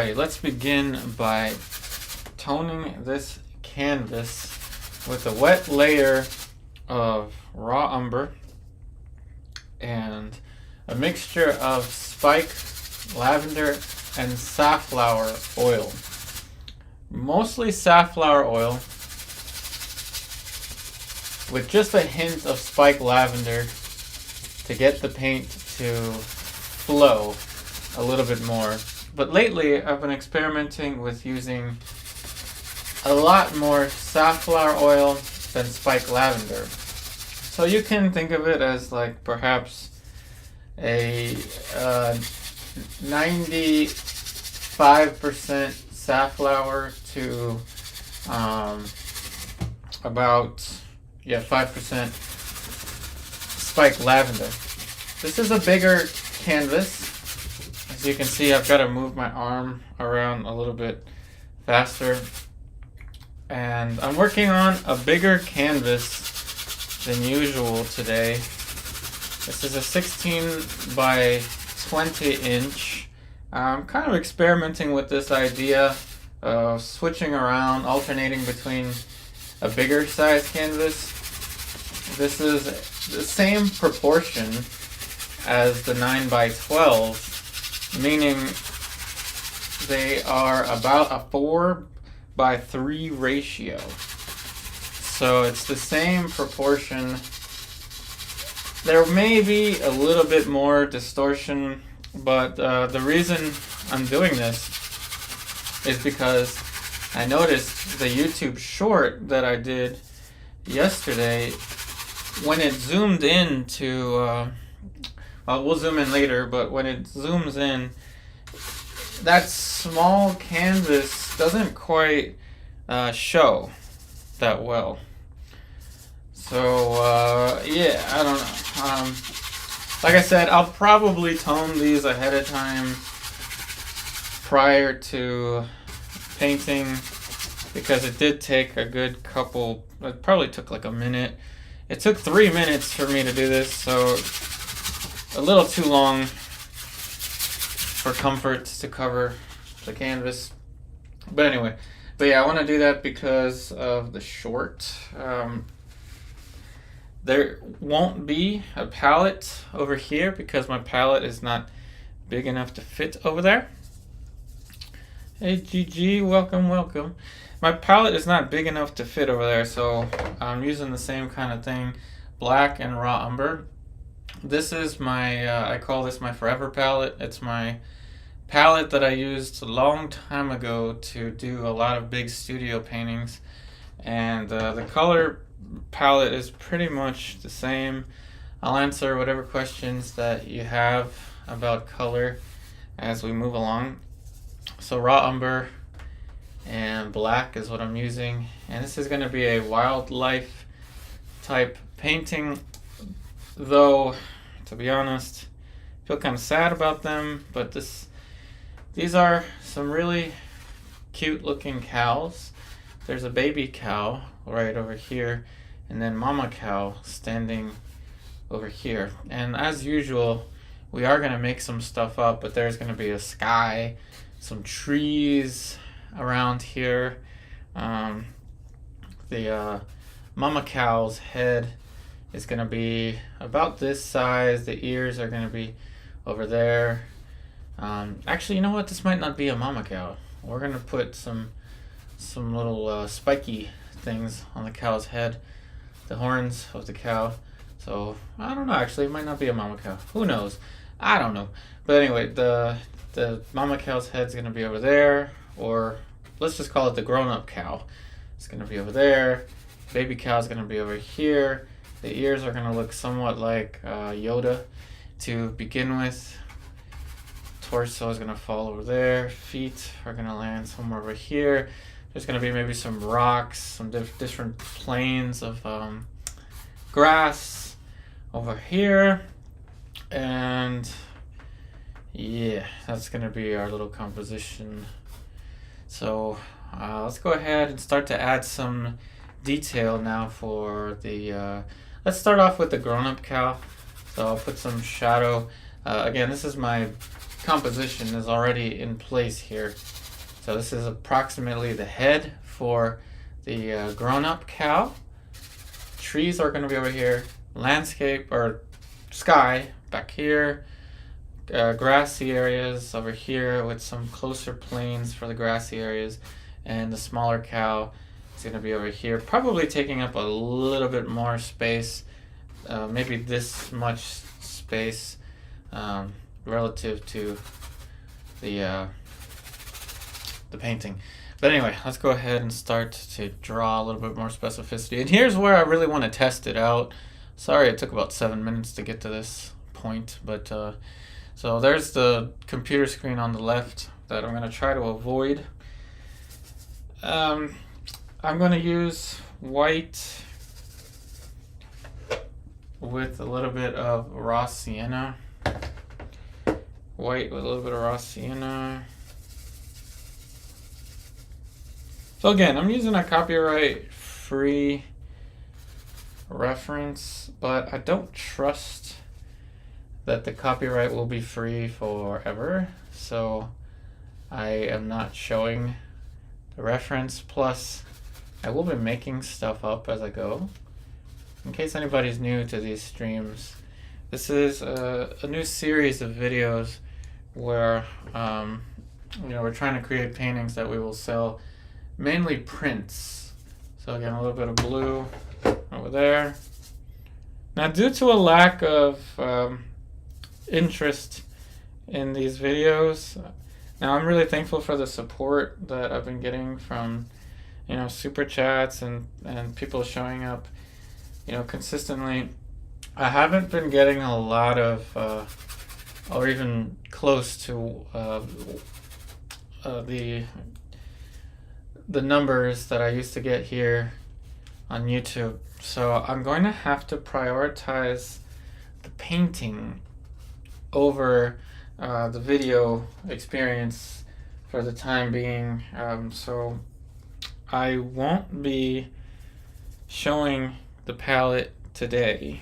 Alright, let's begin by toning this canvas with a wet layer of raw umber and a mixture of spike, lavender, and safflower oil. Mostly safflower oil with just a hint of spike lavender to get the paint to flow a little bit more. But lately I've been experimenting with using a lot more safflower oil than spike lavender. So you can think of it as like perhaps a 95% safflower to about 5% spike lavender. This is a bigger canvas. As you can see, I've got to move my arm around a little bit faster. And I'm working on a bigger canvas than usual today. This is a 16 by 20 inch. I'm kind of experimenting with this idea of switching around, alternating between a bigger size canvas. This is the same proportion as the 9 by 12, meaning they are about a 4 by 3 ratio. So it's the same proportion. There may be a little bit more distortion, but the reason I'm doing this is because I noticed the YouTube short that I did yesterday, when it zoomed in to, well, we'll zoom in later, but when it zooms in, that small canvas doesn't quite show that well. So, yeah, I don't know. Like I said, I'll probably tone these ahead of time prior to painting, because it did take a good couple, it probably took like a minute. It took 3 minutes for me to do this, so a little too long for comfort to cover the canvas. But anyway, yeah, I want to do that because of the short. There won't be a palette over here because my palette is not big enough to fit over there. Hey GG, welcome, welcome. My palette is not big enough to fit over there, so I'm using the same kind of thing, black and raw umber. This is my, I call this my forever palette. It's my palette that I used a long time ago to do a lot of big studio paintings. And the color palette is pretty much the same. I'll answer whatever questions that you have about color as we move along. So raw umber and black is what I'm using, and this is going to be a wildlife type painting, though to be honest I feel kind of sad about them, but these are some really cute looking cows. There's a baby cow right over here, and then mama cow standing over here. And as usual, we are going to make some stuff up, but there's going to be a sky, some trees around here. The mama cow's head is going to be about this size. The ears are going to be over there. Actually, you know what? This might not be a mama cow. We're going to put some little spiky things on the cow's head, the horns of the cow. So I don't know, actually it might not be a mama cow, who knows, I don't know. But anyway, the mama cow's head's gonna be over there, or let's just call it the grown-up cow. It's gonna be over there. Baby cow's gonna be over here. The ears are gonna look somewhat like Yoda to begin with. Torso is gonna fall over there. Feet are gonna land somewhere over here. There's going to be maybe some rocks, some different planes of grass over here. And yeah, that's going to be our little composition. So let's go ahead and start to add some detail now for the, let's start off with the grown-up cow. So I'll put some shadow. Again, this is my composition is already in place here. So this is approximately the head for the grown-up cow. Trees are going to be over here. Landscape or sky back here. Grassy areas over here with some closer plains for the grassy areas. And the smaller cow is going to be over here, probably taking up a little bit more space. Maybe this much space relative to the painting. But anyway, let's go ahead and start to draw a little bit more specificity. And here's where I really want to test it out. Sorry it took about 7 minutes to get to this point, but so there's the computer screen on the left that I'm going to try to avoid. I'm going to use white with a little bit of raw sienna. White with a little bit of raw sienna. So again, I'm using a copyright-free reference, but I don't trust that the copyright will be free forever. So I am not showing the reference. Plus, I will be making stuff up as I go. In case anybody's new to these streams, this is a new series of videos where we're trying to create paintings that we will sell, mainly prints. So again, a little bit of blue over there. Now, due to a lack of interest in these videos, now I'm really thankful for the support that I've been getting from super chats and people showing up consistently. I haven't been getting a lot of or even close to the numbers that I used to get here on YouTube. So I'm going to have to prioritize the painting over the video experience for the time being. So I won't be showing the palette today,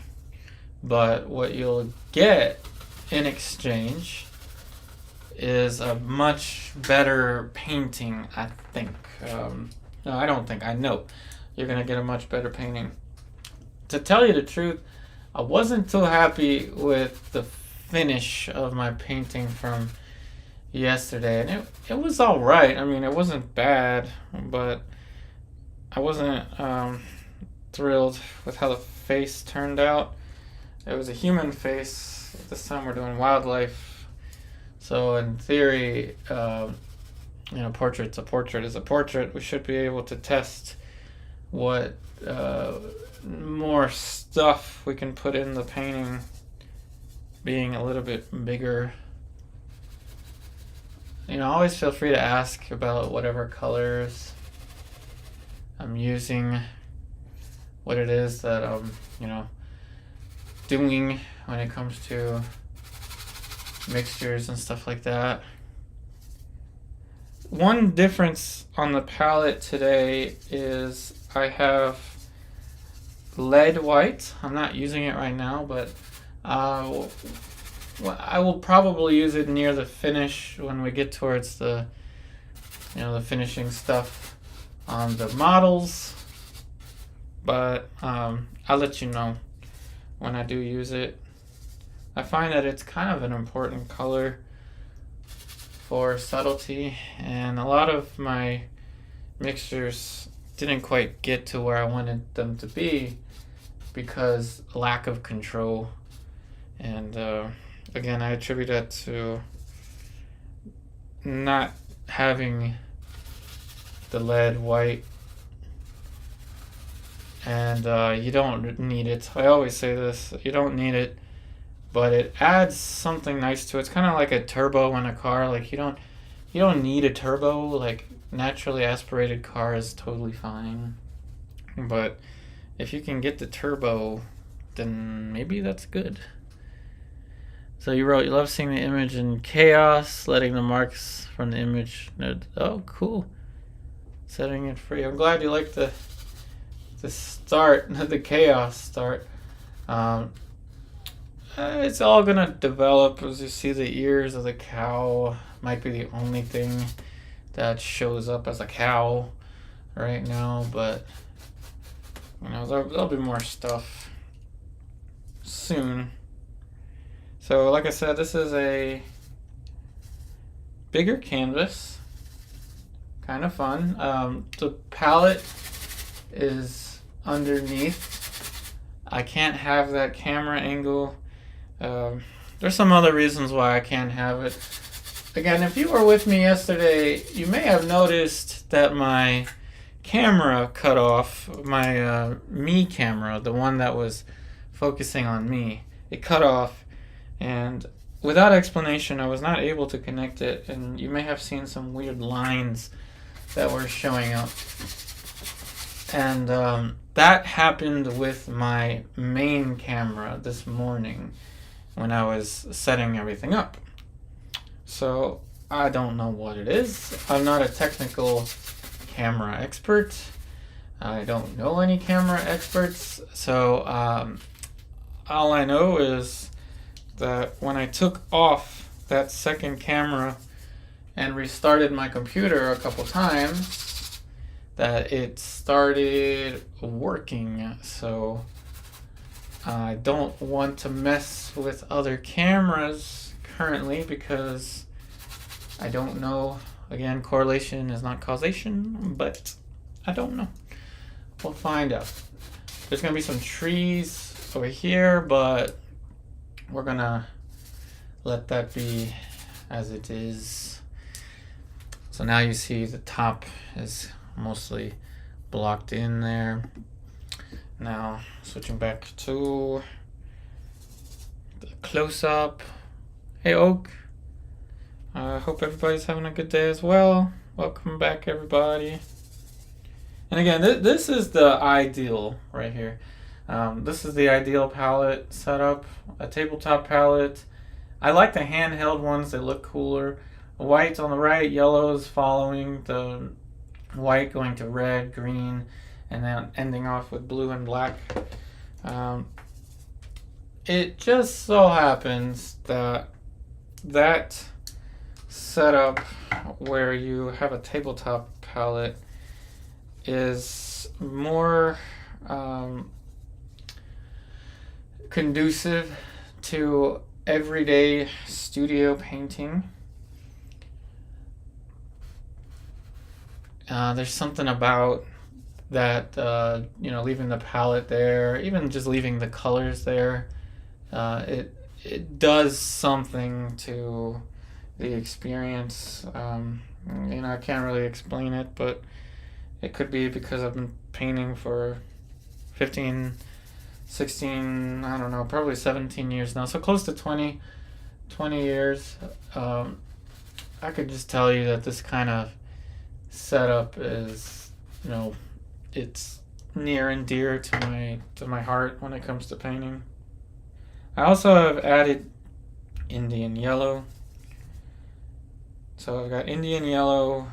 but what you'll get in exchange is a much better painting, I think. No, I don't think, I know you're gonna get a much better painting. To tell you the truth, I wasn't too happy with the finish of my painting from yesterday, and it was all right. I mean, it wasn't bad, but I wasn't thrilled with how the face turned out. It was a human face. This time we're doing wildlife. So in theory, portrait's a portrait is a portrait. We should be able to test what more stuff we can put in the painting, being a little bit bigger. Always feel free to ask about whatever colors I'm using, what it is that I'm, doing when it comes to mixtures and stuff like that. One difference on the palette today is I have lead white. I'm not using it right now, but I will probably use it near the finish when we get towards the the finishing stuff on the models. But I'll let you know when I do use it. I find that it's kind of an important color for subtlety, and a lot of my mixtures didn't quite get to where I wanted them to be because lack of control. And again, I attribute that to not having the lead white. And you don't need it. I always say this, you don't need it, but it adds something nice to it. It's kind of like a turbo in a car. Like you don't need a turbo. Like naturally aspirated car is totally fine, but if you can get the turbo, then maybe that's good. So you wrote, you love seeing the image in chaos, letting the marks from the image. Oh, cool. Setting it free. I'm glad you like the start, the chaos start. It's all gonna develop. As you see, the ears of the cow might be the only thing that shows up as a cow right now, but you know, there'll be more stuff soon. So like I said, this is a bigger canvas, kind of fun. The palette is underneath. I can't have that camera angle. There's some other reasons why I can't have it. Again, if you were with me yesterday, you may have noticed that my camera cut off, my me camera, the one that was focusing on me, it cut off, and without explanation I was not able to connect it, and you may have seen some weird lines that were showing up. And that happened with my main camera this morning when I was setting everything up. So I don't know what it is. I'm not a technical camera expert. I don't know any camera experts. So all I know is that when I took off that second camera and restarted my computer a couple times, that it started working. So I don't want to mess with other cameras currently because I don't know. Again, correlation is not causation, but I don't know. We'll find out. There's gonna be some trees over here, but we're gonna let that be as it is. So now you see the top is mostly blocked in there. Now switching back to the close-up. Hey Oak, I hope everybody's having a good day as well. Welcome back everybody. And again, this is the ideal right here. This is the ideal palette setup, a tabletop palette. I like the handheld ones, they look cooler. White on the right, yellow is following the white, going to red, green, and then ending off with blue and black. It just so happens that that setup where you have a tabletop palette is more conducive to everyday studio painting. There's something about that, leaving the palette there, even just leaving the colors there, it does something to the experience. I can't really explain it, but it could be because I've been painting for 15, 16, I don't know, probably 17 years now, so close to 20 years. I could just tell you that this kind of setup is, it's near and dear to my heart when it comes to painting. I also have added Indian yellow. So I've got Indian yellow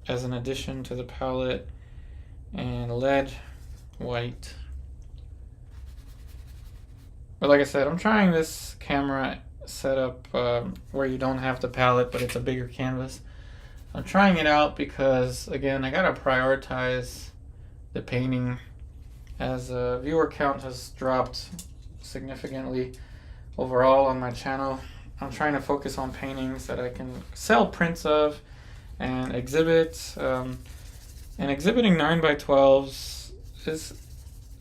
as an addition to the palette, and lead white. But like I said, I'm trying this camera setup where you don't have the palette, but it's a bigger canvas. I'm trying it out because, again, I gotta prioritize the painting as viewer count has dropped significantly overall on my channel. I'm trying to focus on paintings that I can sell prints of and exhibit. And exhibiting 9x12s is,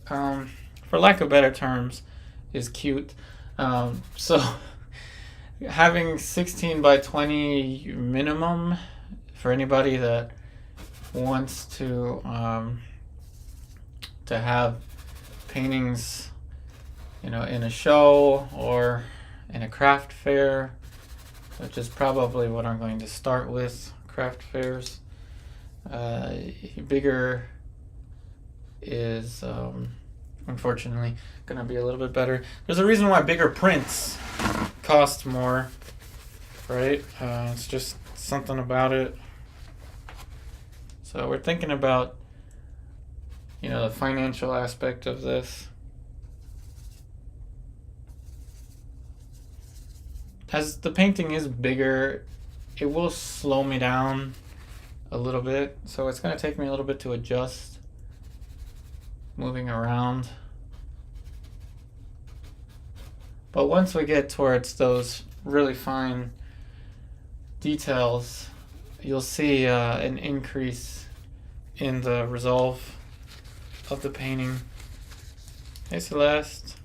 for lack of better terms, is cute. So having 16x20 minimum for anybody that wants to have paintings, in a show or in a craft fair, which is probably what I'm going to start with, craft fairs. Bigger is unfortunately gonna be a little bit better. There's a reason why bigger prints cost more, right? It's just something about it. So we're thinking about, the financial aspect of this. as the painting is bigger, it will slow me down a little bit. So it's going to take me a little bit to adjust, moving around. But once we get towards those really fine details, you'll see an increase in the resolve of the painting. Hey Celeste.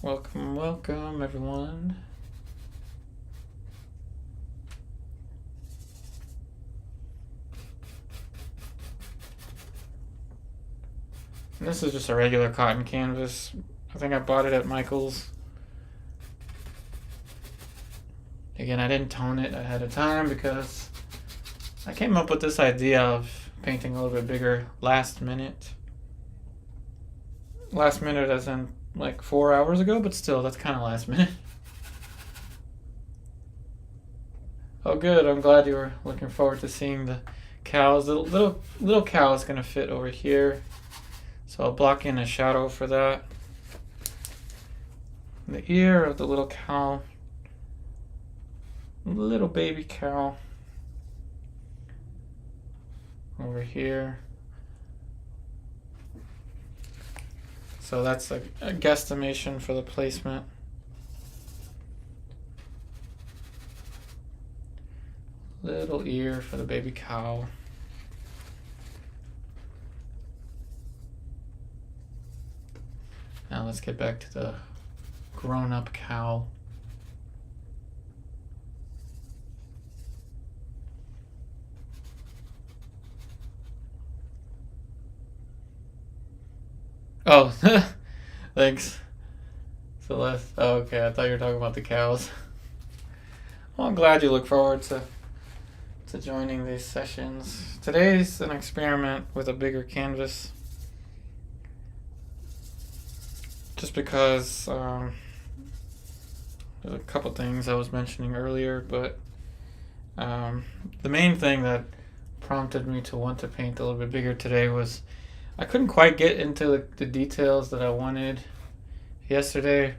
Welcome, welcome everyone. And this is just a regular cotton canvas. I think I bought it at Michael's. Again, I didn't tone it ahead of time because I came up with this idea of painting a little bit bigger last minute. Last minute as in like 4 hours ago, but still, that's kind of last minute. Oh good, I'm glad you were looking forward to seeing the cows. The little cow is going to fit over here. So I'll block in a shadow for that. The ear of the little cow. Little baby cow. Over here. So that's a guesstimation for the placement. Little ear for the baby cow. Now let's get back to the grown-up cow. Oh, thanks, Celeste. Oh, okay, I thought you were talking about the cows. Well, I'm glad you look forward to joining these sessions. Today's an experiment with a bigger canvas. Just because there's a couple things I was mentioning earlier, but the main thing that prompted me to want to paint a little bit bigger today was I couldn't quite get into the details that I wanted yesterday,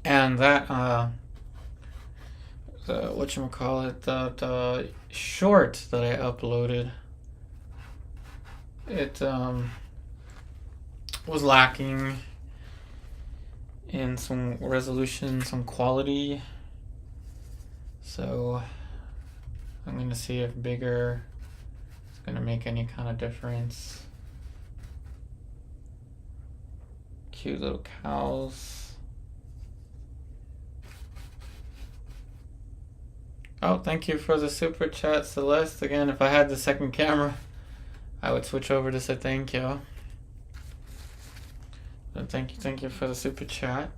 and that the short that I uploaded, it was lacking in some resolution, some quality. So I'm going to see if bigger is going to make any kind of difference. Cute little cows. Oh, thank you for the super chat, Celeste. Again, if I had the second camera, I would switch over to say thank you. So thank you for the super chat.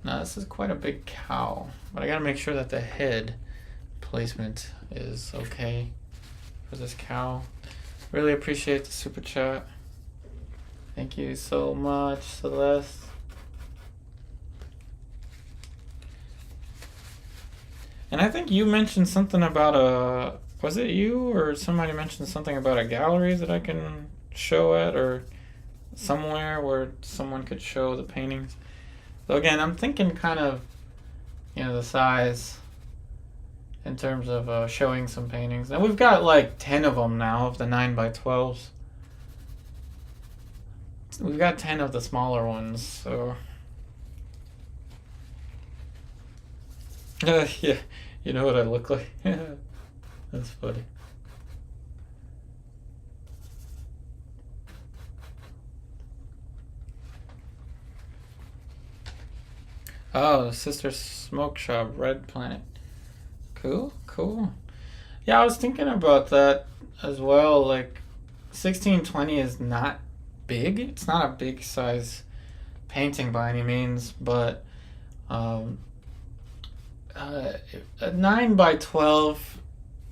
Now this is quite a big cow, but I gotta make sure that the head placement is okay for this cow. Really appreciate the super chat. Thank you so much, Celeste. And I think you mentioned something about was it you or somebody mentioned something about a gallery that I can show at, or somewhere where someone could show the paintings. So again, I'm thinking kind of, the size in terms of showing some paintings. And we've got like 10 of them now, of the 9x12s. We've got 10 of the smaller ones, so... yeah, you know what I look like? That's funny. Oh, Sister Smoke Shop, Red Planet. Cool, cool. Yeah, I was thinking about that as well. Like, 1620 is not big. It's not a big size painting by any means, but a 9x12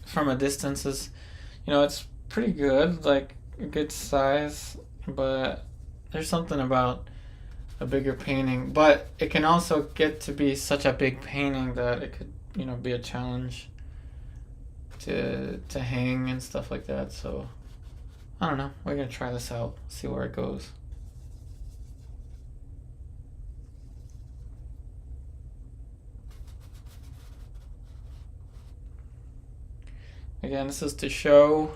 from a distance is, it's pretty good, like a good size, but there's something about a bigger painting, but it can also get to be such a big painting that it could, be a challenge. to hang and stuff like that. So I don't know. We're gonna try this out, see where it goes. Again, this is to show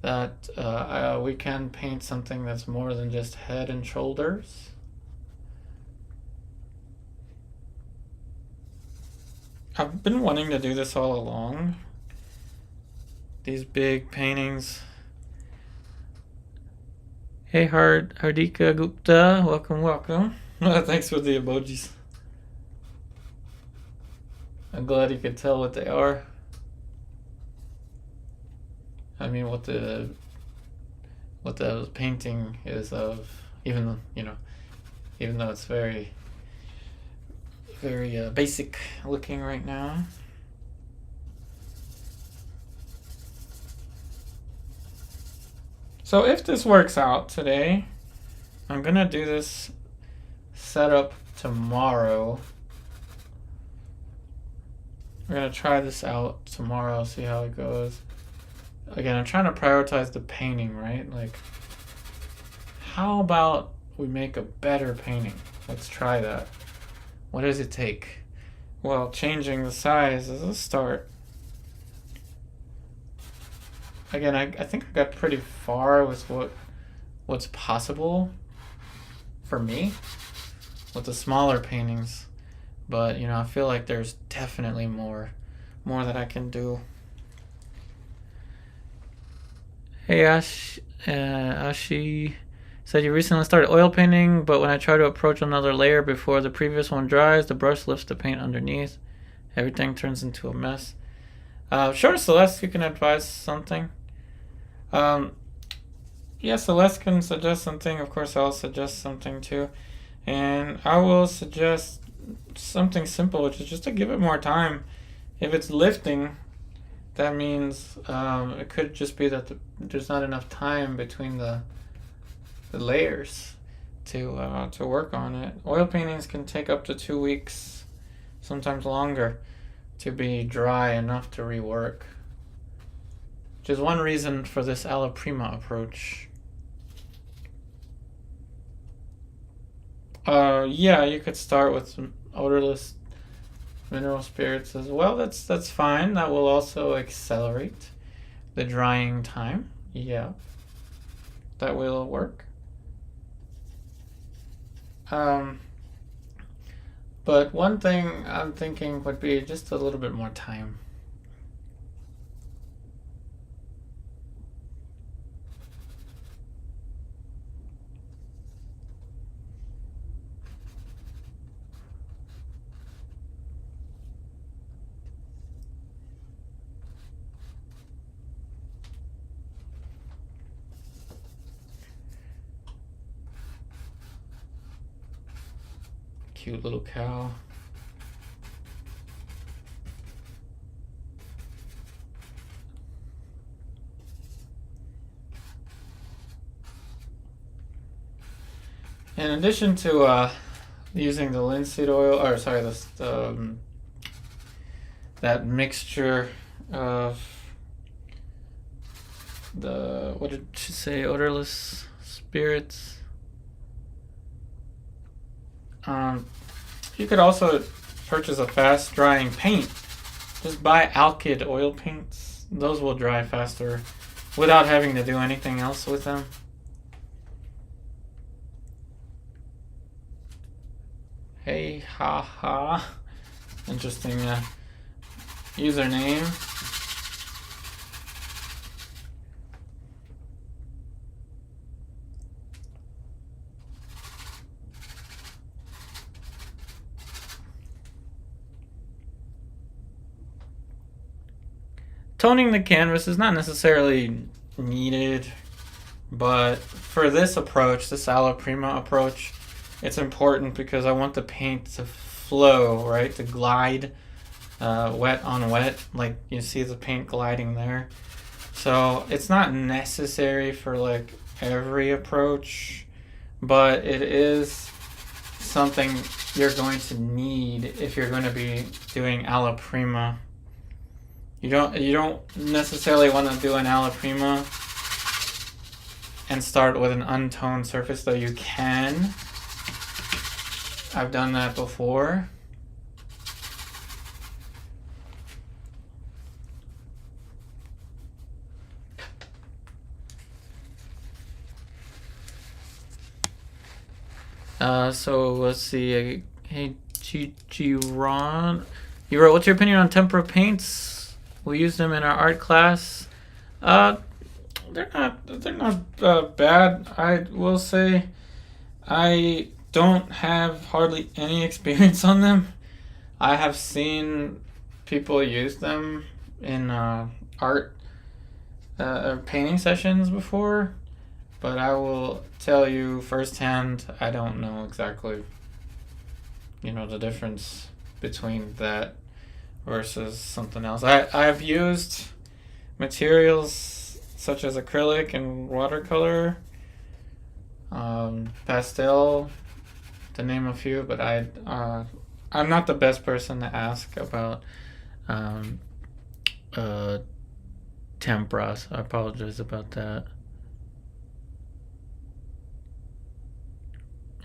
that we can paint something that's more than just head and shoulders. I've been wanting to do this all along. These big paintings. Hey Hardika Gupta, welcome. Thanks for the emojis. I'm glad you could tell what they are. I mean, what the painting is of, even though it's very basic looking right now. So if this works out today, I'm gonna do this setup tomorrow. We're gonna try this out tomorrow, see how it goes. Again, I'm trying to prioritize the painting, right? Like, how about we make a better painting? Let's try that. What does it take? Well, changing the size is a start. Again, I think I got pretty far with what's possible for me with the smaller paintings, but I feel like there's definitely more that I can do. Hey Ashi said you recently started oil painting, but when I try to approach another layer before the previous one dries, the brush lifts the paint underneath. Everything turns into a mess. Sure, Celeste, you can advise something. Yeah, Celeste can suggest something. Of course, I'll suggest something too. And I will suggest something simple, which is just to give it more time. If it's lifting, that means it could just be that there's not enough time between the layers to work on it. Oil paintings can take up to 2 weeks, sometimes longer, to be dry enough to rework. Which is one reason for this ALLA Prima approach. Yeah, you could start with some odorless mineral spirits as well. That's fine. That will also accelerate the drying time. Yeah, that will work. But one thing I'm thinking would be just a little bit more time. Cute little cow. In addition to using the linseed oil, or sorry, that mixture of what did she say, odorless spirits. You could also purchase a fast drying paint. Just buy Alkyd oil paints. Those will dry faster without having to do anything else with them. Hey, haha. Interesting username. Toning the canvas is not necessarily needed, but for this approach, this ALLA Prima approach, it's important because I want the paint to flow, right? To glide wet on wet, like you see the paint gliding there. So it's not necessary for like every approach, but it is something you're going to need if you're going to be doing ALLA Prima. You don't necessarily want to do an ALLA Prima and start with an untoned surface, though you can. I've done that before. So let's see. Hey, G Ron, you wrote, what's your opinion on tempera paints? We use them in our art class. They're not bad. I will say, I don't have hardly any experience on them. I have seen people use them in art or painting sessions before, but I will tell you firsthand, I don't know exactly, the difference between that versus something else. I've used materials such as acrylic and watercolor, pastel, to name a few, but I'm not the best person to ask about temperas. I apologize about that.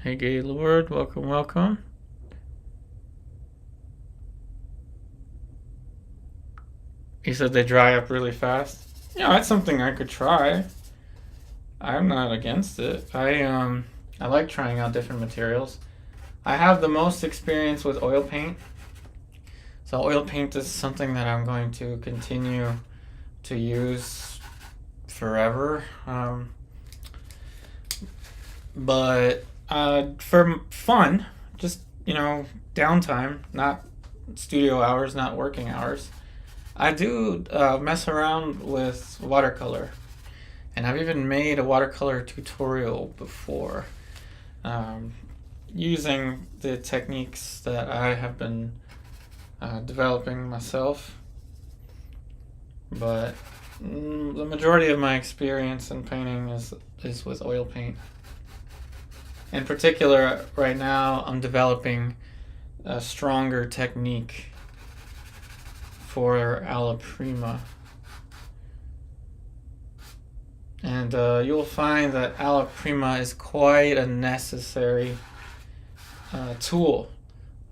Hey, Gaylord, welcome. He said they dry up really fast. Yeah, that's something I could try. I'm not against it. I like trying out different materials. I have the most experience with oil paint. So oil paint is something that I'm going to continue to use forever. But for fun, just, downtime, not studio hours, not working hours, I do mess around with watercolor. And I've even made a watercolor tutorial before, using the techniques that I have been developing myself. But the majority of my experience in painting is with oil paint. In particular, right now, I'm developing a stronger technique for ALLA Prima. And you'll find that ALLA Prima is quite a necessary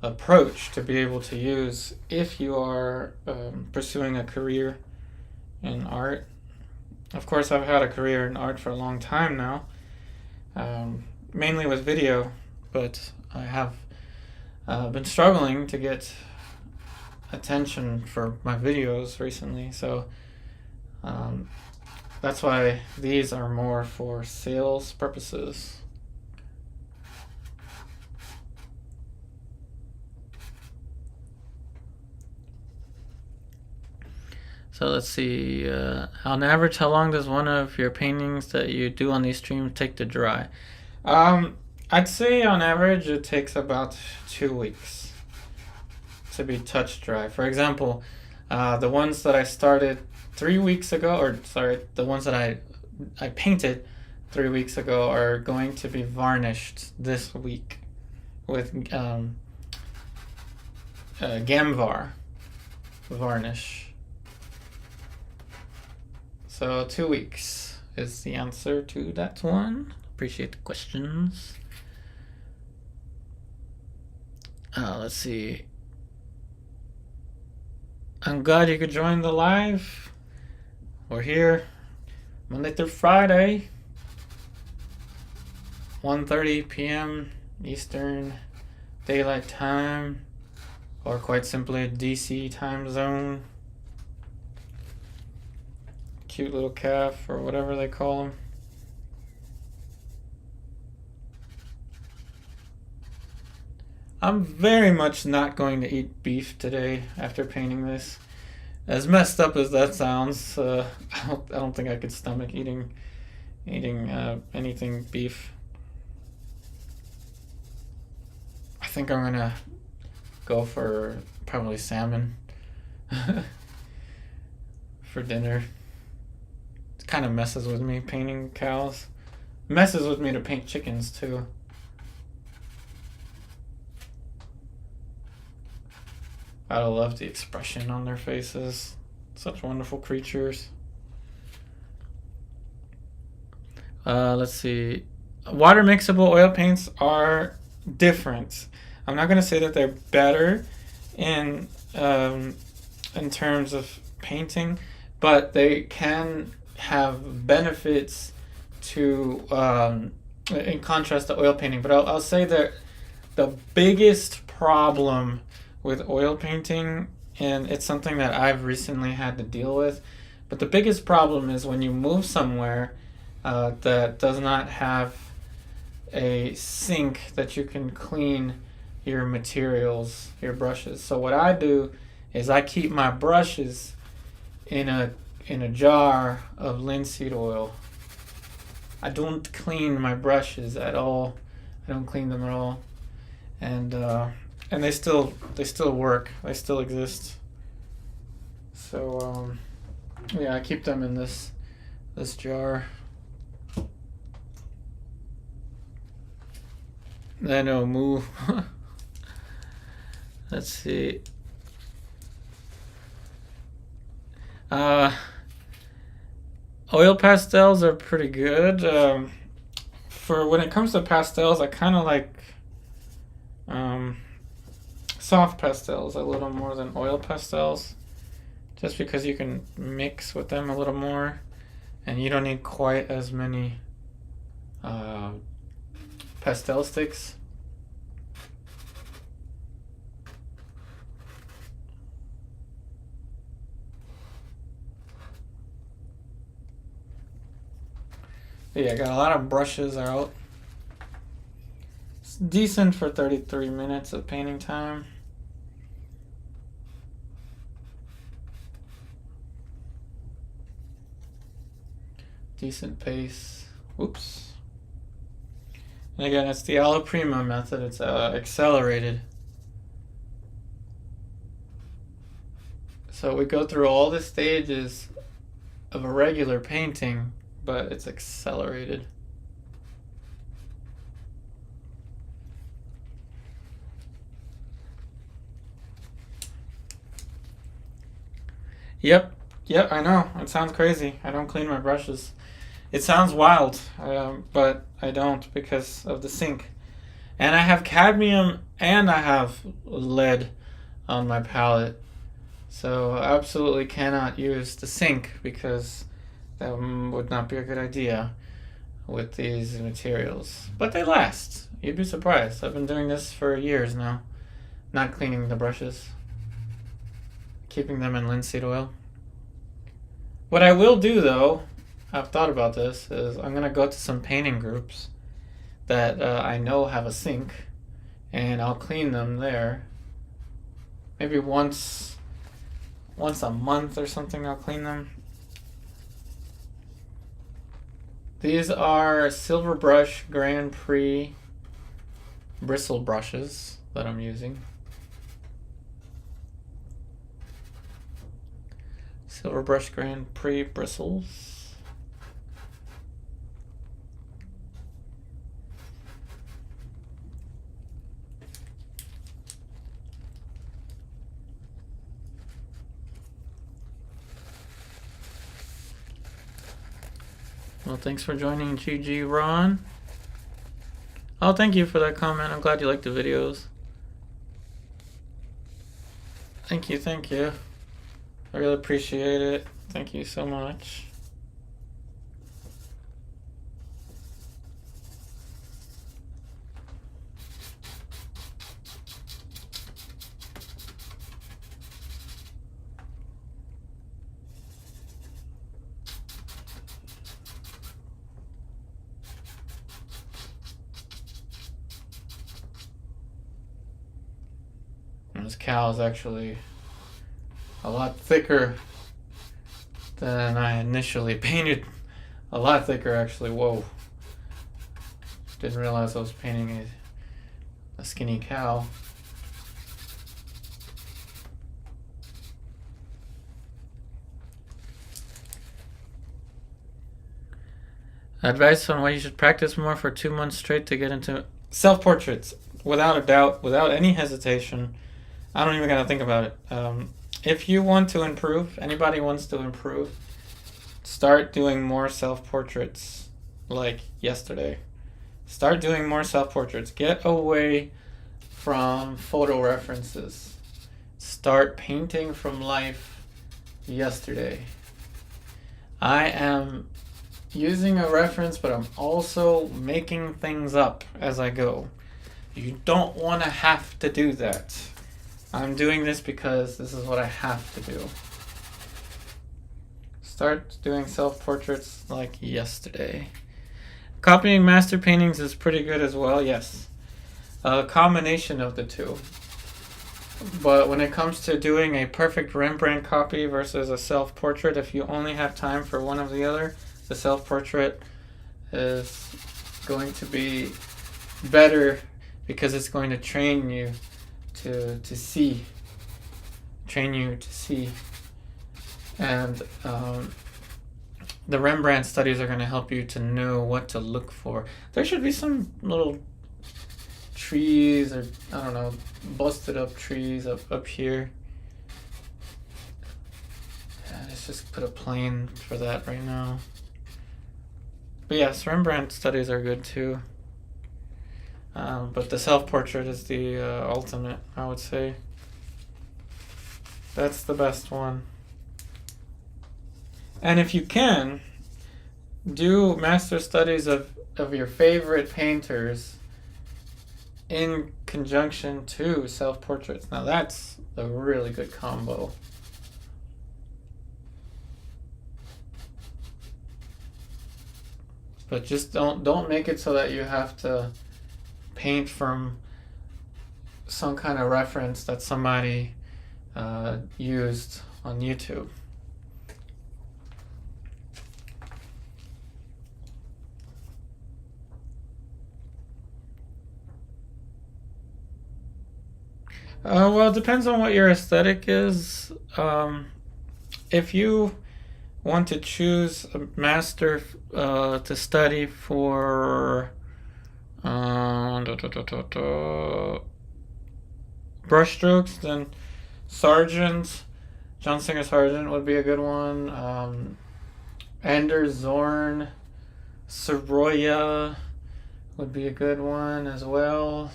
approach to be able to use if you are pursuing a career in art. Of course, I've had a career in art for a long time now, mainly with video, but I have been struggling to get attention for my videos recently, so that's why these are more for sales purposes. So let's see, on average, how long does one of your paintings that you do on these streams take to dry? I'd say on average it takes about 2 weeks to be touch dry. For example, the ones that I started 3 weeks ago, the ones that I painted 3 weeks ago are going to be varnished this week with Gamvar varnish. So 2 weeks is the answer to that one. Appreciate the questions. Let's see. I'm glad you could join the live. We're here Monday through Friday, 1:30 p.m. Eastern Daylight Time, or quite simply DC time zone. Cute little calf, or whatever they call him. I'm very much not going to eat beef today after painting this. As messed up as that sounds, I don't think I could stomach eating anything beef. I think I'm gonna go for probably salmon for dinner. It kind of messes with me painting cows. It messes with me to paint chickens too. I love the expression on their faces. Such wonderful creatures. Let's see. Water mixable oil paints are different. I'm not going to say that they're better in terms of painting, but they can have benefits to in contrast to oil painting. But I'll say that the biggest problem with oil painting, and it's something that I've recently had to deal with, but the biggest problem is when you move somewhere that does not have a sink that you can clean your materials, your brushes. So what I do is I keep my brushes in a jar of linseed oil. I don't clean my brushes at all. I don't clean them at all, and they still work. They still exist. So yeah, I keep them in this jar. Then it'll move. Let's see. Oil pastels are pretty good. For when it comes to pastels, I kind of like soft pastels a little more than oil pastels, just because you can mix with them a little more, and you don't need quite as many pastel sticks. Yeah, I got a lot of brushes out. It's decent for 33 minutes of painting time. Decent pace. Whoops. And again, it's the ALLA Prima method. It's accelerated. So we go through all the stages of a regular painting, but it's accelerated. Yep, I know. It sounds crazy. I don't clean my brushes. It sounds wild, but I don't because of the sink. And I have cadmium and I have lead on my palette. So I absolutely cannot use the sink because that would not be a good idea with these materials. But they last. You'd be surprised. I've been doing this for years now. Not cleaning the brushes. Keeping them in linseed oil. What I will do though, I've thought about this, is I'm going to go to some painting groups that I know have a sink, and I'll clean them there. Maybe once a month or something I'll clean them. These are Silverbrush Grand Prix bristle brushes that I'm using. Silverbrush Grand Prix bristles. Well, thanks for joining, GG Ron. Oh, thank you for that comment. I'm glad you liked the videos. Thank you. I really appreciate it. Thank you so much. This cowl is actually a lot thicker than I initially painted. A lot thicker, actually. Whoa. Didn't realize I was painting a skinny cow. Advice on why you should practice more for 2 months straight to get into self-portraits. Without a doubt, without any hesitation. I don't even gotta think about it. if you want to improve, anybody wants to improve, start doing more self-portraits like yesterday. Start doing more self-portraits. Get away from photo references. Start painting from life yesterday. I am using a reference, but I'm also making things up as I go. You don't want to have to do that. I'm doing this because this is what I have to do. Start doing self-portraits like yesterday. Copying master paintings is pretty good as well, yes. A combination of the two. But when it comes to doing a perfect Rembrandt copy versus a self-portrait, if you only have time for one or the other, the self-portrait is going to be better because it's going to train you to see. Train you to see. And the Rembrandt studies are going to help you to know what to look for. There should be some little trees or, I don't know, busted up trees up here. Yeah, let's just put a plane for that right now. But yes, Rembrandt studies are good too. But the self-portrait is the ultimate, I would say. That's the best one. And if you can, do master studies of your favorite painters in conjunction to self-portraits. Now that's a really good combo. But just don't make it so that you have to paint from some kind of reference that somebody used on YouTube. Well, it depends on what your aesthetic is. If you want to choose a master to study for brushstrokes, then Sargent, John Singer Sargent would be a good one. Anders Zorn, Soroya would be a good one as well.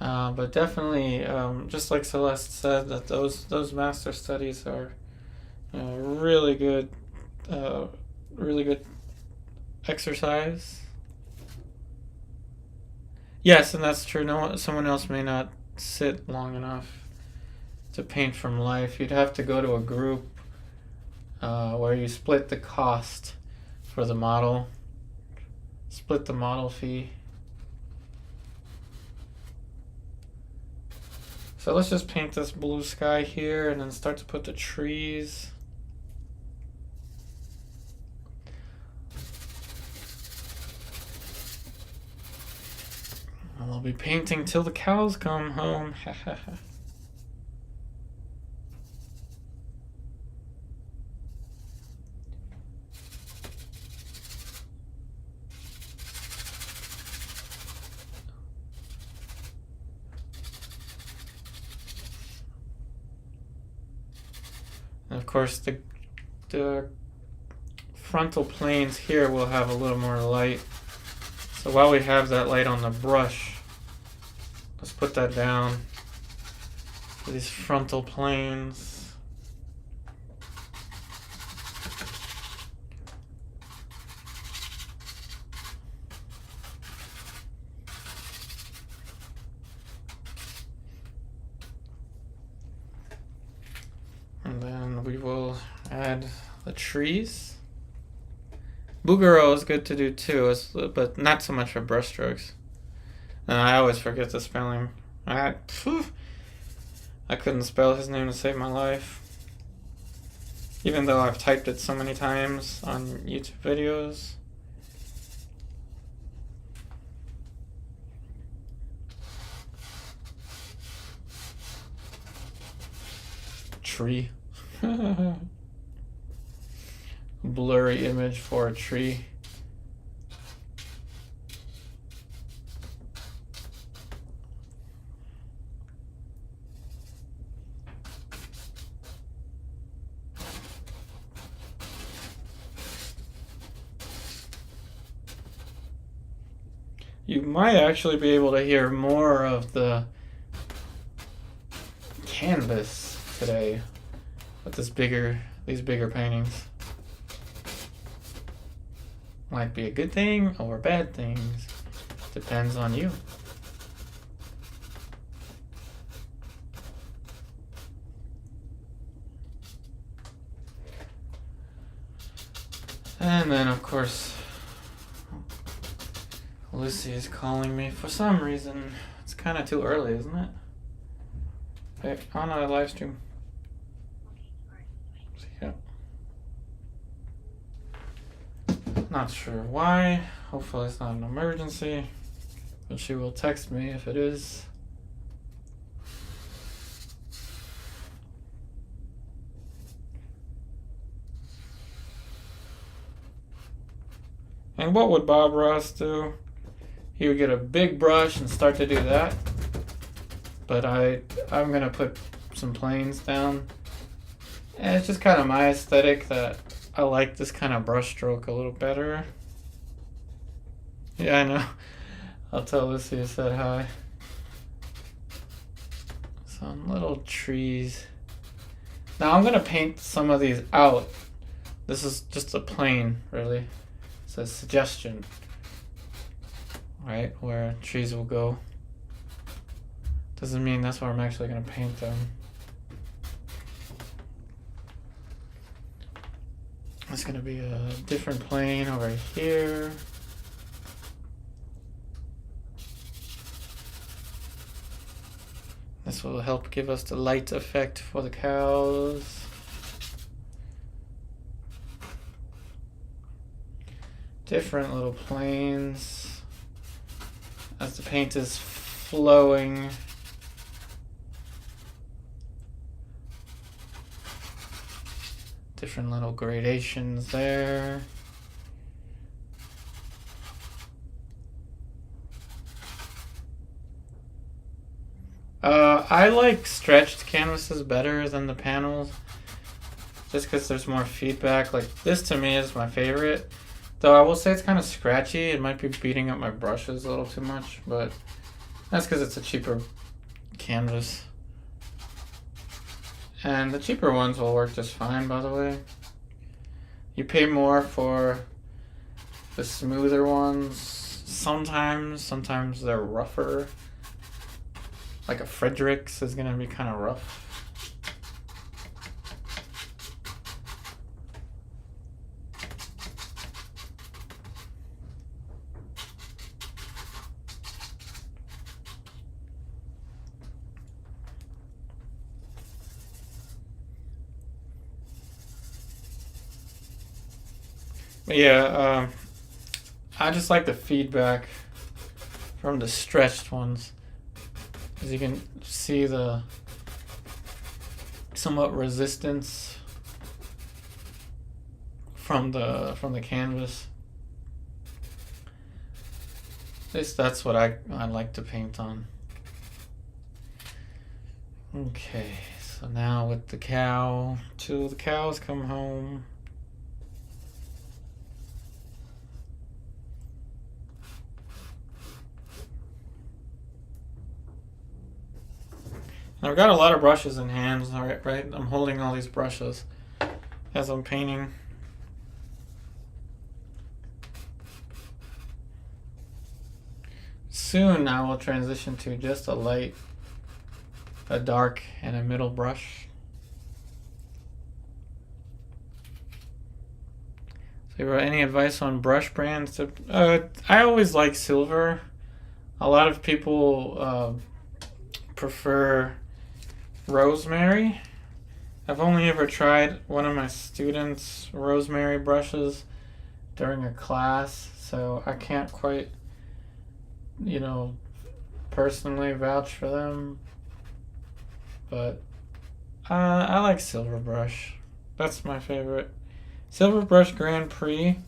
But definitely, just like Celeste said, that those master studies are really good exercise. Yes, and that's true. Someone else may not sit long enough to paint from life. You'd have to go to a group where you split the cost for the model, split the model fee. So let's just paint this blue sky here and then start to put the trees. And I'll be painting till the cows come home. And of course, the frontal planes here will have a little more light. So while we have that light on the brush, let's put that down for these frontal planes. And then we will add the trees. Bouguereau is good to do too, but not so much for brushstrokes. And I always forget the spelling. I couldn't spell his name to save my life. Even though I've typed it so many times on YouTube videos. Tree. Blurry image for a tree. you might actually be able to hear more of the canvas today with these bigger paintings. Might be a good thing or bad things. Depends on you. And then, of course, Lucy is calling me for some reason. It's kind of too early, isn't it? Hey, on a live stream. Yeah. Not sure why. Hopefully it's not an emergency. But she will text me if it is. And what would Bob Ross do? He would get a big brush and start to do that. But I'm gonna put some planes down. And it's just kind of my aesthetic that I like this kind of brush stroke a little better. Yeah, I know. I'll tell Lucy I said hi. Some little trees. Now I'm gonna paint some of these out. This is just a plane, really. It says suggestion, right, where trees will go. Doesn't mean that's where I'm actually going to paint them. It's going to be a different plane over here. This will help give us the light effect for the cows. Different little planes as the paint is flowing. Different little gradations there. I like stretched canvases better than the panels, just because there's more feedback. Like this to me is my favorite. Though I will say it's kind of scratchy. It might be beating up my brushes a little too much, but that's because it's a cheaper canvas. And the cheaper ones will work just fine, by the way. You pay more for the smoother ones. Sometimes they're rougher. Like a Fredericks is going to be kind of rough. Yeah, I just like the feedback from the stretched ones, as you can see the somewhat resistance from the canvas. At least that's what I like to paint on. Okay, so now with the cow, till the cows come home. I've got a lot of brushes in hands, right? I'm holding all these brushes as I'm painting. Soon I will transition to just a light, a dark, and a middle brush. So any advice on brush brands? I always like silver. A lot of people prefer rosemary. I've only ever tried one of my students' rosemary brushes during a class, so I can't quite, personally vouch for them. But I like Silverbrush. That's my favorite. Silverbrush Grand Prix.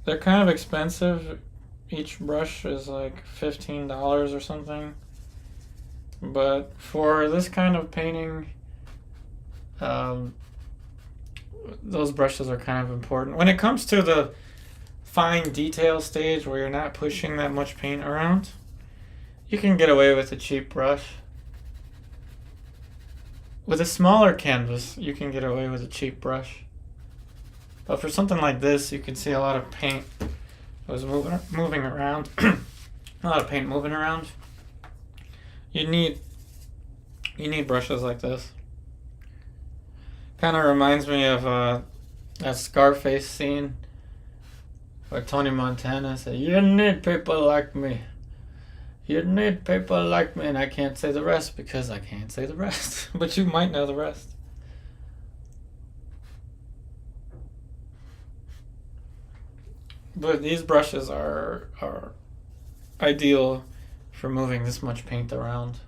They're kind of expensive. Each brush is like $15 or something. But for this kind of painting, those brushes are kind of important. When it comes to the fine detail stage where you're not pushing that much paint around, you can get away with a cheap brush. With a smaller canvas, you can get away with a cheap brush. But for something like this, you can see a lot of paint was moving around. A lot of paint moving around. You need brushes like this. Kind of reminds me of that Scarface scene where Tony Montana said, "You need people like me. You need people like me," and I can't say the rest because I can't say the rest. But you might know the rest. But these brushes are ideal for moving this much paint around.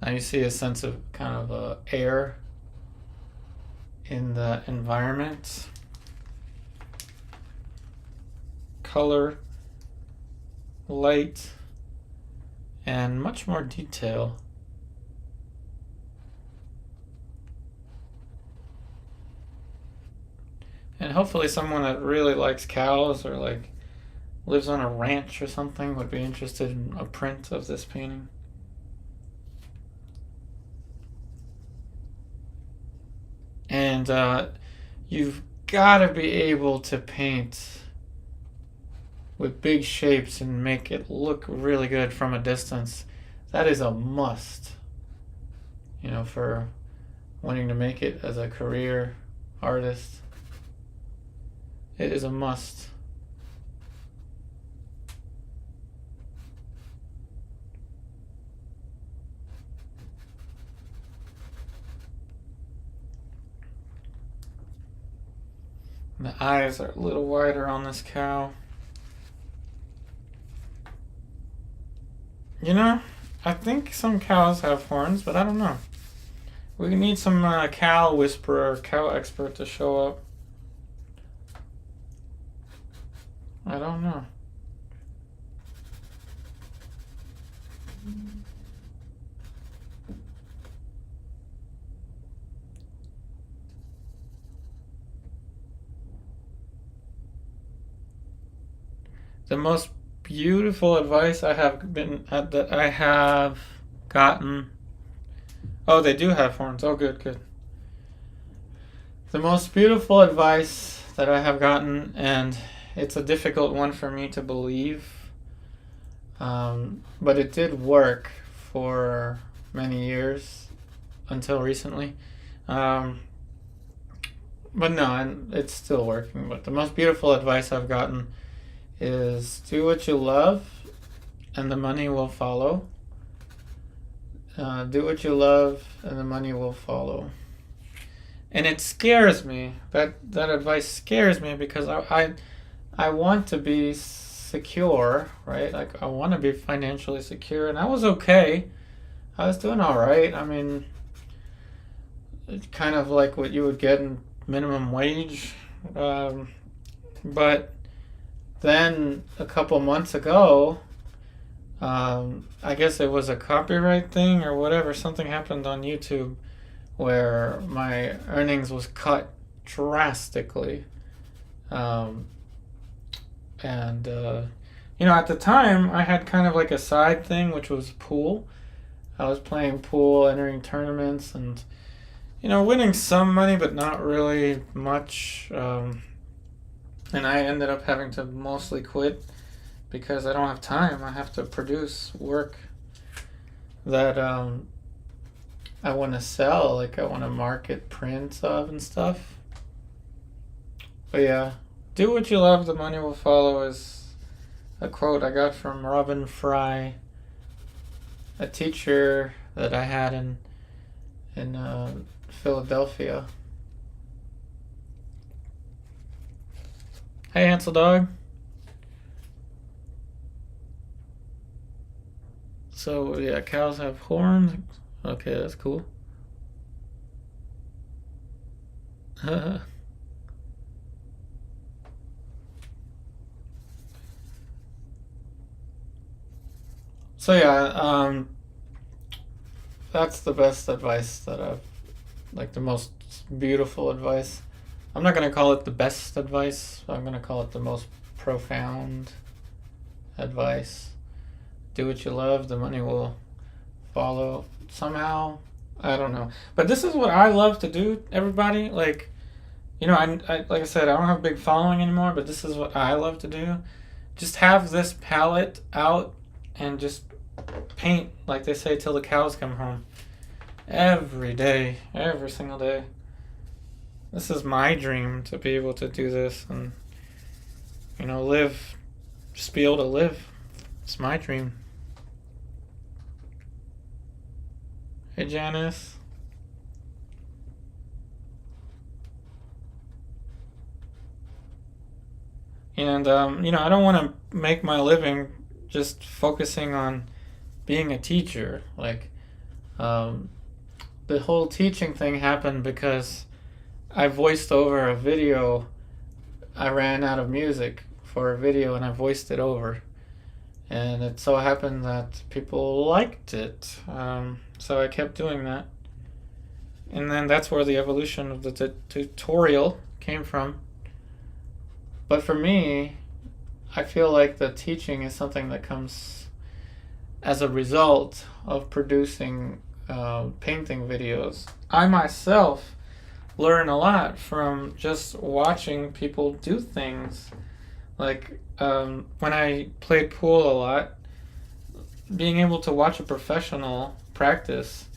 Now you see a sense of kind of air in the environment. Color, light, and much more detail. And hopefully someone that really likes cows or like lives on a ranch or something would be interested in a print of this painting. And you've got to be able to paint with big shapes and make it look really good from a distance. That is a must, you know, for wanting to make it as a career artist. It is a must. The eyes are a little wider on this cow. You know, I think some cows have horns, but I don't know. We need some cow whisperer, cow expert to show up. I don't know. The most beautiful advice I have gotten. Oh, they do have horns. Oh, good, good. The most beautiful advice that I have gotten, and it's a difficult one for me to believe, but it did work for many years until recently. But no, and it's still working. But the most beautiful advice I've gotten is do what you love and the money will follow. Do what you love and the money will follow. And it scares me. That advice scares me because I want to be secure, right? Like I want to be financially secure, and I was okay. I was doing all right. I mean, it's kind of like what you would get in minimum wage. But then a couple months ago, I guess it was a copyright thing or whatever. Something happened on YouTube where my earnings was cut drastically. You know, at the time, I had kind of like a side thing, which was pool. I was playing pool, entering tournaments, and, you know, winning some money, but not really much. And I ended up having to mostly quit because I don't have time. I have to produce work that I want to sell, like I want to market prints of and stuff. But yeah, do what you love, the money will follow is a quote I got from Robin Fry, a teacher that I had in Philadelphia. Hey, Hansel Dog. So, yeah, cows have horns. Okay, that's cool. So yeah, that's the best advice that I've, like the most beautiful advice. I'm not gonna call it the best advice. I'm gonna call it the most profound advice. Do what you love, the money will follow somehow. I don't know, but this is what I love to do. Everybody, like, you know, I like I said, I don't have a big following anymore, but this is what I love to do. Just have this palette out and just paint, like they say, till the cows come home. Every day, every single day. This is my dream, to be able to do this and, you know, live, just be able to live. It's my dream. Hey, Janice. And, you know, I don't want to make my living just focusing on being a teacher. Like, the whole teaching thing happened because I voiced over a video. I ran out of music for a video and I voiced it over. And it so happened that people liked it. So I kept doing that. And then that's where the evolution of the tutorial came from. But for me, I feel like the teaching is something that comes as a result of producing painting videos. I myself learn a lot from just watching people do things. Like when I played pool a lot, being able to watch a professional practice,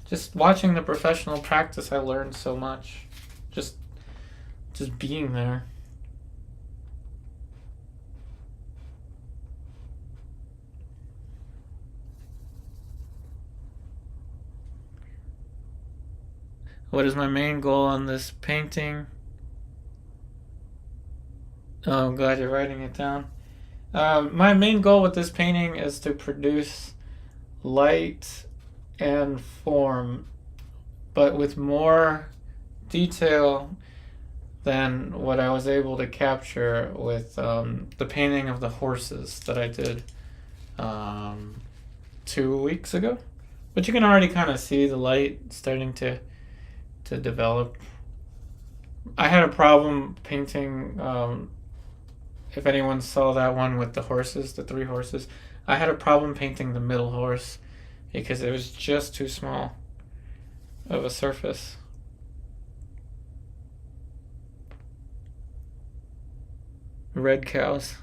just watching the professional practice, I learned so much. Just being there. What is my main goal on this painting? Oh, I'm glad you're writing it down. My main goal with this painting is to produce light and form, but with more detail than what I was able to capture with the painting of the horses that I did 2 weeks ago. But you can already kind of see the light starting to develop. I had a problem painting, if anyone saw that one with the horses, the 3 horses, I had a problem painting the middle horse because it was just too small of a surface. Red cows.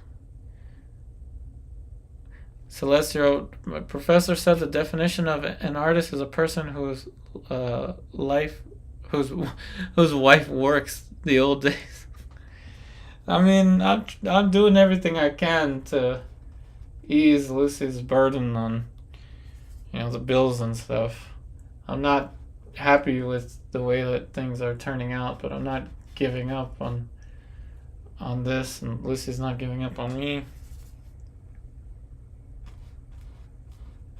Celestial, my professor said the definition of an artist is a person whose whose wife works the old days. I mean, I'm doing everything I can to ease Lucy's burden on, you know, the bills and stuff. I'm not happy with the way that things are turning out, but I'm not giving up on this, and Lucy's not giving up on me.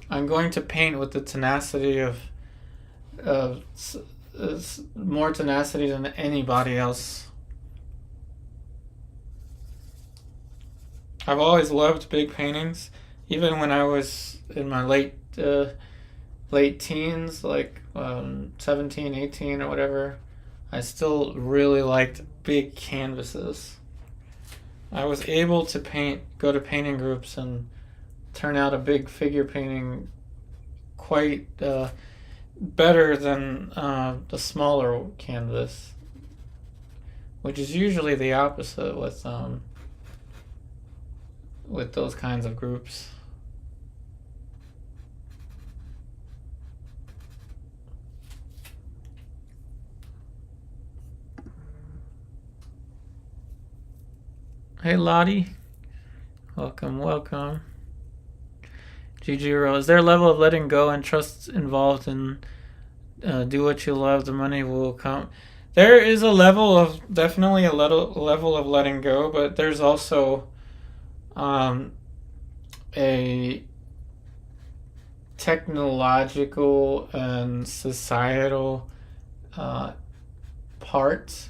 I'm going to paint with the tenacity of more tenacity than anybody else. I've always loved big paintings, even when I was in my late teens, like 17, 18 or whatever. I still really liked big canvases. I was able to go to painting groups and turn out a big figure painting quite better than the smaller canvas, which is usually the opposite with those kinds of groups. Hey Lottie, welcome. GG Row, is there a level of letting go and trust involved in do what you love, the money will come? There is definitely a level of letting go, but there's also a technological and societal part.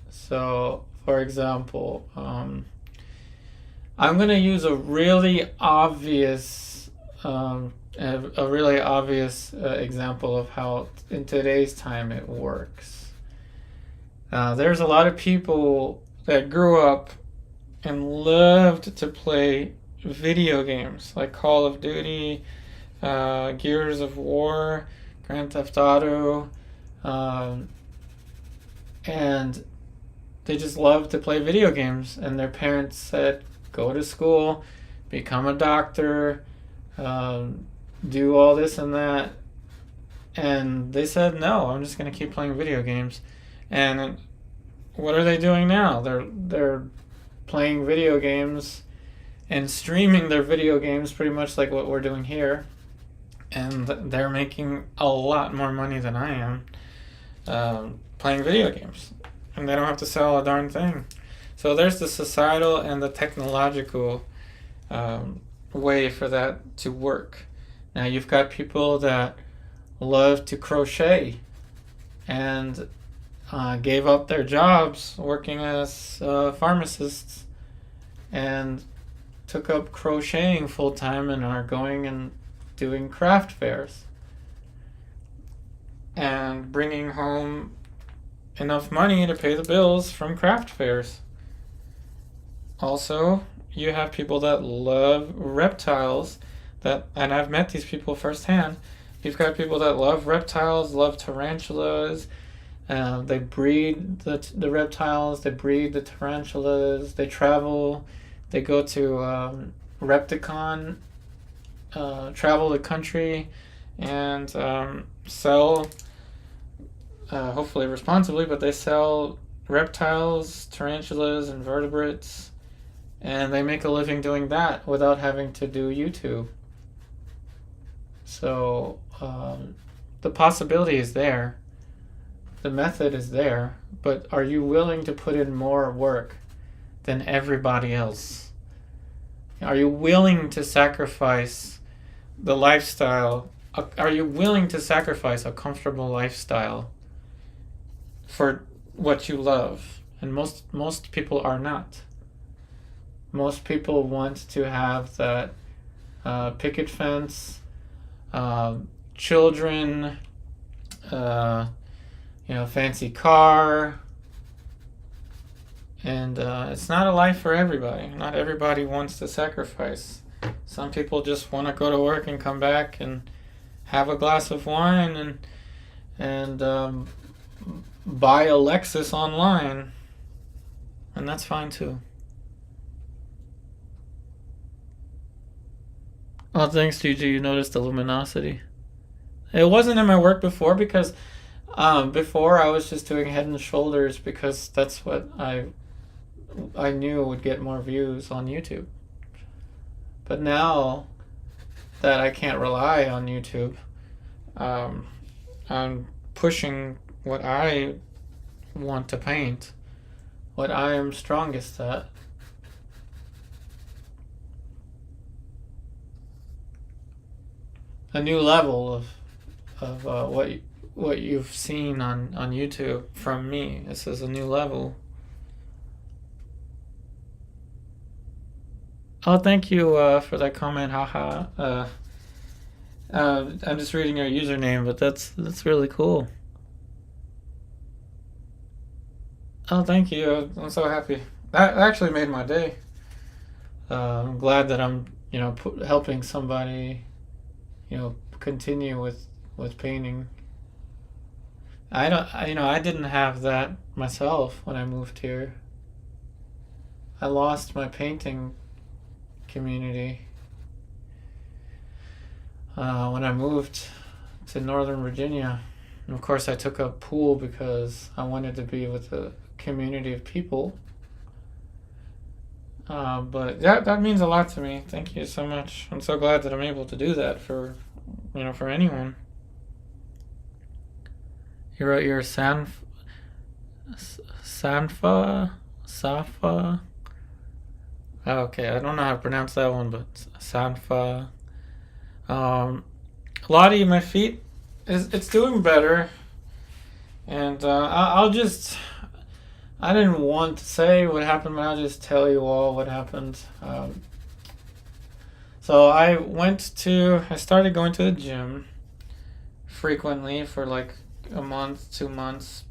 So, for example, I'm going to use a really obvious a really obvious example of how in today's time it works. There's a lot of people that grew up and loved to play video games like Call of Duty, Gears of War, Grand Theft Auto, and they just love to play video games. And their parents said, go to school, become a doctor, do all this and that. And they said, no, I'm just going to keep playing video games. And what are they doing now? They're playing video games and streaming their video games pretty much like what we're doing here. And they're making a lot more money than I am playing video games. And they don't have to sell a darn thing. So there's the societal and the technological way for that to work. Now you've got people that love to crochet and gave up their jobs working as pharmacists and took up crocheting full time and are going and doing craft fairs and bringing home enough money to pay the bills from craft fairs. Also, you have people that love reptiles, and I've met these people firsthand. You've got people that love reptiles, love tarantulas. They breed the reptiles, they breed the tarantulas, they travel, they go to Repticon, travel the country, and sell, hopefully responsibly, but they sell reptiles, tarantulas, and vertebrates, and they make a living doing that without having to do YouTube. So the possibility is there. The method is there, but are you willing to put in more work than everybody else? Are you willing to sacrifice the lifestyle? Are you willing to sacrifice a comfortable lifestyle for what you love? And most people are not. Most people want to have that picket fence, children, fancy car, and it's not a life for everybody. Not everybody wants to sacrifice. Some people just want to go to work and come back and have a glass of wine and buy a Lexus online, and that's fine too. Oh, thanks, Gigi. You noticed the luminosity. It wasn't in my work before because before I was just doing Head and Shoulders because that's what I knew would get more views on YouTube. But now that I can't rely on YouTube, I'm pushing what I want to paint, what I am strongest at. A new level of what you've seen on YouTube from me. This is a new level. Oh, thank you for that comment, haha. I'm just reading your username, but that's really cool. Oh, thank you. I'm so happy. That actually made my day. I'm glad that I'm, helping somebody, continue with painting. I didn't have that myself when I moved here. I lost my painting community when I moved to Northern Virginia. And of course I took up pool because I wanted to be with a community of people. But that means a lot to me. Thank you so much. I'm so glad that I'm able to do that for anyone. You wrote your Safa. Okay, I don't know how to pronounce that one, but Sanfa. Lottie, my feet, it's doing better, and I didn't want to say what happened, but I'll just tell you all what happened. So I started going to the gym frequently for like a month, 2 months,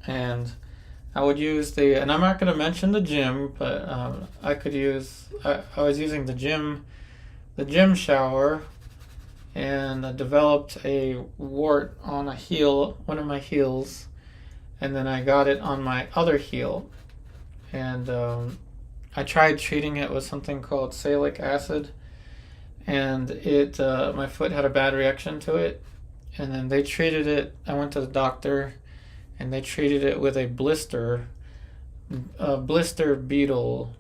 and I would use and I'm not going to mention the gym, but I was using the gym shower, and I developed a wart on one of my heels, and then I got it on my other heel, and I tried treating it with something called salicylic acid, and my foot had a bad reaction to it, and then they treated it. I went to the doctor, and they treated it with a blister beetle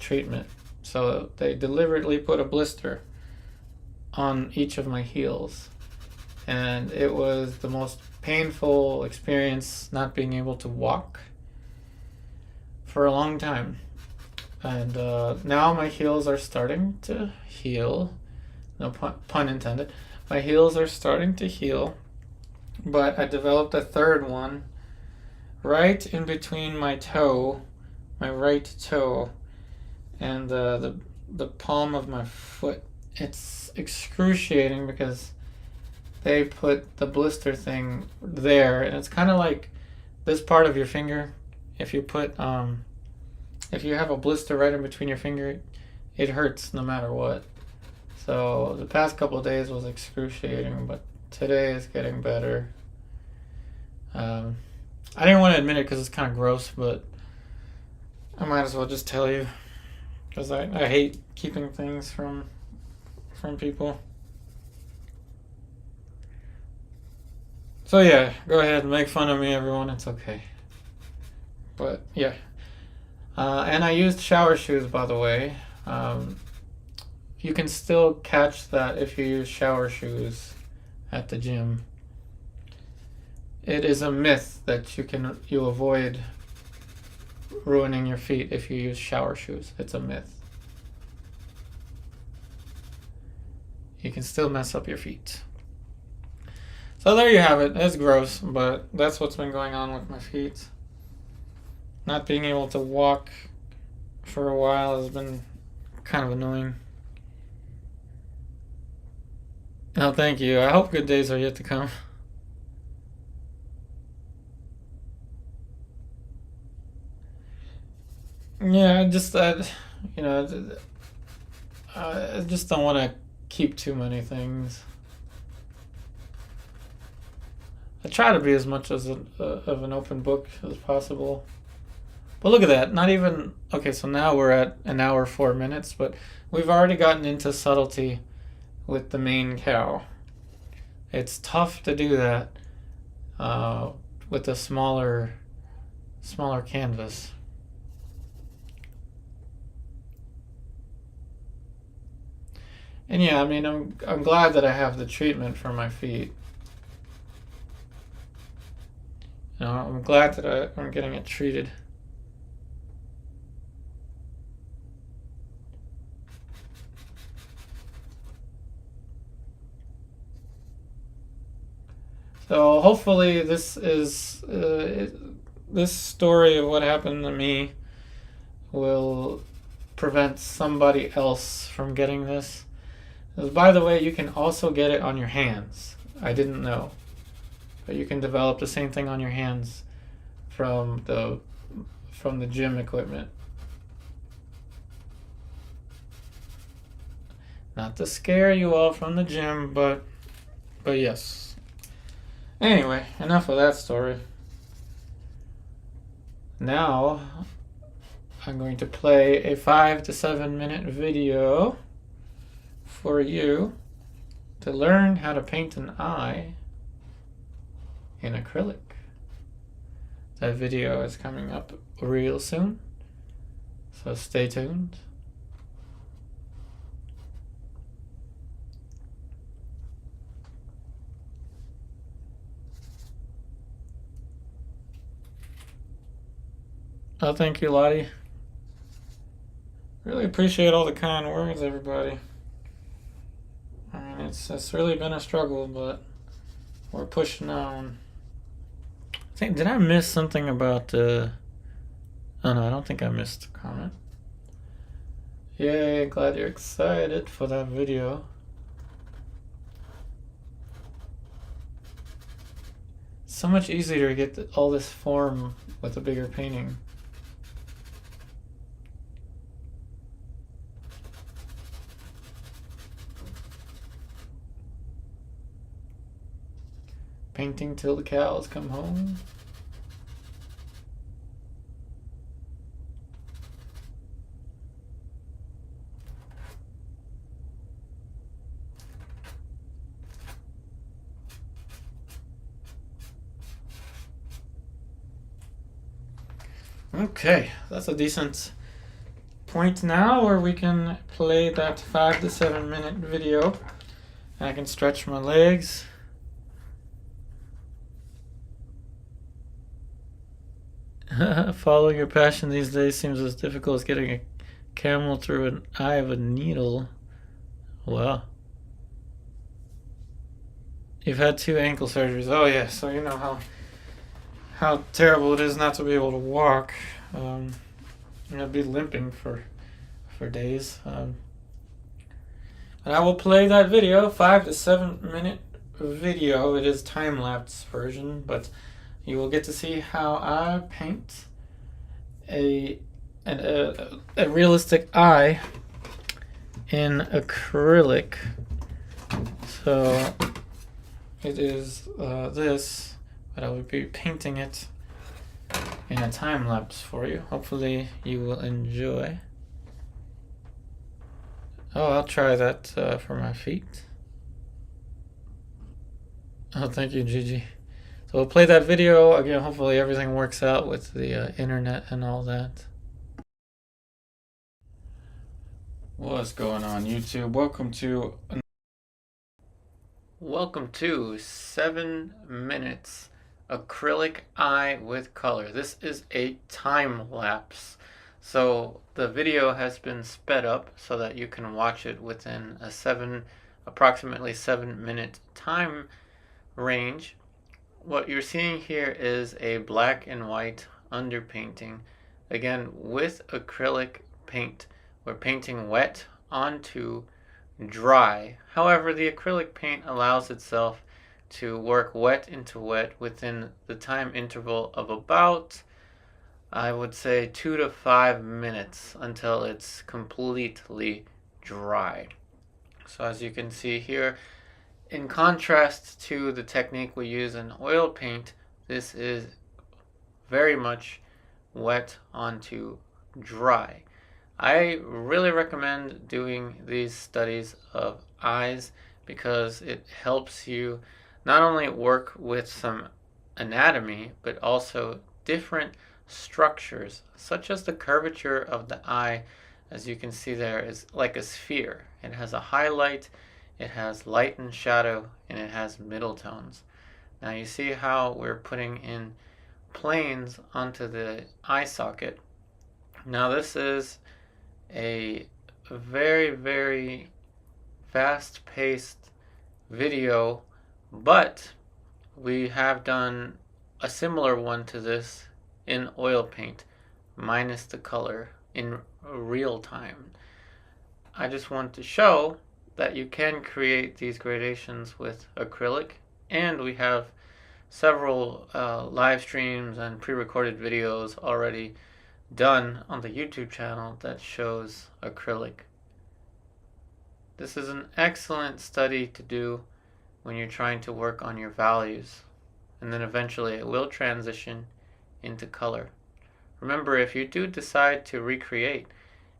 treatment. So they deliberately put a blister on each of my heels, and it was the most painful experience not being able to walk for a long time. And now my heels are starting to heal. No pun intended. My heels are starting to heal, but I developed a third one right in between my right toe, and the palm of my foot. It's excruciating because they put the blister thing there, and it's kind of like this part of your finger. If you have a blister right in between your finger, it hurts no matter what. So the past couple of days was excruciating, but today is getting better. I didn't want to admit it because it's kind of gross, but I might as well just tell you, because I hate keeping things from people. So yeah, go ahead and make fun of me, everyone. It's okay. But yeah. And I used shower shoes, by the way. You can still catch that if you use shower shoes at the gym. It is a myth that you avoid ruining your feet if you use shower shoes. It's a myth. You can still mess up your feet. So there you have it. It's gross, but that's what's been going on with my feet. Not being able to walk for a while has been kind of annoying. No, thank you. I hope good days are yet to come. Yeah, I just don't want to keep too many things. I try to be as much of an open book as possible. But look at that. Not even... Okay, so now we're at an hour, 4 minutes, but we've already gotten into subtlety with the main cow. It's tough to do that with a smaller canvas. And yeah, I mean, I'm glad that I have the treatment for my feet. You know, I'm glad that I'm getting it treated. So hopefully this story of what happened to me will prevent somebody else from getting this. By the way, you can also get it on your hands. I didn't know. But you can develop the same thing on your hands from the gym equipment. Not to scare you all from the gym, but yes. Anyway, enough of that story. Now, I'm going to play a 5 to 7 minute video for you to learn how to paint an eye in acrylic. That video is coming up real soon, so stay tuned. Oh, thank you, Lottie. Really appreciate all the kind words, everybody. I mean, it's really been a struggle, but we're pushing on. Did I miss something about? Oh no, I don't think I missed a comment. Yay, glad you're excited for that video. So much easier to get all this form with a bigger painting. Painting till the cows come home. Okay, that's a decent point now where we can play that 5 to 7 minute video. I can stretch my legs. Following your passion these days seems as difficult as getting a camel through an eye of a needle. Well, you've had 2 ankle surgeries. Oh yeah, so you know how terrible it is not to be able to walk. I'd be limping for days. But I will play that video, 5 to 7 minute video. It is time-lapse version, but you will get to see how I paint a realistic eye in acrylic. So it is this, but I will be painting it in a time lapse for you. Hopefully you will enjoy. Oh, I'll try that for my feet. Oh, thank you, Gigi. So we'll play that video again. Hopefully everything works out with the internet and all that. What's going on, YouTube? Welcome to 7 minutes acrylic eye with color. This is a time lapse. So the video has been sped up so that you can watch it within a approximately 7 minute time range. What you're seeing here is a black and white underpainting, again with acrylic paint. We're painting wet onto dry. However, the acrylic paint allows itself to work wet into wet within the time interval of about, I would say, 2 to 5 minutes until it's completely dry. So as you can see here, in contrast to the technique we use in oil paint, this is very much wet onto dry. I really recommend doing these studies of eyes because it helps you not only work with some anatomy, but also different structures, such as the curvature of the eye. As you can see, there is like a sphere. It has a highlight, it has light and shadow, and it has middle tones. Now you see how we're putting in planes onto the eye socket. Now this is a very, very fast-paced video, but we have done a similar one to this in oil paint, minus the color, in real time. I just want to show that you can create these gradations with acrylic, and we have several live streams and pre-recorded videos already done on the YouTube channel that shows acrylic. This is an excellent study to do when you're trying to work on your values, and then eventually it will transition into color. Remember, if you do decide to recreate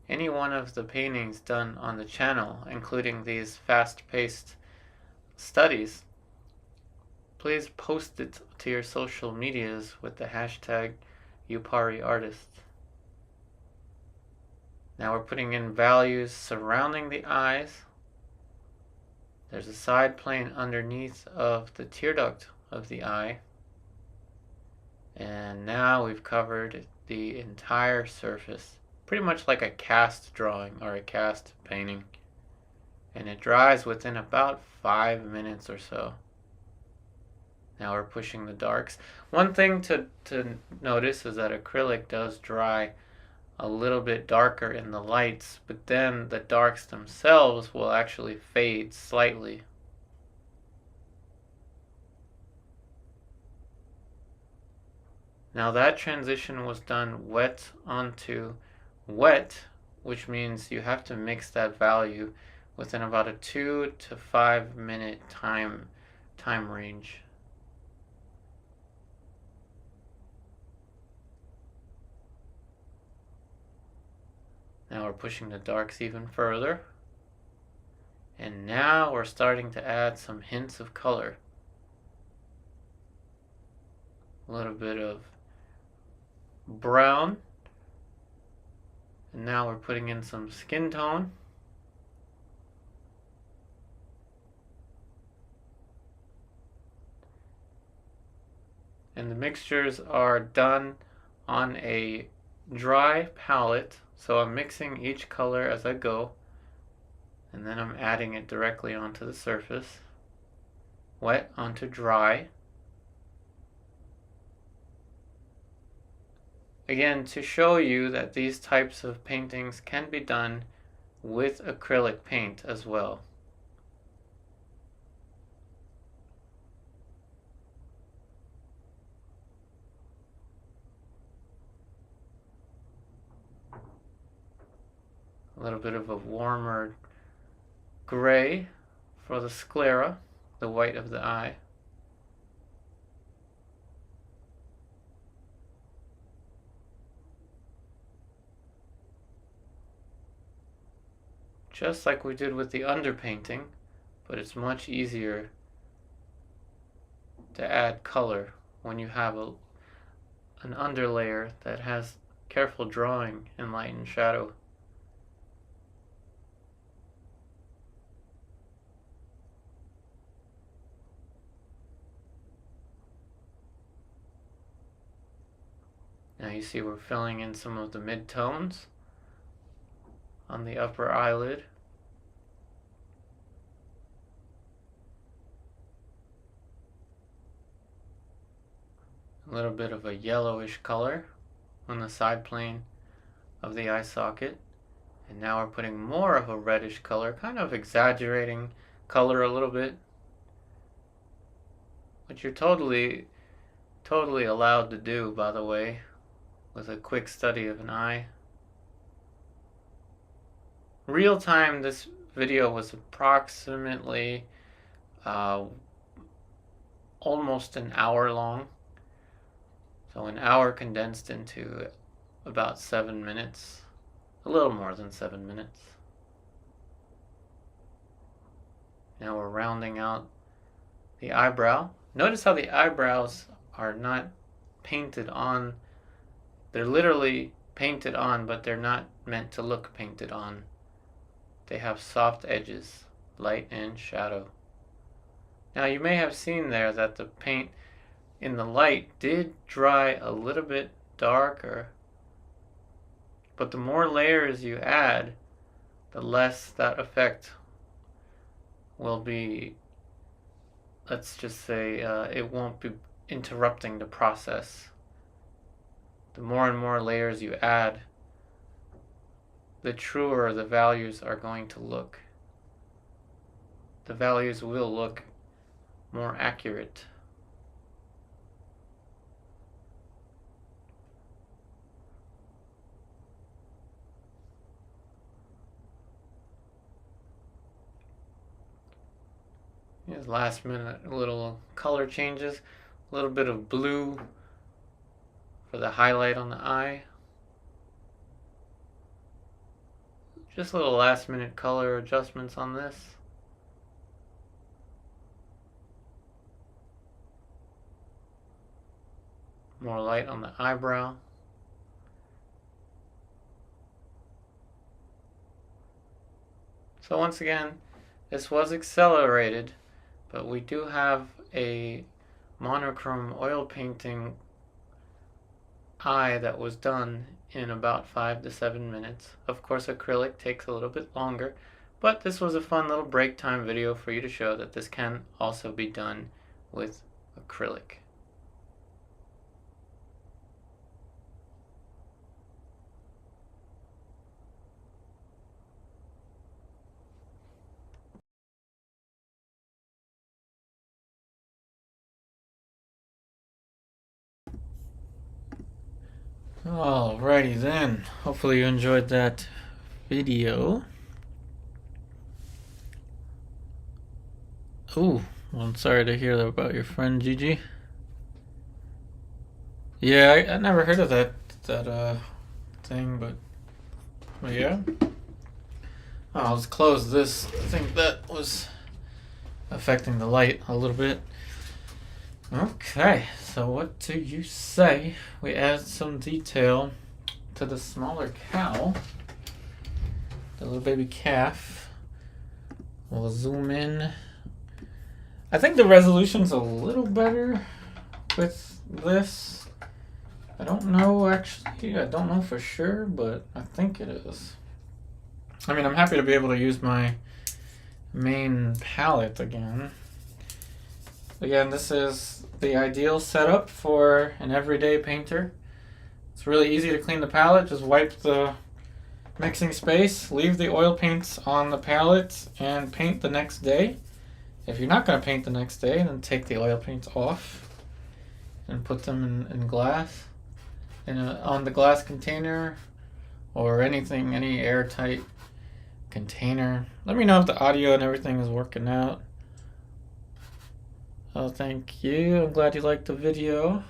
any one of the paintings done on the channel, including these fast-paced studies, please post it to your social medias with the hashtag #UpariArtist. Now we're putting in values surrounding the eyes. There's a side plane underneath of the tear duct of the eye. And now we've covered the entire surface, pretty much like a cast drawing or a cast painting. And it dries within about 5 minutes or so. Now we're pushing the darks. One thing to notice is that acrylic does dry a little bit darker in the lights, but then the darks themselves will actually fade slightly. Now that transition was done wet onto wet, which means you have to mix that value within about a 2 to 5 minute time range. Now we're pushing the darks even further. And now we're starting to add some hints of color. A little bit of brown. And now we're putting in some skin tone. And the mixtures are done on a dry palette, so I'm mixing each color as I go, and then I'm adding it directly onto the surface. Wet onto dry. Again, to show you that these types of paintings can be done with acrylic paint as well. A little bit of a warmer gray for the sclera, the white of the eye. Just like we did with the underpainting, but it's much easier to add color when you have an underlayer that has careful drawing in light and shadow. Now you see we're filling in some of the mid-tones on the upper eyelid. A little bit of a yellowish color on the side plane of the eye socket. And now we're putting more of a reddish color, kind of exaggerating color a little bit. Which you're totally allowed to do, by the way, with a quick study of an eye. Real time, this video was approximately almost an hour long. So an hour condensed into about 7 minutes, a little more than 7 minutes. Now we're rounding out the eyebrow. Notice how the eyebrows are not painted on. They're literally painted on, but they're not meant to look painted on. They have soft edges, light and shadow. Now you may have seen there that the paint in the light did dry a little bit darker, but the more layers you add, the less that effect will be. Let's just say it won't be interrupting the process. The more and more layers you add, the truer the values are going to look. The values will look more accurate. Here's last minute little color changes. A little bit of blue for the highlight on the eye. Just little last minute color adjustments on this. More light on the eyebrow. So once again, this was accelerated, but we do have a monochrome oil painting eye that was done in about 5 to 7 minutes. Of course, acrylic takes a little bit longer, but this was a fun little break time video for you to show that this can also be done with acrylic. Alrighty then. Hopefully you enjoyed that video. Oh, well, I'm sorry to hear about your friend Gigi. Yeah, I never heard of that thing, but yeah. Oh, let's close this. I think that was affecting the light a little bit. Okay, so what do you say we add some detail to the smaller cow, the little baby calf? We'll zoom in. I think the resolution's a little better with this. I don't know actually, I don't know for sure, but I think it is. I mean, I'm happy to be able to use my main palette again. Again, this is the ideal setup for an everyday painter. It's really easy to clean the palette. Just wipe the mixing space, leave the oil paints on the palette, and paint the next day. If you're not going to paint the next day, then take the oil paints off and put them in glass, on the glass container or anything, any airtight container. Let me know if the audio and everything is working out. Oh, thank you. I'm glad you liked the video.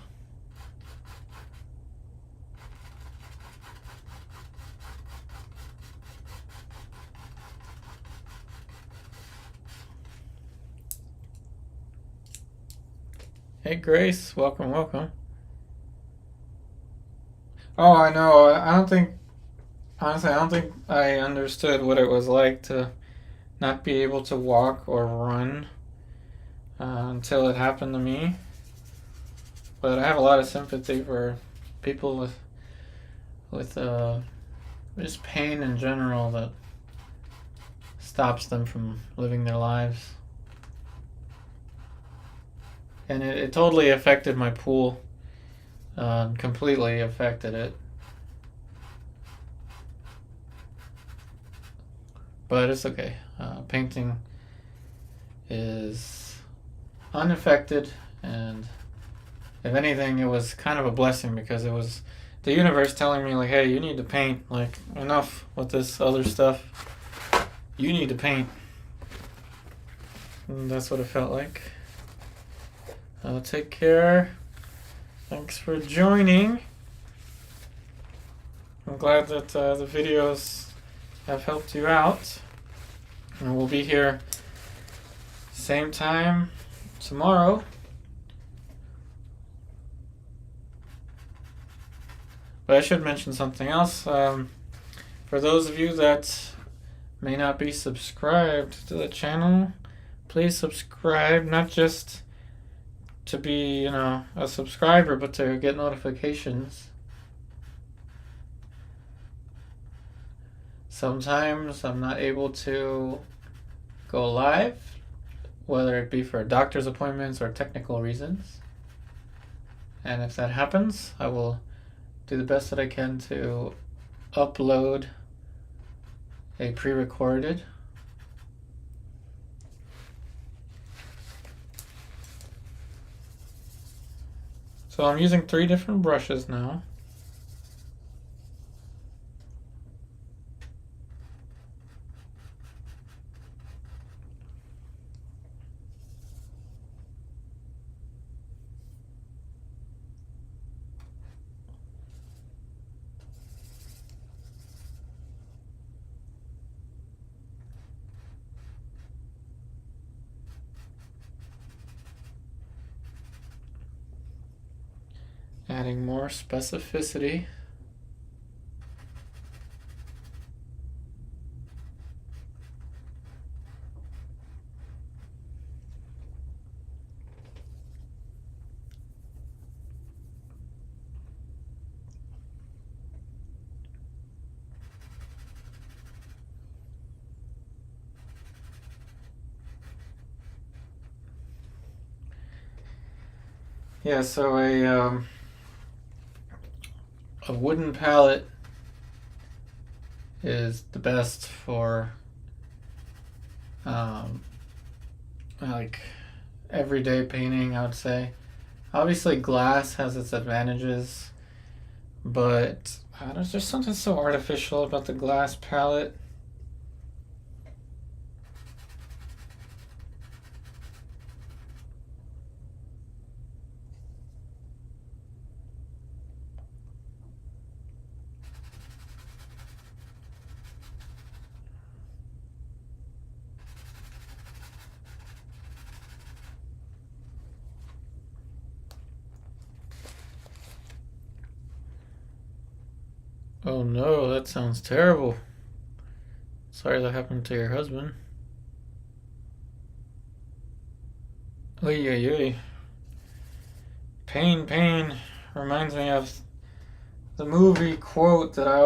Hey, Grace. Welcome, welcome. Oh, I know. Honestly, I don't think I understood what it was like to not be able to walk or run until it happened to me. But I have a lot of sympathy for people with just pain in general that stops them from living their lives. And it totally affected my pool. Completely affected it. But it's okay. Painting is unaffected, and if anything, it was kind of a blessing because it was the universe telling me, like, hey, you need to paint. Like, enough with this other stuff. You need to paint. And that's what it felt like. Take care. Thanks for joining. I'm glad that the videos have helped you out. And we'll be here same time tomorrow. But I should mention something else. For those of you that may not be subscribed to the channel, please subscribe, not just to be, a subscriber, but to get notifications. Sometimes I'm not able to go live, whether it be for doctor's appointments or technical reasons. And if that happens, I will do the best that I can to upload a pre-recorded. So I'm using 3 different brushes now. Adding more specificity. Yeah, so a wooden palette is the best for like everyday painting, I would say. Obviously glass has its advantages, but there's just something so artificial about the glass palette. Oh no, that sounds terrible. Sorry that happened to your husband. Oy, oy, oy. Pain, pain reminds me of the movies that I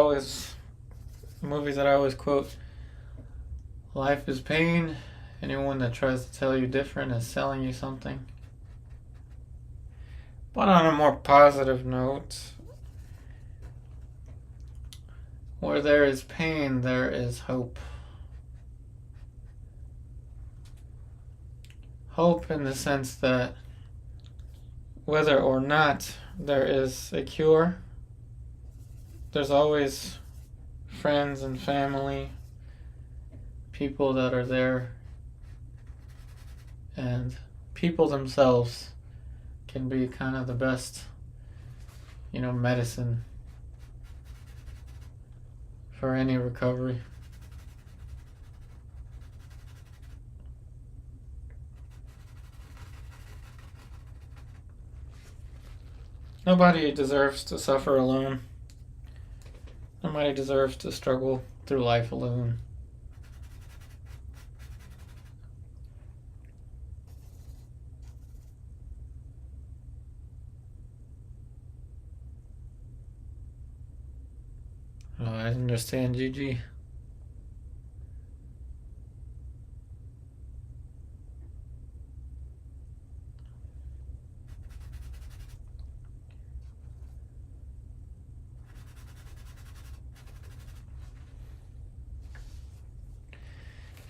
always quote. Life is pain. Anyone that tries to tell you different is selling you something. But on a more positive note, where there is pain, there is hope. Hope in the sense that whether or not there is a cure, there's always friends and family, people that are there, and people themselves can be kind of the best, medicine for any recovery. Nobody deserves to suffer alone. Nobody deserves to struggle through life alone. Oh, I understand, Gigi.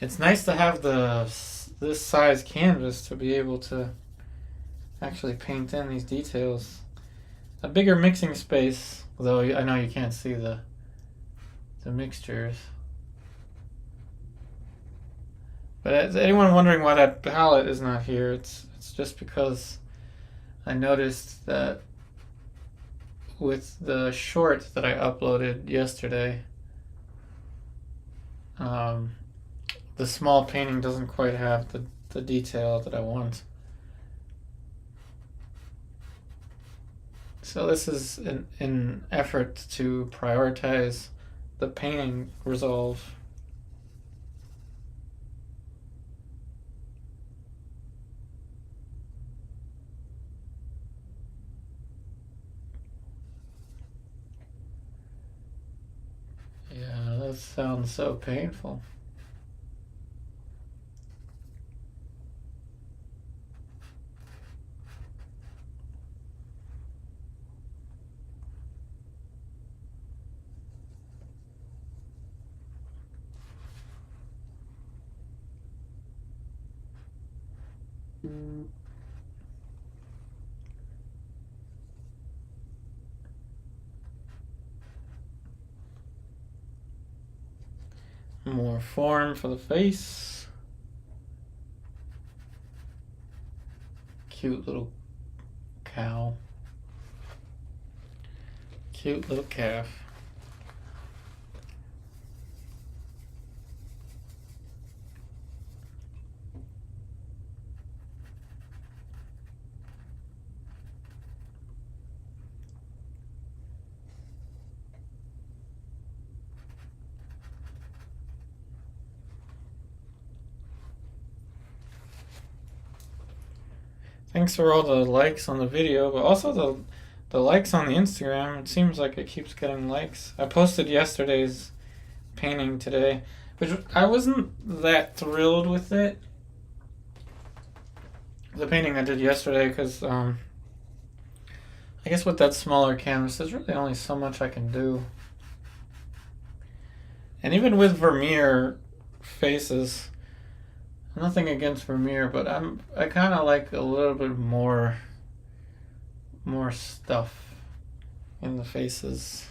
It's nice to have this size canvas to be able to actually paint in these details. A bigger mixing space, though I know you can't see the mixtures. But is anyone wondering why that palette is not here? It's just because I noticed that with the short that I uploaded yesterday, the small painting doesn't quite have the detail that I want. So this is an effort to prioritize the painting resolve. Yeah, that sounds so painful. More form for the face. Cute little cow. Cute little calf. Thanks for all the likes on the video, but also the likes on the Instagram. It seems like it keeps getting likes. I posted yesterday's painting today, which I wasn't that thrilled with it. The painting I did yesterday, because I guess with that smaller canvas, there's really only so much I can do. And even with Vermeer faces, nothing against Vermeer, but I kind of like a little bit more stuff, in the faces.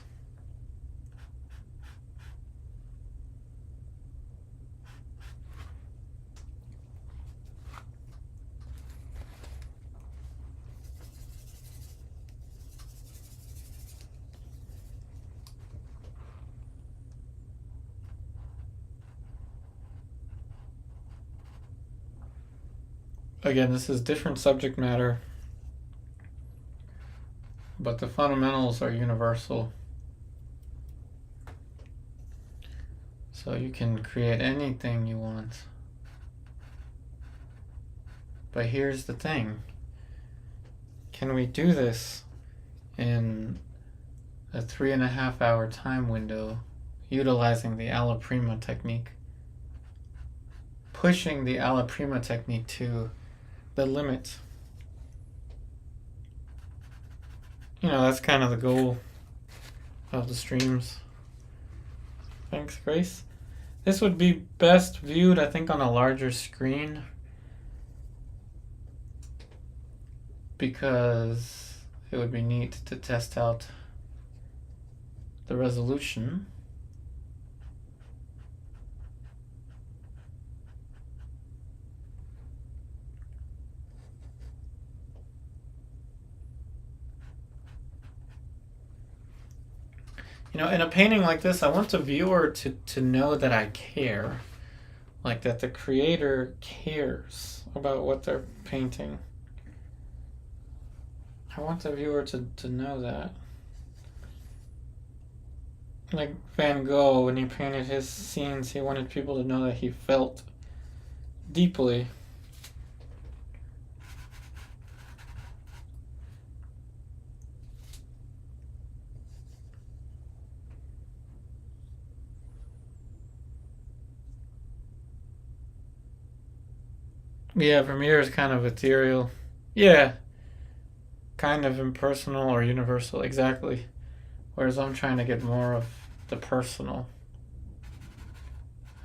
Again, this is different subject matter, but the fundamentals are universal. So you can create anything you want. But here's the thing. Can we do this in a 3.5 hour time window utilizing the ALLA Prima technique? Pushing the ALLA Prima technique to the limit. You know, that's kind of the goal of the streams. Thanks, Grace. This would be best viewed, I think, on a larger screen, because it would be neat to test out the resolution. You know, in a painting like this, I want the viewer to know that I care. Like that the creator cares about what they're painting. I want the viewer to know that. Like Van Gogh, when he painted his scenes, he wanted people to know that he felt deeply. Yeah, Vermeer is kind of ethereal. Yeah, kind of impersonal or universal, exactly. Whereas I'm trying to get more of the personal.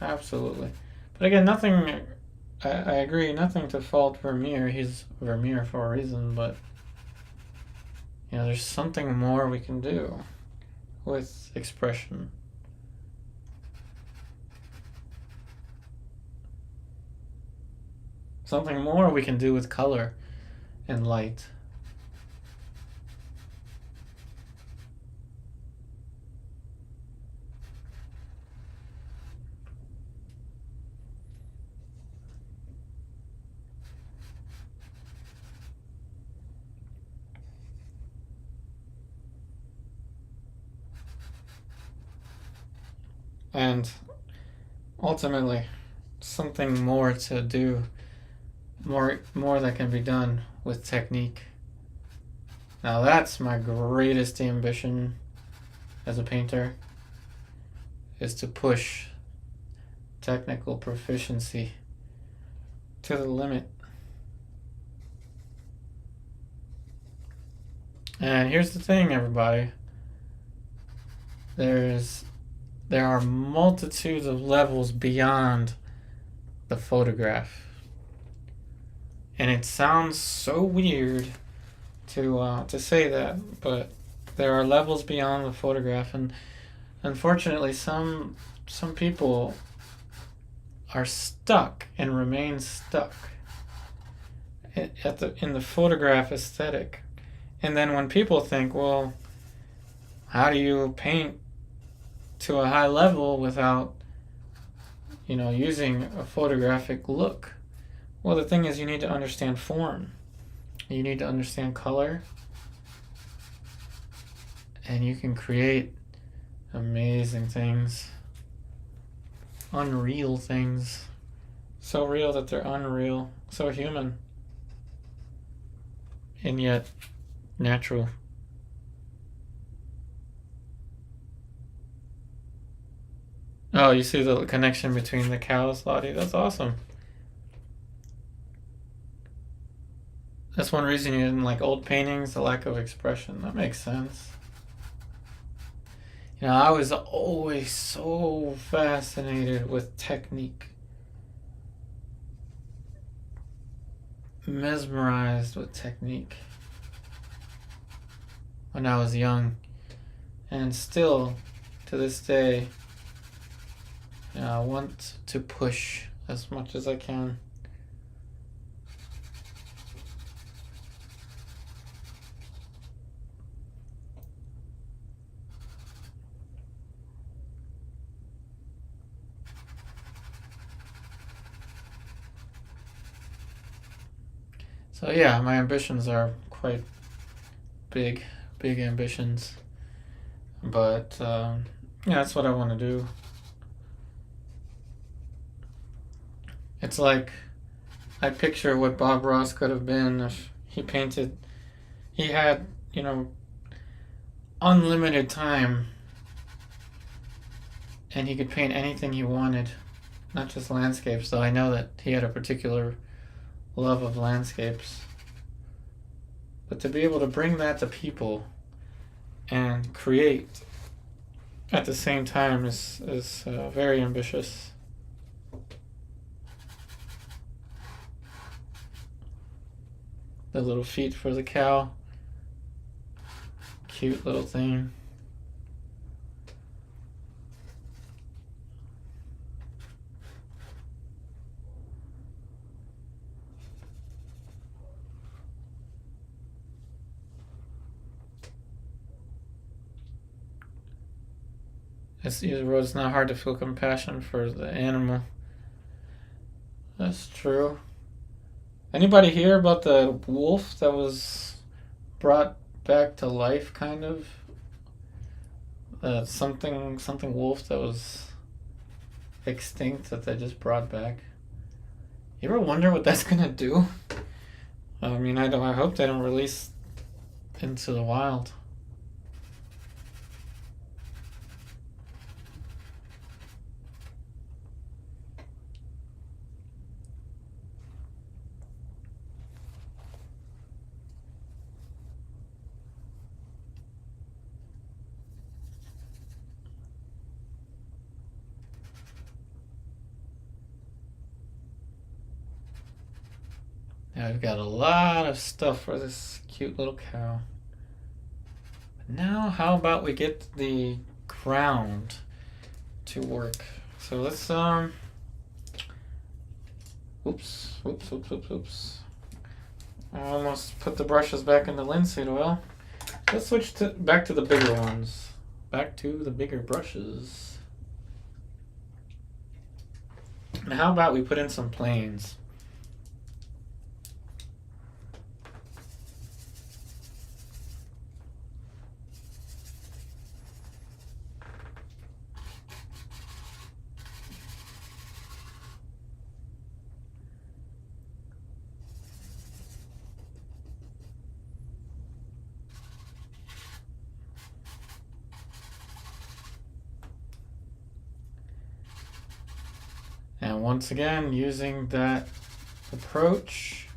Absolutely. But again, nothing, I agree, nothing to fault Vermeer. He's Vermeer for a reason, but you know, there's something more we can do with expression. Something more we can do with color and light. And ultimately, something more to do, more that can be done with technique. Now that's my greatest ambition as a painter, is to push technical proficiency to the limit. And here's the thing, everybody. There are multitudes of levels beyond the photograph. And it sounds so weird to say that, but there are levels beyond the photograph, and unfortunately some people are stuck and remain stuck in the photograph aesthetic. And then when people think, well, how do you paint to a high level without, you know, using a photographic look? Well, the thing is, you need to understand form. You need to understand color. And you can create amazing things. Unreal things. So real that they're unreal. So human. And yet natural. Oh, you see the connection between the cows, Lottie? That's awesome. That's one reason you didn't like old paintings, the lack of expression. That makes sense. You know, I was always so fascinated with technique. Mesmerized with technique when I was young. And still, to this day, I want to push as much as I can. So yeah, my ambitions are quite big ambitions. But yeah, that's what I want to do. It's like I picture what Bob Ross could have been if he painted. He had, unlimited time, and he could paint anything he wanted, not just landscapes. So I know that he had a particular love of landscapes. But to be able to bring that to people and create at the same time is very ambitious. The little feet for the cow. Cute little thing. It's not hard to feel compassion for the animal. That's true. Anybody hear about the wolf that was brought back to life, kind of? Something wolf that was extinct that they just brought back. You ever wonder what that's gonna do? I mean, I hope they don't release into the wild. Now I've got a lot of stuff for this cute little cow. But now, how about we get the ground to work? So let's oops. I almost put the brushes back into linseed oil. Let's switch back to the bigger ones. Back to the bigger brushes. Now how about we put in some planes? And once again, using that approach,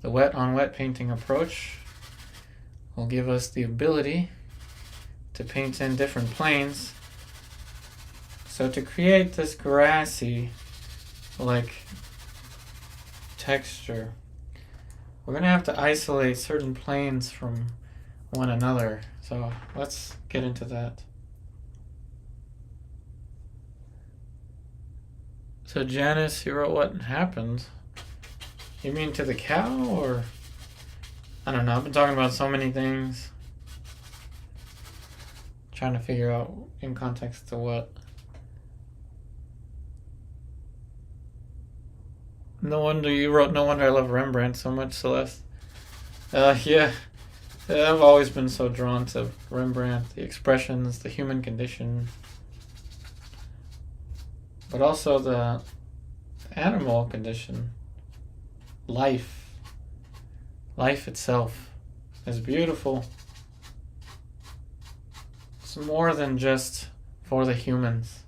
the wet on wet painting approach, will give us the ability to paint in different planes. So to create this grassy like texture, we're going to have to isolate certain planes from one another. So let's get into that. So Janice, you wrote what happened. You mean to the cow, or? I don't know, I've been talking about so many things. Trying to figure out in context to what. No wonder you wrote No Wonder I Love Rembrandt so much, Celeste. Yeah. I've always been so drawn to Rembrandt, the expressions, the human condition. But also the animal condition. Life itself is beautiful. It's more than just for the humans.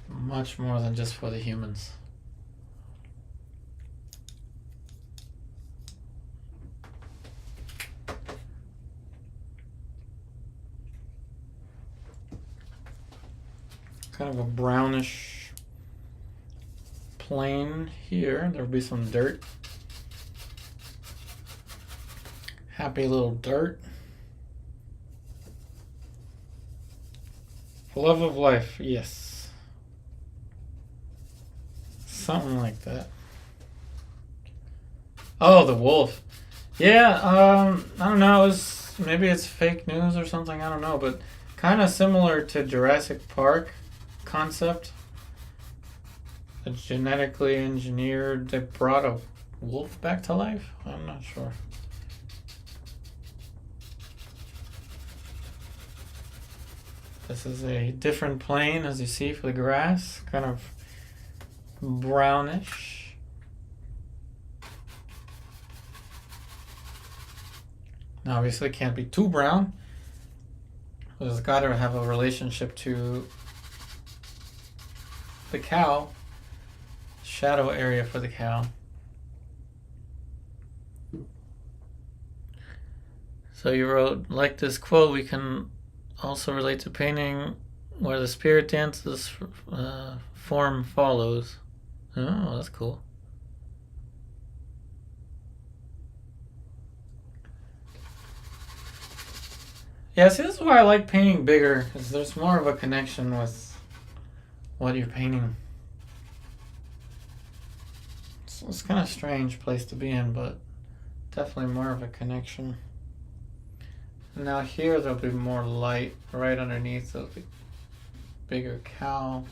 Much more than just for the humans. kind of a brownish plane here. There'll be some dirt. Happy little dirt. Love of life, yes. Something like that. Oh, the wolf. Yeah, I don't know. Maybe it's fake news or something. I don't know, but kind of similar to Jurassic Park concept. A genetically engineered. They brought a wolf back to life. I'm not sure. This is a different plane, as you see, for the grass. Kind of brownish. Now, obviously, it can't be too brown. It's got to have a relationship to the cow. Shadow area for the cow. So you wrote, like this quote, we can also relate to painting where the spirit dances, form follows. Oh, that's cool. Yeah, see, this is why I like painting bigger, because there's more of a connection with what you're painting. It's kind of a strange place to be in, but definitely more of a connection. Now here there'll be more light right underneath. There'll be bigger cow.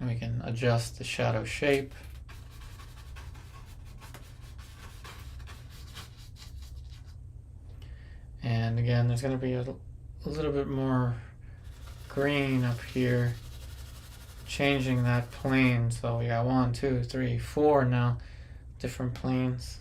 And we can adjust the shadow shape. And again, there's going to be a little bit more green up here, changing that plane. So we got 1, 2, 3, 4 now, different planes.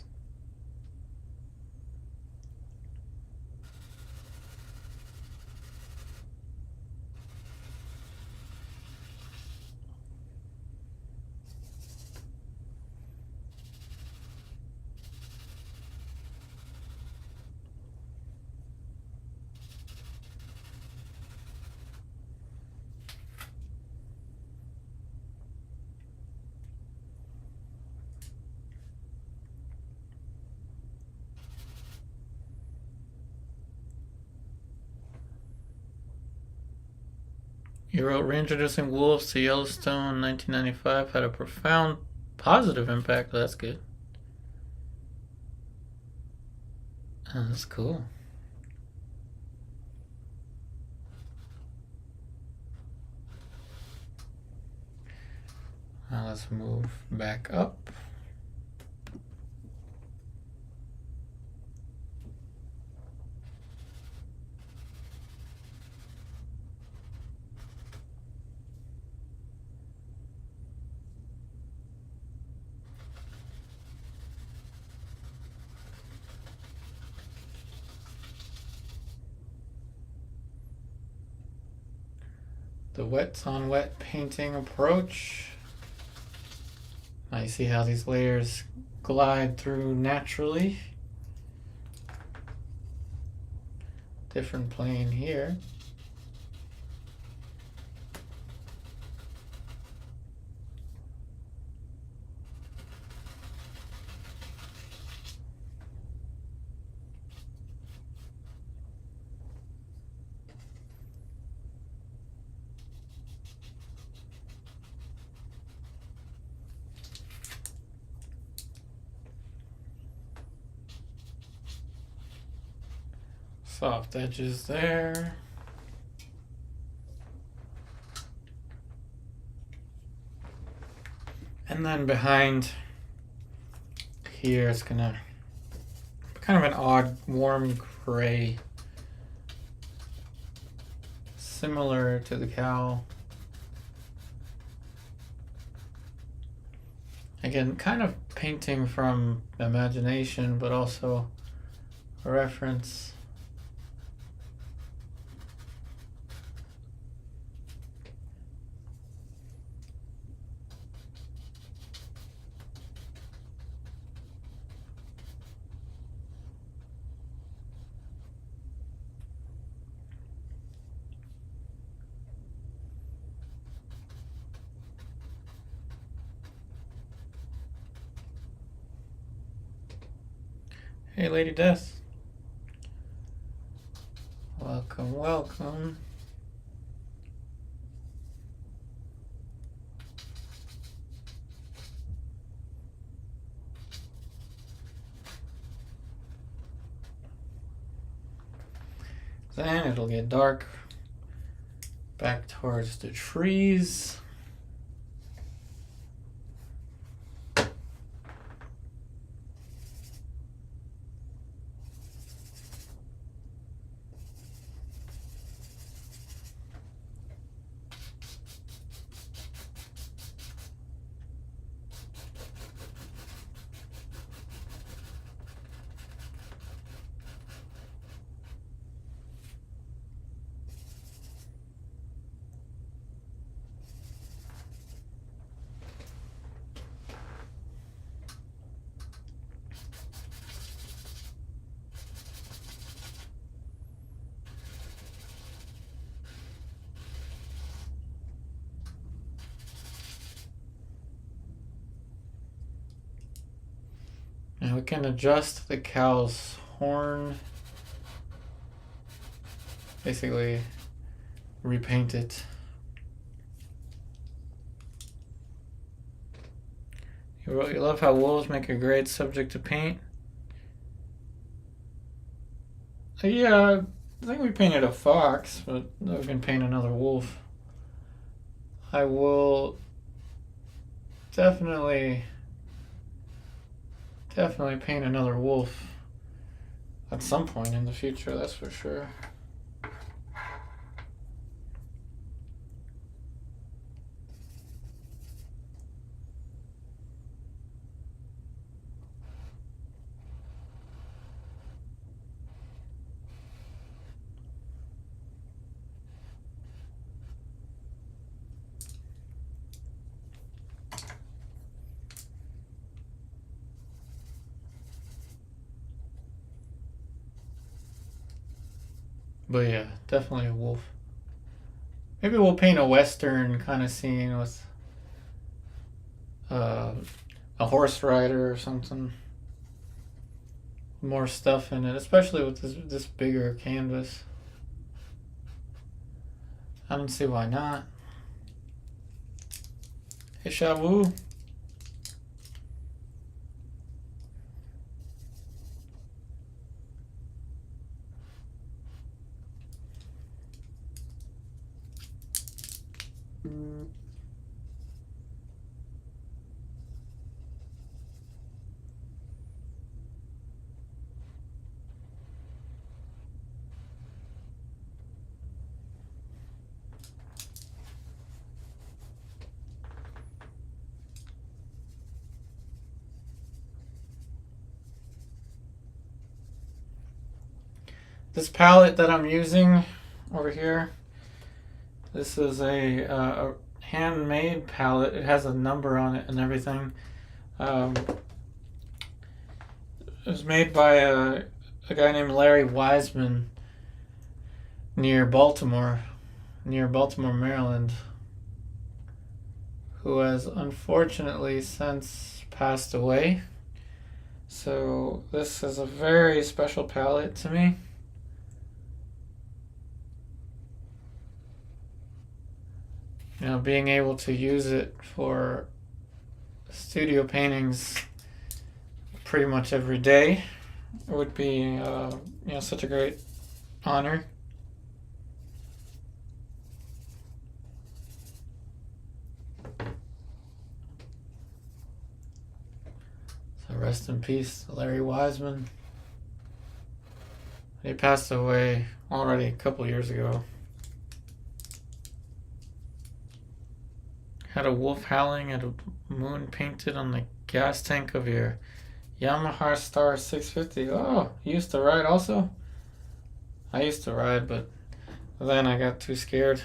You wrote, reintroducing wolves to Yellowstone in 1995 had a profound positive impact. That's good. Oh, that's cool. Now let's move back up. The wet on wet painting approach. Now you see how these layers glide through naturally. Different plane here. Soft edges there. And then behind here it's gonna kind of an odd warm gray, similar to the cow. Again, kind of painting from imagination, but also a reference. Hey, Lady Death. Welcome, welcome. Then it'll get dark back towards the trees. Now we can adjust the cow's horn. Basically repaint it. You love how wolves make a great subject to paint? Yeah, I think we painted a fox, but we can paint another wolf. I will definitely paint another wolf at some point in the future, that's for sure. But yeah, definitely a wolf. Maybe we'll paint a western kind of scene with a horse rider or something. More stuff in it, especially with this bigger canvas. I don't see why not. Hey, Shawu. This palette that I'm using over here, this is a handmade palette. It has a number on it and everything. It was made by a guy named Larry Wiseman near Baltimore, Maryland, who has unfortunately since passed away. So this is a very special palette to me. You know, being able to use it for studio paintings pretty much every day would be, you know, such a great honor. So rest in peace, Larry Wiseman. He passed away already a couple years ago. Had a wolf howling at a moon painted on the gas tank of your Yamaha Star 650. Oh, you used to ride also? I used to ride, but then I got too scared.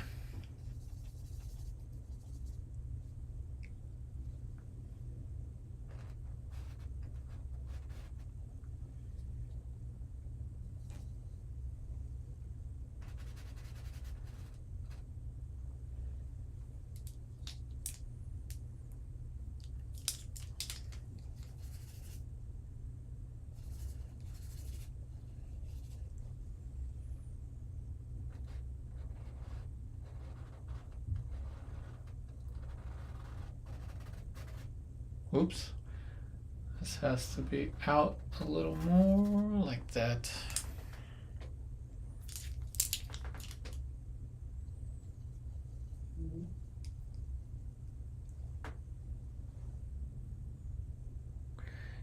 Oops. This has to be out a little more like that.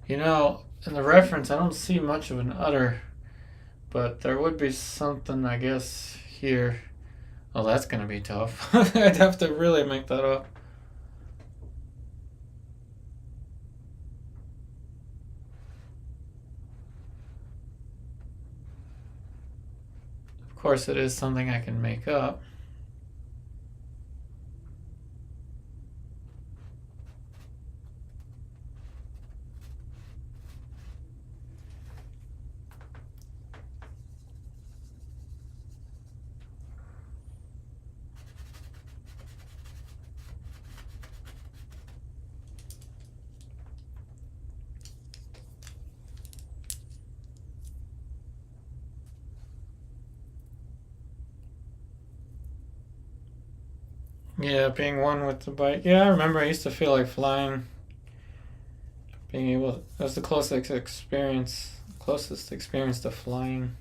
You know, in the reference, I don't see much of an udder, but there would be something, I guess, here. Oh, that's gonna be tough. I'd have to really make that up. Of course, it is something I can make up. Yeah, being one with the bike. Yeah, I remember I used to feel like flying. Being able, that was the closest experience to flying.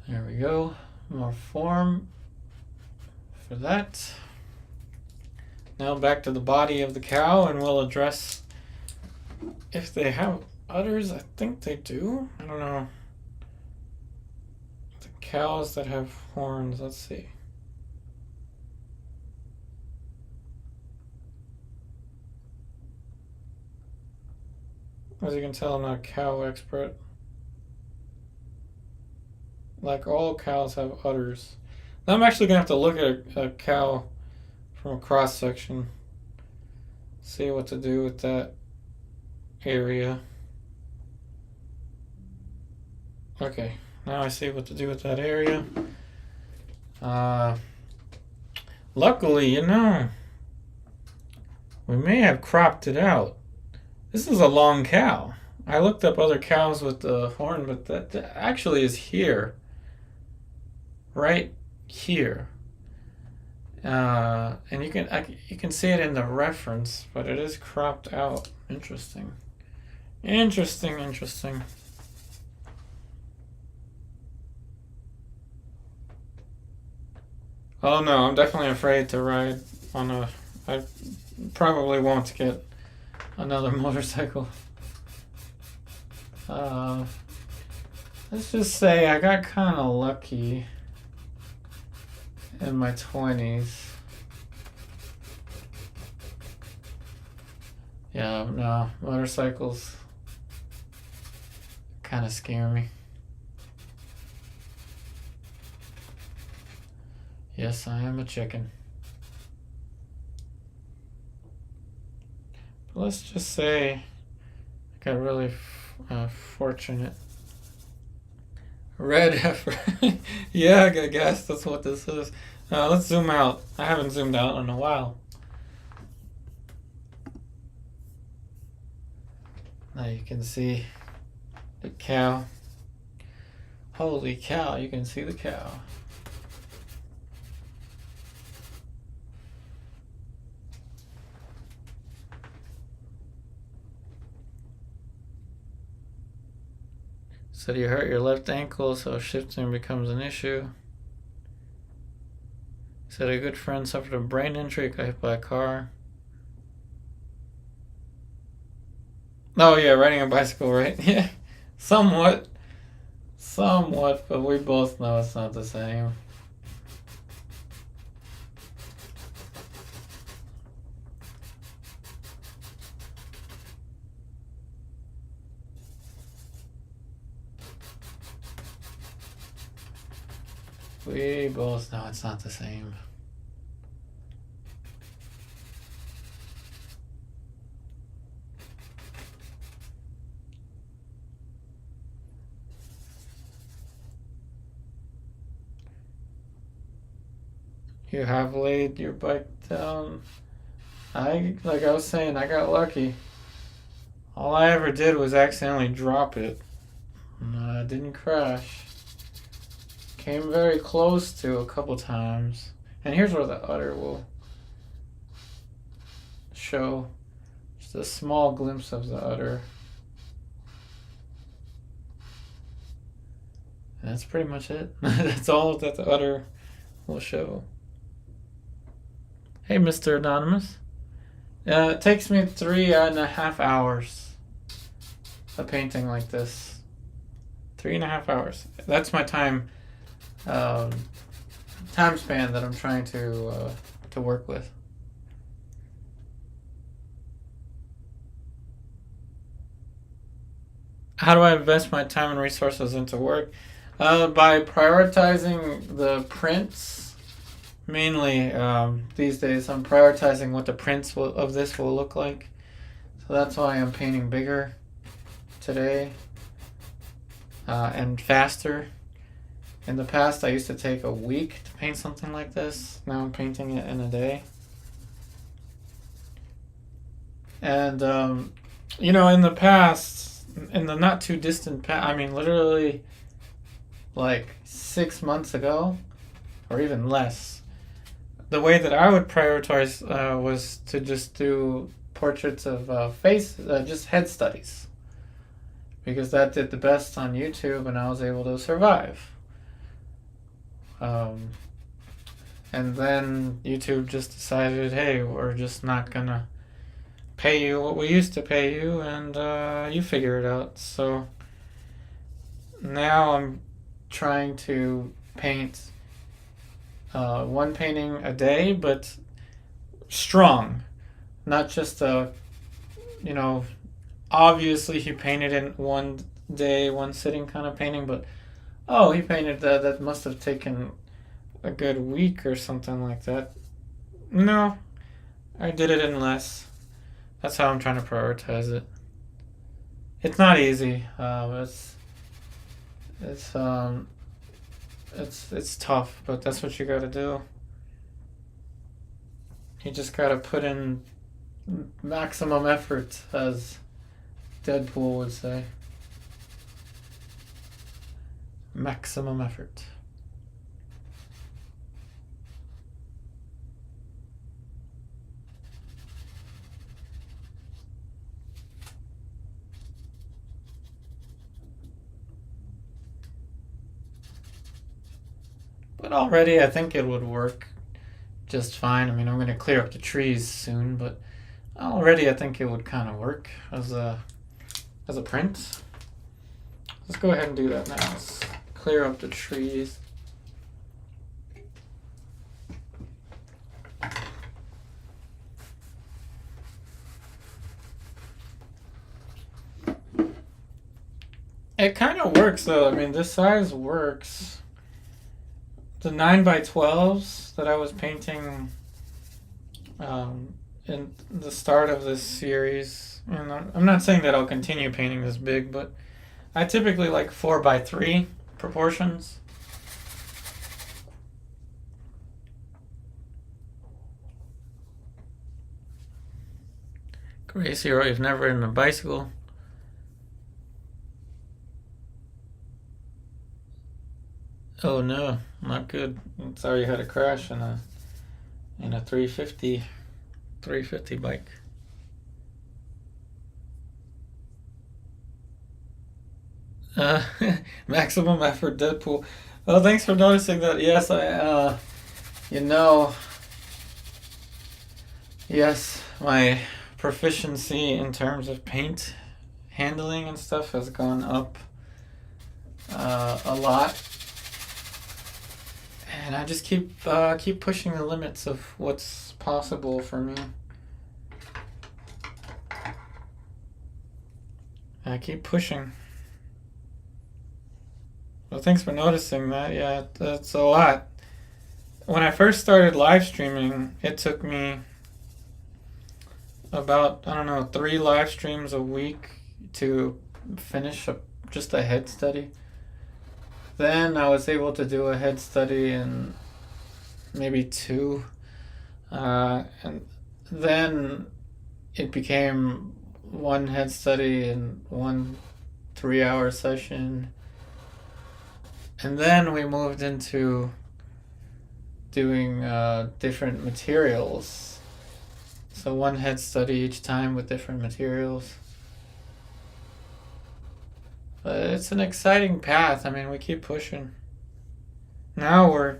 There we go. More form for that. Now back to the body of the cow, and we'll address if they have udders. I think they do. I don't know. The cows that have horns, let's see. As you can tell, I'm not a cow expert. Like all cows have udders. Now I'm actually gonna have to look at a cow from a cross section. See what to do with that area. Okay, now I see what to do with that area. Luckily, you know, we may have cropped it out. This is a long cow. I looked up other cows with the horn, but that actually is here. Right here. And you can see it in the reference, but it is cropped out. Interesting. Interesting. Oh no, I'm definitely afraid to ride on a... I probably won't get another motorcycle. Let's just say I got kind of lucky in my 20s. Yeah, no, motorcycles kind of scare me. Yes, I am a chicken. But let's just say I got really fortunate. Red heifer. Yeah, I guess that's what this is. Let's zoom out. I haven't zoomed out in a while. Now you can see the cow. Holy cow, you can see the cow. Said you hurt your left ankle, so shifting becomes an issue. Said a good friend suffered a brain injury, got hit by a car. Oh yeah, riding a bicycle, right? Yeah, somewhat, but we both know it's not the same. We both know it's not the same. You have laid your bike down. Like I was saying, I got lucky. All I ever did was accidentally drop it. I didn't crash. Came very close to a couple times. And here's where the udder will show. Just a small glimpse of the udder. And that's pretty much it. That's all that the udder will show. Hey, Mr. Anonymous. It takes me 3.5 hours a painting like this. 3.5 hours. That's my time span that I'm trying to work with. How do I invest my time and resources into work? By prioritizing the prints. Mainly these days I'm prioritizing what the prints of this will look like. So that's why I'm painting bigger today and faster. In the past I used to take a week to paint something like this. Now I'm painting it in a day. And you know, in the past, in the not too distant past, I mean literally like 6 months ago or even less, the way that I would prioritize was to just do portraits of face, just head studies, because that did the best on YouTube and I was able to survive. And then YouTube just decided, hey, we're just not gonna pay you what we used to pay you, and you figure it out. So now I'm trying to paint one painting a day, but strong, not just you know, obviously he painted in one day, one sitting kind of painting, but oh, he painted that must have taken a good week or something like that. No, I did it in less. That's how I'm trying to prioritize it. It's not easy. It's tough, but that's what you gotta do. You just gotta put in maximum effort, as Deadpool would say. Maximum effort. But already I think it would work just fine. I mean, I'm going to clear up the trees soon, but already I think it would kind of work as a print. Let's go ahead and do that now. Let's clear up the trees. It kind of works though. I mean, this size works. The 9x12s that I was painting in the start of this series, and I'm not saying that I'll continue painting this big, but I typically like 4x3 proportions. Gracie, you've never ridden a bicycle. Oh no, not good. Sorry you had a crash in a 350 bike. Maximum effort Deadpool. Oh, thanks for noticing that. Yes, yes, my proficiency in terms of paint handling and stuff has gone up a lot. And I just keep pushing the limits of what's possible for me. I keep pushing. Well, thanks for noticing that. Yeah, that's a lot. When I first started live streaming, it took me about, I don't know, 3 live streams a week to finish just a head study. Then I was able to do a head study in maybe 2. And then it became 1 head study and 1 3-hour session. And then we moved into doing different materials. So 1 head study each time with different materials. But it's an exciting path. I mean, we keep pushing. Now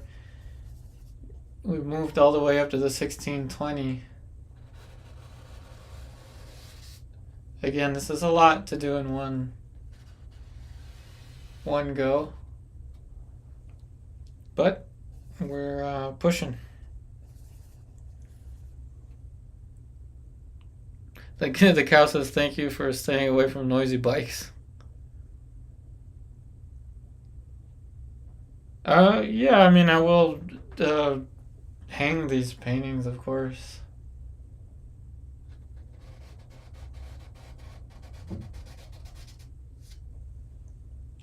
we've moved all the way up to the 1620. Again, this is a lot to do in one go. But we're pushing. The cow says thank you for staying away from noisy bikes. Yeah, I mean, I will hang these paintings, of course.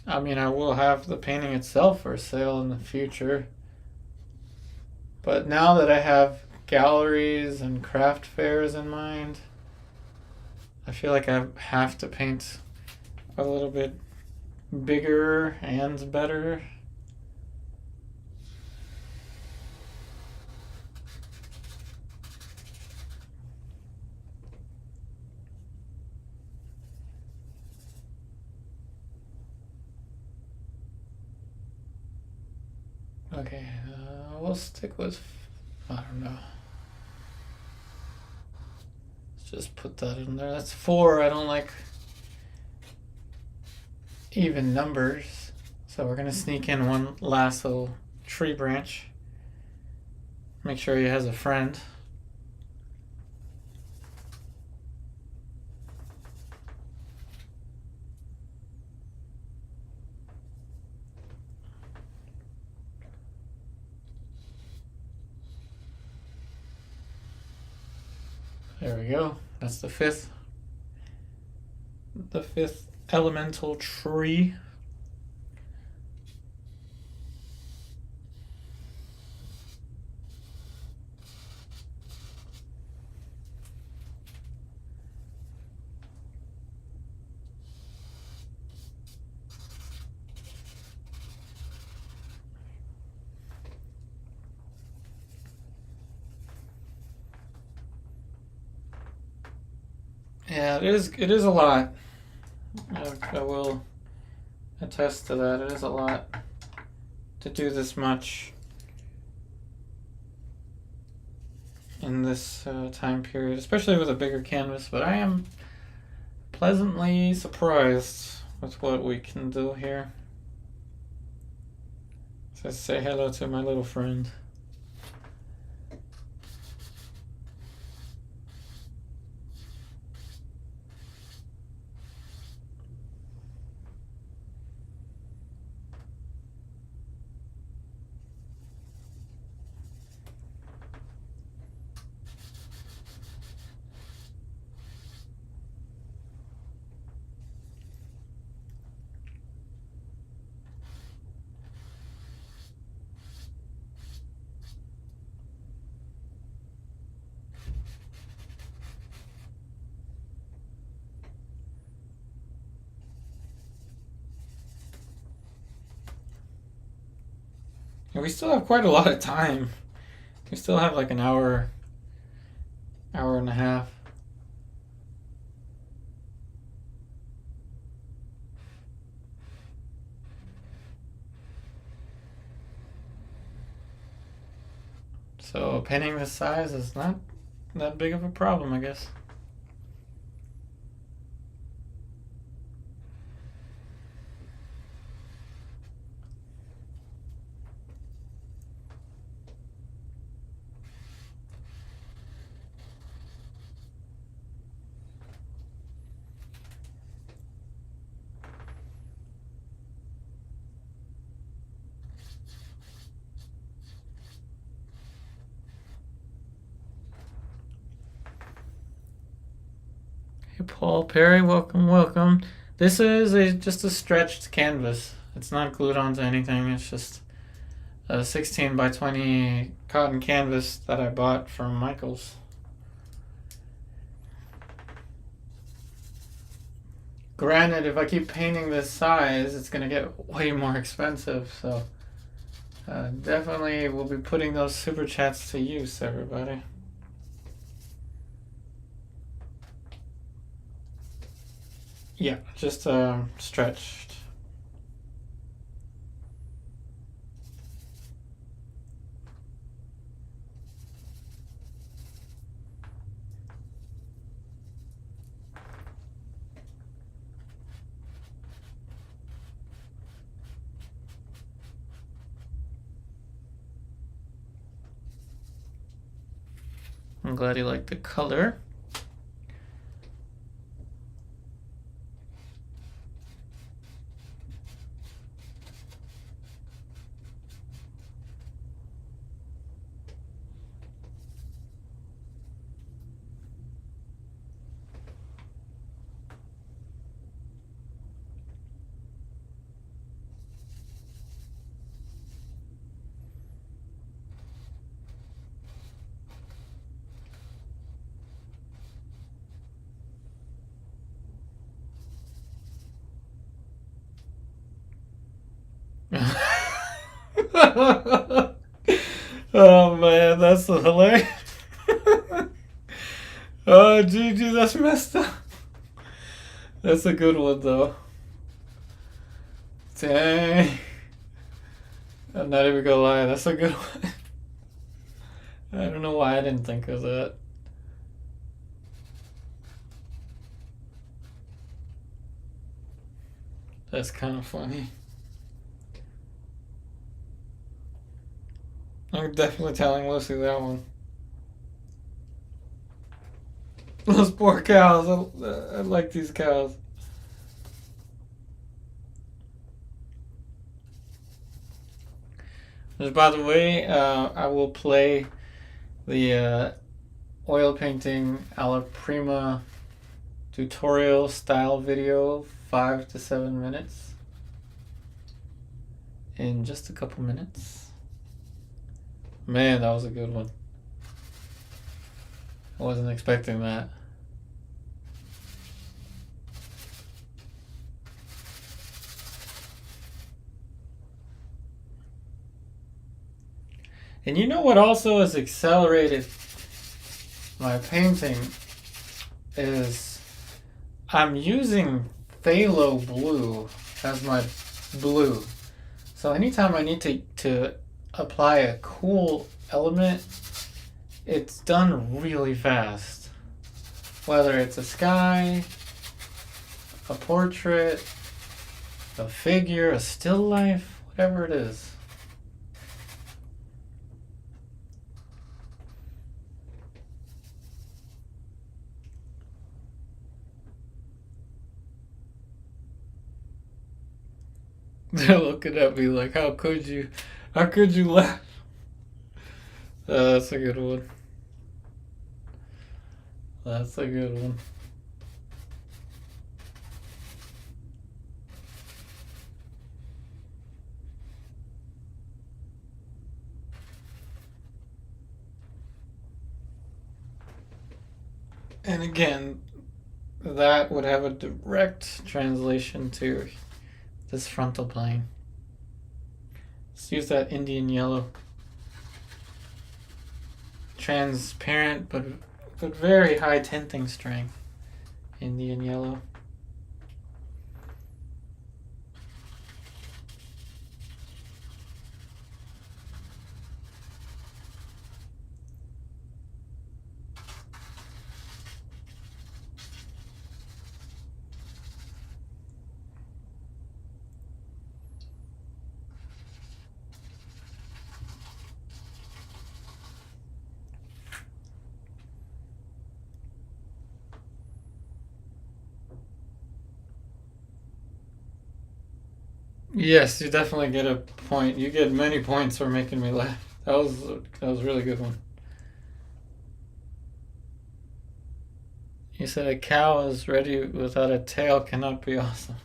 I mean, I will have the painting itself for sale in the future. But now that I have galleries and craft fairs in mind, I feel like I have to paint a little bit bigger and better. Okay, we'll stick with, I don't know. Let's just put that in there. That's 4. I don't like even numbers. So we're gonna sneak in one last little tree branch. Make sure he has a friend. There we go. That's the 5th. The 5th elemental tree. Yeah, it is a lot. I will attest to that. It is a lot to do this much in this time period, especially with a bigger canvas, but I am pleasantly surprised with what we can do here. So say hello to my little friend. And we still have quite a lot of time. We still have like an hour and a half. So painting this size is not that big of a problem, I guess. Hey, Paul Perry, welcome, welcome. This is just a stretched canvas. It's not glued onto anything. It's just a 16 by 20 cotton canvas that I bought from Michael's. Granted, if I keep painting this size, it's going to get way more expensive, so definitely we'll be putting those super chats to use, everybody. Yeah, just stretched. I'm glad you liked the color. Oh man, that's hilarious. Oh, GG, that's messed up. That's a good one though. Dang. I'm not even gonna lie, that's a good one. I don't know why I didn't think of that. That's kind of funny. I'm definitely telling Lucy that one. Those poor cows. I like these cows. Just by the way, I will play the oil painting ALLA Prima tutorial style video, 5 to 7 minutes, in just a couple minutes. Man, that was a good one. I wasn't expecting that. And you know what also has accelerated my painting is I'm using phthalo blue as my blue. So anytime I need to apply a cool element, it's done really fast. Whether it's a sky, a portrait, a figure, a still life, whatever it is. They're looking at me like, how could you laugh? That's a good one. That's a good one. And again, that would have a direct translation to this frontal plane. Let's use that Indian yellow. Transparent, but very high tinting strength. Indian yellow. Yes, you definitely get a point. You get many points for making me laugh. That was a really good one. He said a cow is ready without a tail cannot be awesome.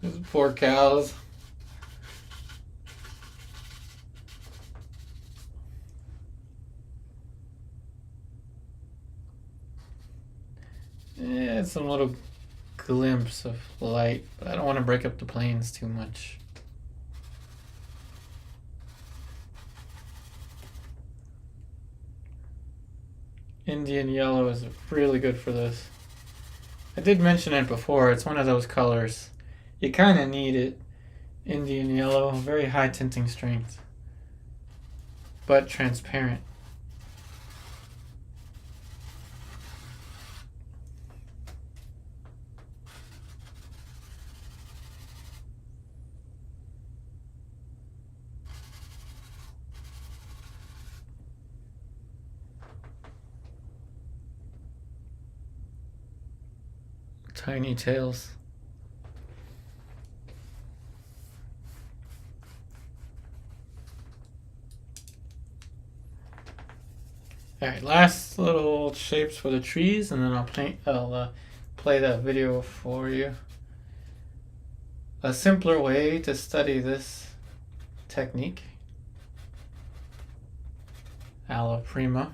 Those poor cows. Yeah, some little glimpse of light, but I don't want to break up the planes too much. Indian yellow is really good for this. I did mention it before, it's one of those colors. You kind of need it. Indian yellow, very high tinting strength, but transparent. Tiny tails. Alright, last little shapes for the trees, and then I'll play that video for you. A simpler way to study this technique, ALLA Prima.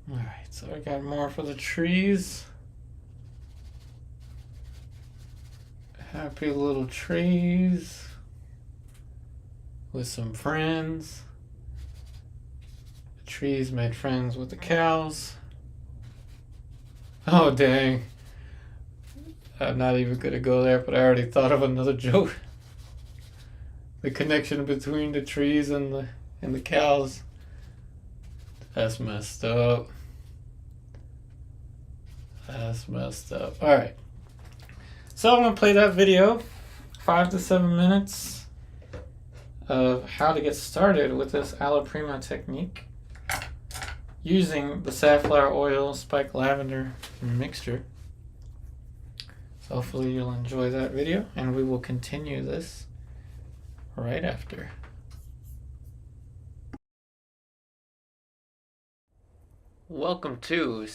Alright, so I got more for the trees. Happy little trees with some friends. The trees made friends with the cows. Oh dang. I'm not even gonna go there, but I already thought of another joke. The connection between the trees and the cows. That's messed up. That's messed up. Alright. So I'm going to play that video, 5 to 7 minutes of how to get started with this ALLA Prima technique using the safflower oil spiked lavender mixture. So hopefully you'll enjoy that video, and we will continue this right after. Welcome to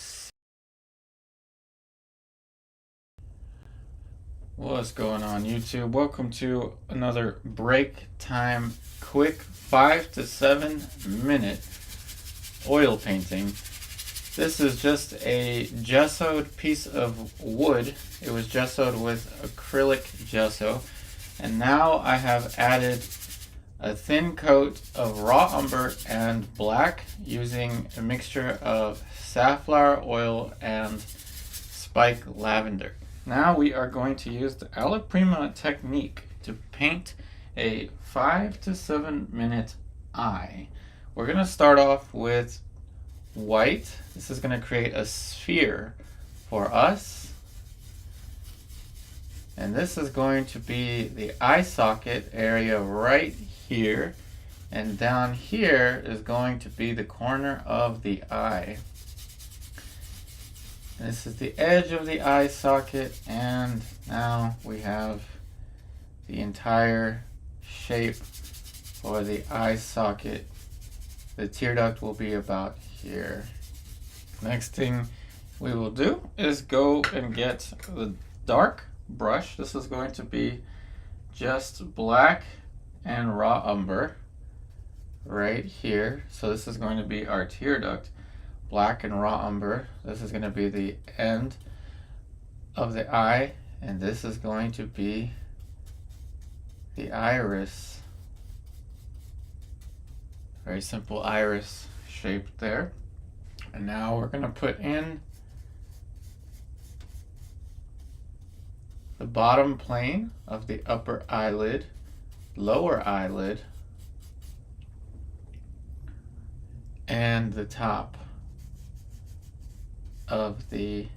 What's going on, YouTube? Welcome to another break time quick 5 to 7 minute oil painting. This is just a gessoed piece of wood. It was gessoed with acrylic gesso, and now I have added a thin coat of raw umber and black using a mixture of safflower oil and spiked lavender. Now we are going to use the ALLA Prima technique to paint a 5 to 7 minute eye. We're going to start off with white. This is going to create a sphere for us. And this is going to be the eye socket area right here. And down here is going to be the corner of the eye. This is the edge of the eye socket, and now we have the entire shape for the eye socket The tear duct will be about here. Next thing we will do is go and get the dark brush. This is going to be just black and raw umber right here. So this is going to be our tear duct, black and raw umber. This is going to be the end of the eye, and this is going to be the iris. Very simple iris shape there. And now we're going to put in the bottom plane of the upper eyelid, lower eyelid, and the top of the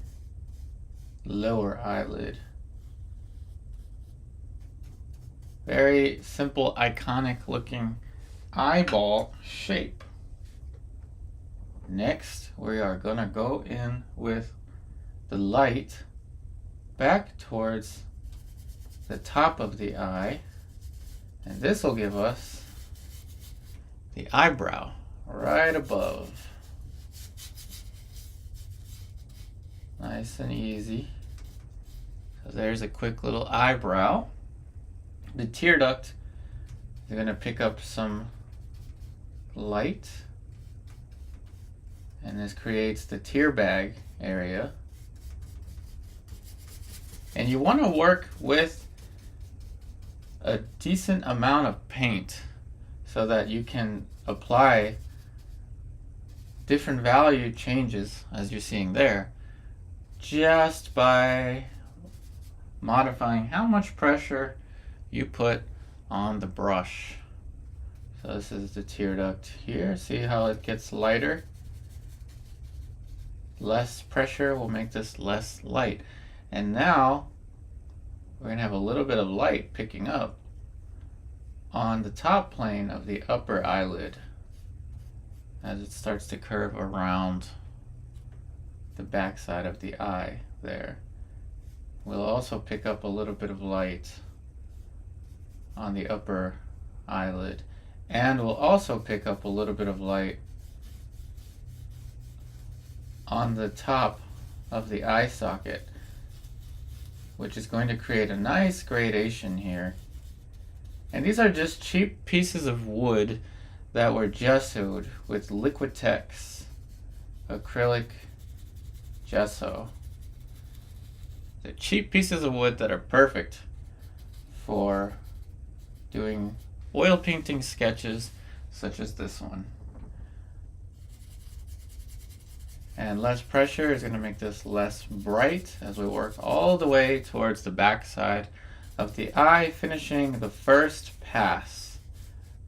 lower eyelid. Very simple, iconic looking eyeball shape. Next, we are going to go in with the light back towards the top of the eye, and this will give us the eyebrow right above. Nice and easy. So there's a quick little eyebrow. The tear duct is going to pick up some light, and this creates the tear bag area. And you want to work with a decent amount of paint so that you can apply different value changes, as you're seeing there, just by modifying how much pressure you put on the brush. So this is the tear duct here. See how it gets lighter? Less pressure will make this less light. And now we're going to have a little bit of light picking up on the top plane of the upper eyelid as it starts to curve around the back side of the eye there. We'll also pick up a little bit of light on the upper eyelid, and we'll also pick up a little bit of light on the top of the eye socket, which is going to create a nice gradation here. And these are just cheap pieces of wood that were gessoed with Liquitex acrylic gesso. They're cheap pieces of wood that are perfect for doing oil painting sketches such as this one. And less pressure is going to make this less bright as we work all the way towards the back side of the eye, finishing the first pass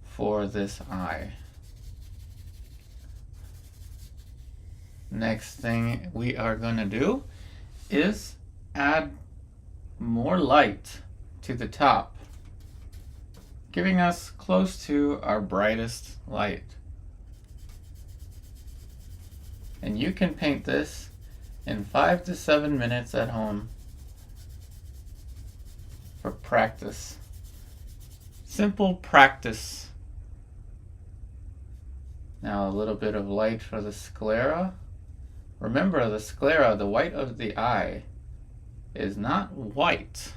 for this eye. Next thing we are going to do is add more light to the top, giving us close to our brightest light. And you can paint this in 5 to 7 minutes at home for practice. Simple practice. Now a little bit of light for the sclera. Remember, the sclera, the white of the eye, is not white,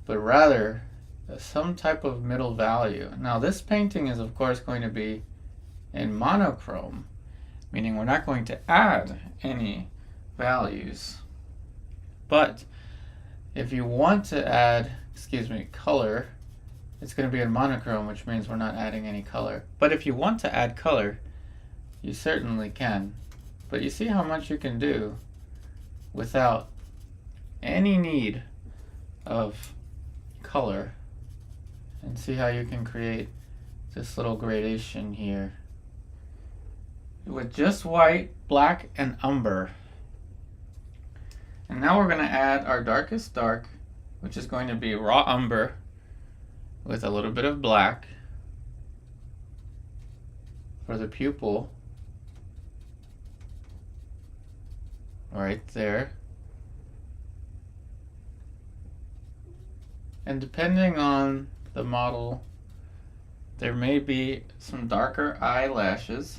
but rather some type of middle value. Now this painting is of course going to be in monochrome, meaning we're not going to add any values. But if you want to add, color, it's going to be in monochrome, which means we're not adding any color. But if you want to add color, you certainly can. But you see how much you can do without any need of color, and see how you can create this little gradation here with just white, black, and umber. And now we're going to add our darkest dark, which is going to be raw umber with a little bit of black for the pupil right there. And depending on the model there may be some darker eyelashes,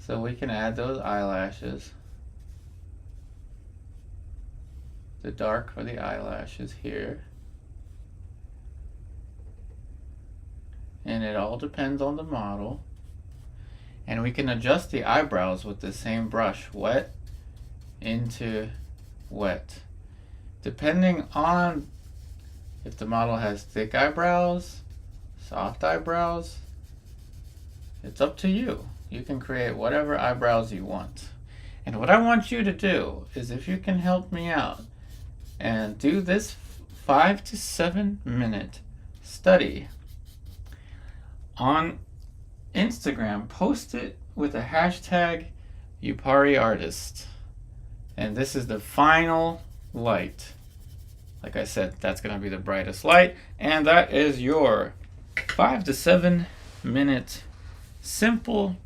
so we can add those eyelashes. The dark for the eyelashes here. And it all depends on the model. And we can adjust the eyebrows with the same brush, wet into wet. Depending on if the model has thick eyebrows, soft eyebrows, it's up to you. You can create whatever eyebrows you want. And what I want you to do is, if you can help me out and do this 5 to 7 minute study on Instagram, post it with a hashtag #UpariArtist. And this is the final light. Like I said, that's going to be the brightest light. And that is your 5 to 7 minute simple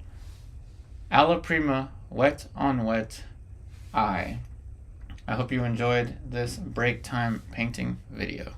ALLA Prima wet on wet eye. I hope you enjoyed this break time painting video.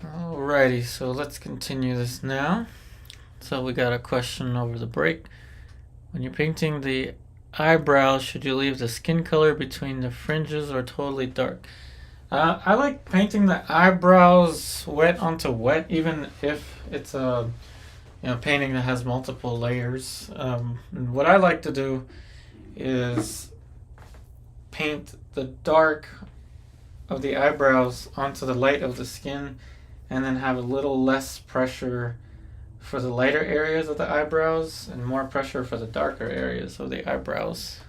Alrighty, so let's continue this now. So we got a question over the break. When you're painting the eyebrows, should you leave the skin color between the fringes or totally dark? I like painting the eyebrows wet onto wet, even if it's a painting that has multiple layers. And what I like to do is paint the dark of the eyebrows onto the light of the skin, and then have a little less pressure for the lighter areas of the eyebrows and more pressure for the darker areas of the eyebrows.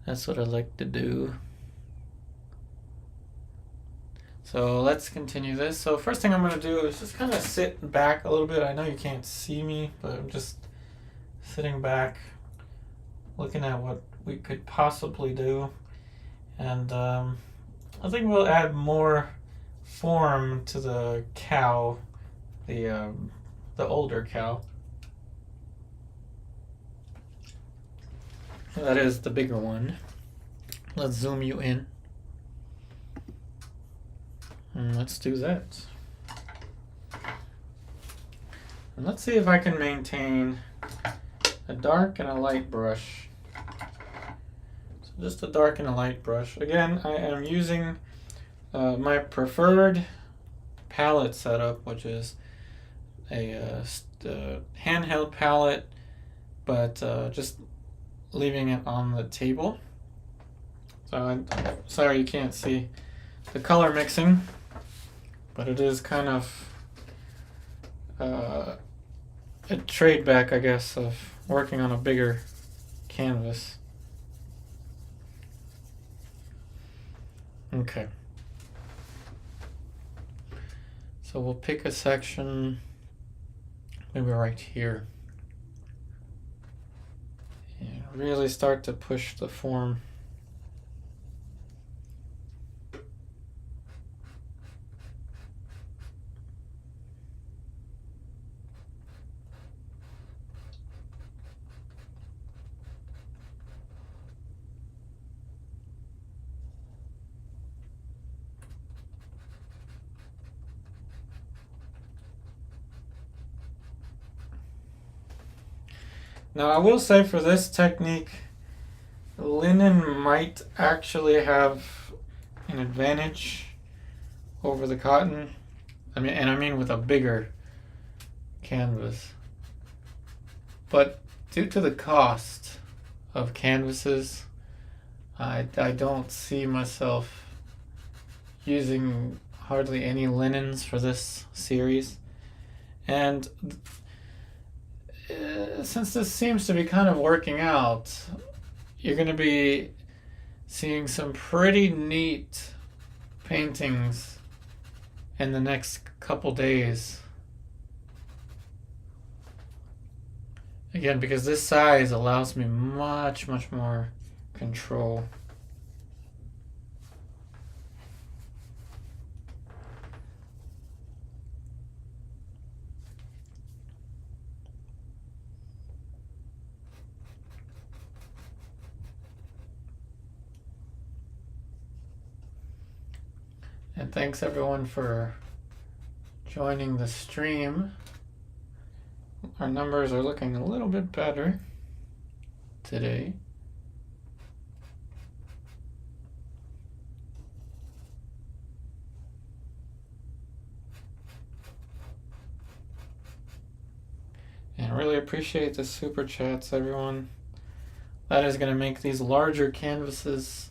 That's what I like to do. So let's continue this. So first thing I'm going to do is just kind of sit back a little bit. I know you can't see me, but I'm just sitting back looking at what we could possibly do. And I think we'll add more form to the cow, the older cow. That is the bigger one. Let's zoom you in. And let's do that. And let's see if I can maintain a dark and a light brush. So just a dark and a light brush. Again, I am using my preferred palette setup, which is a handheld palette, but just leaving it on the table. So I'm sorry you can't see the color mixing, but it is kind of a trade back, I guess, of working on a bigger canvas. Okay. So we'll pick a section, maybe right here, and really start to push the form. Now I will say, for this technique, linen might actually have an advantage over the cotton. I mean with a bigger canvas. But due to the cost of canvases, I don't see myself using hardly any linens for this series. And since this seems to be kind of working out, you're going to be seeing some pretty neat paintings in the next couple days. Again, because this size allows me much more control. And thanks everyone for joining the stream. Our numbers are looking a little bit better today. And I really appreciate the super chats, everyone. That is going to make these larger canvases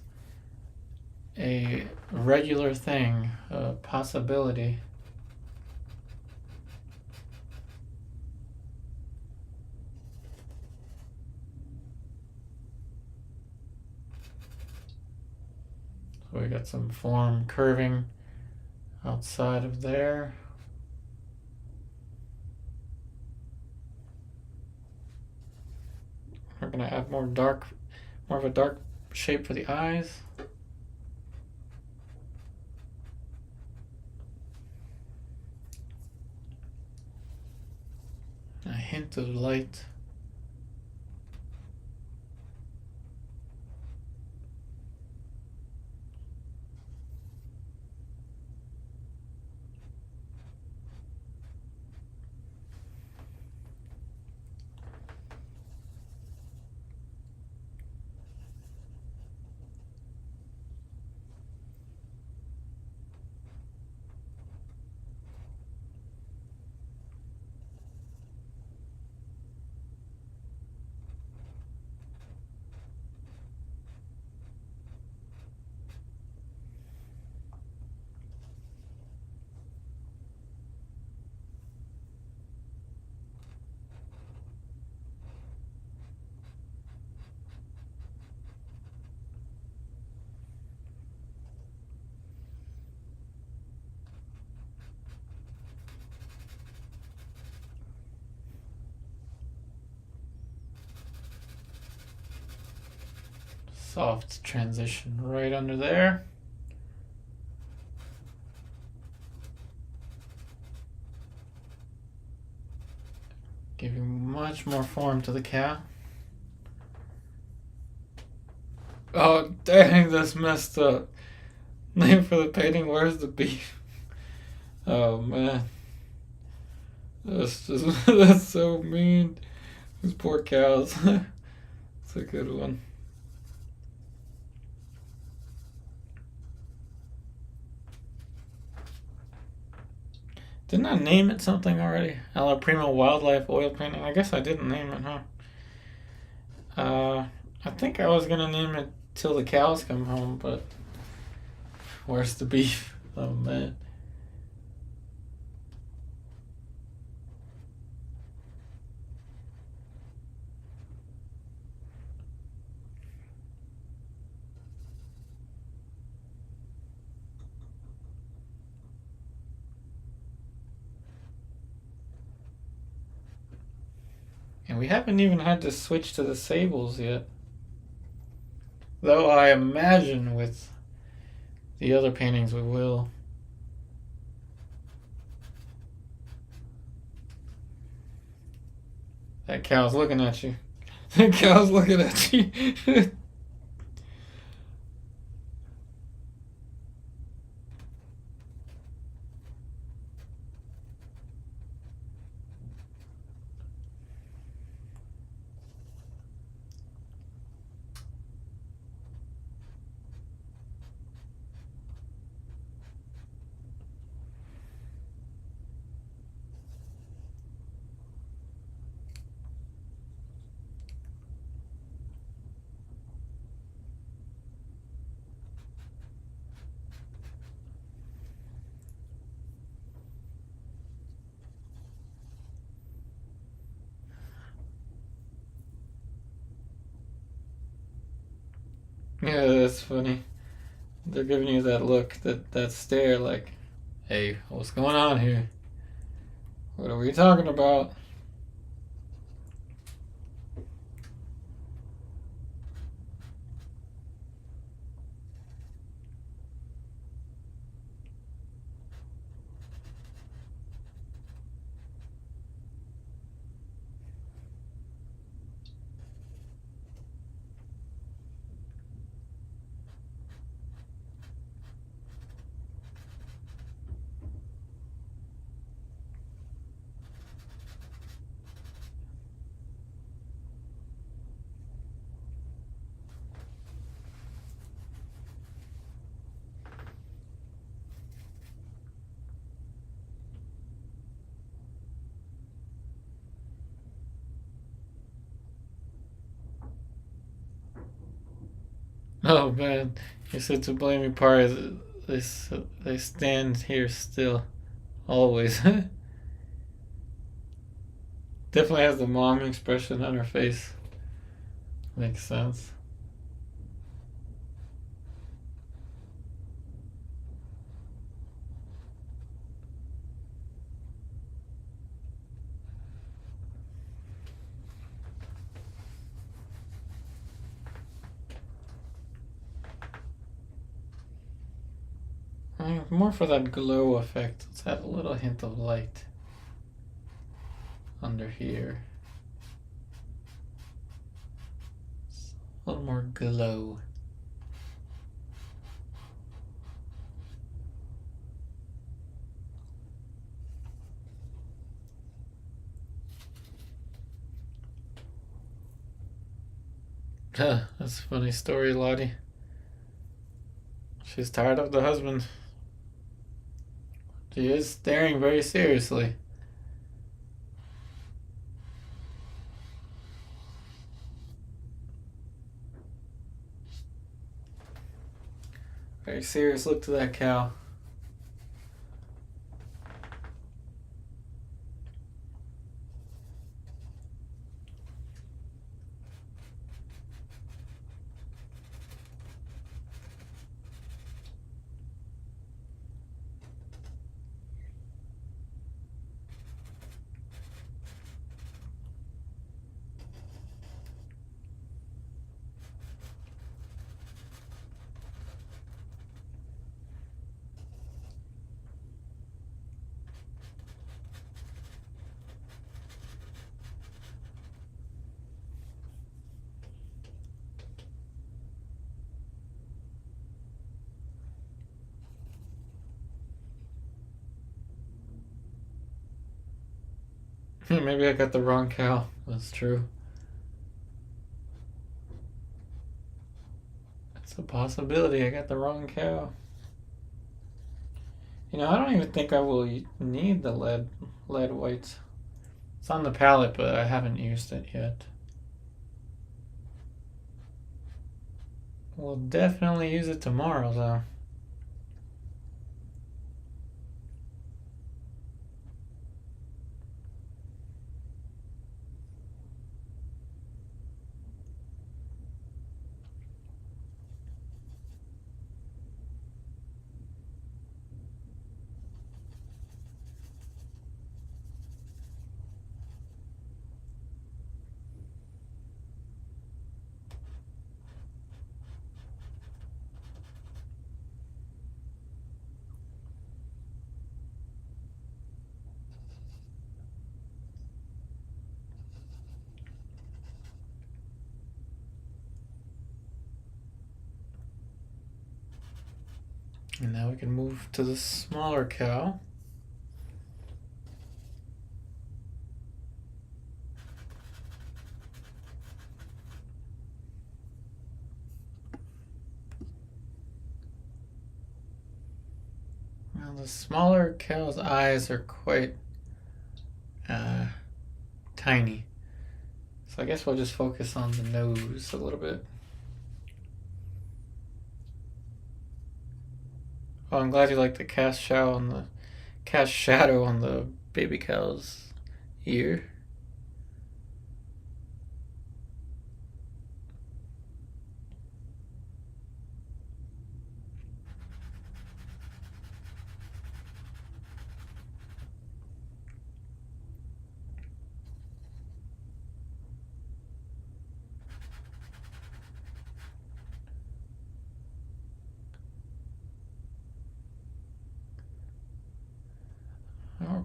a regular thing, a possibility. So we got some form curving outside of there. We're going to add more of a dark shape for the eyes. A hint of light. Soft transition right under there. Giving much more form to the cow. Oh dang, that's messed up. Name for the painting, where's the beef? Oh man. That's just that's so mean. Those poor cows. It's a good one. Didn't I name it something already? ALLA Prima Wildlife Oil Painting. I guess I didn't name it, huh? I think I was gonna name it Till the Cows Come Home, but where's the beef? Oh man. And we haven't even had to switch to the sables yet. Though I imagine with the other paintings we will. That cow's looking at you. That cow's looking at you. Yeah, that's funny. They're giving you that look, that stare, like, hey, what's going on here? What are we talking about? Oh man, you said to blame me part. They stand here still, always. Definitely has the mom expression on her face. Makes sense. More for that glow effect. Let's add a little hint of light under here. A little more glow. That's a funny story, Lottie. She's tired of the husband. She is staring very seriously. Very serious look to that cow. Maybe I got the wrong cow. That's true. It's a possibility. I got the wrong cow. You know, I don't even think I will need the lead white. It's on the palette, but I haven't used it yet. We'll definitely use it tomorrow, though. And now we can move to the smaller cow. Now the smaller cow's eyes are quite tiny. So I guess we'll just focus on the nose a little bit. Oh, I'm glad you like the cast shadow on the baby cow's ear.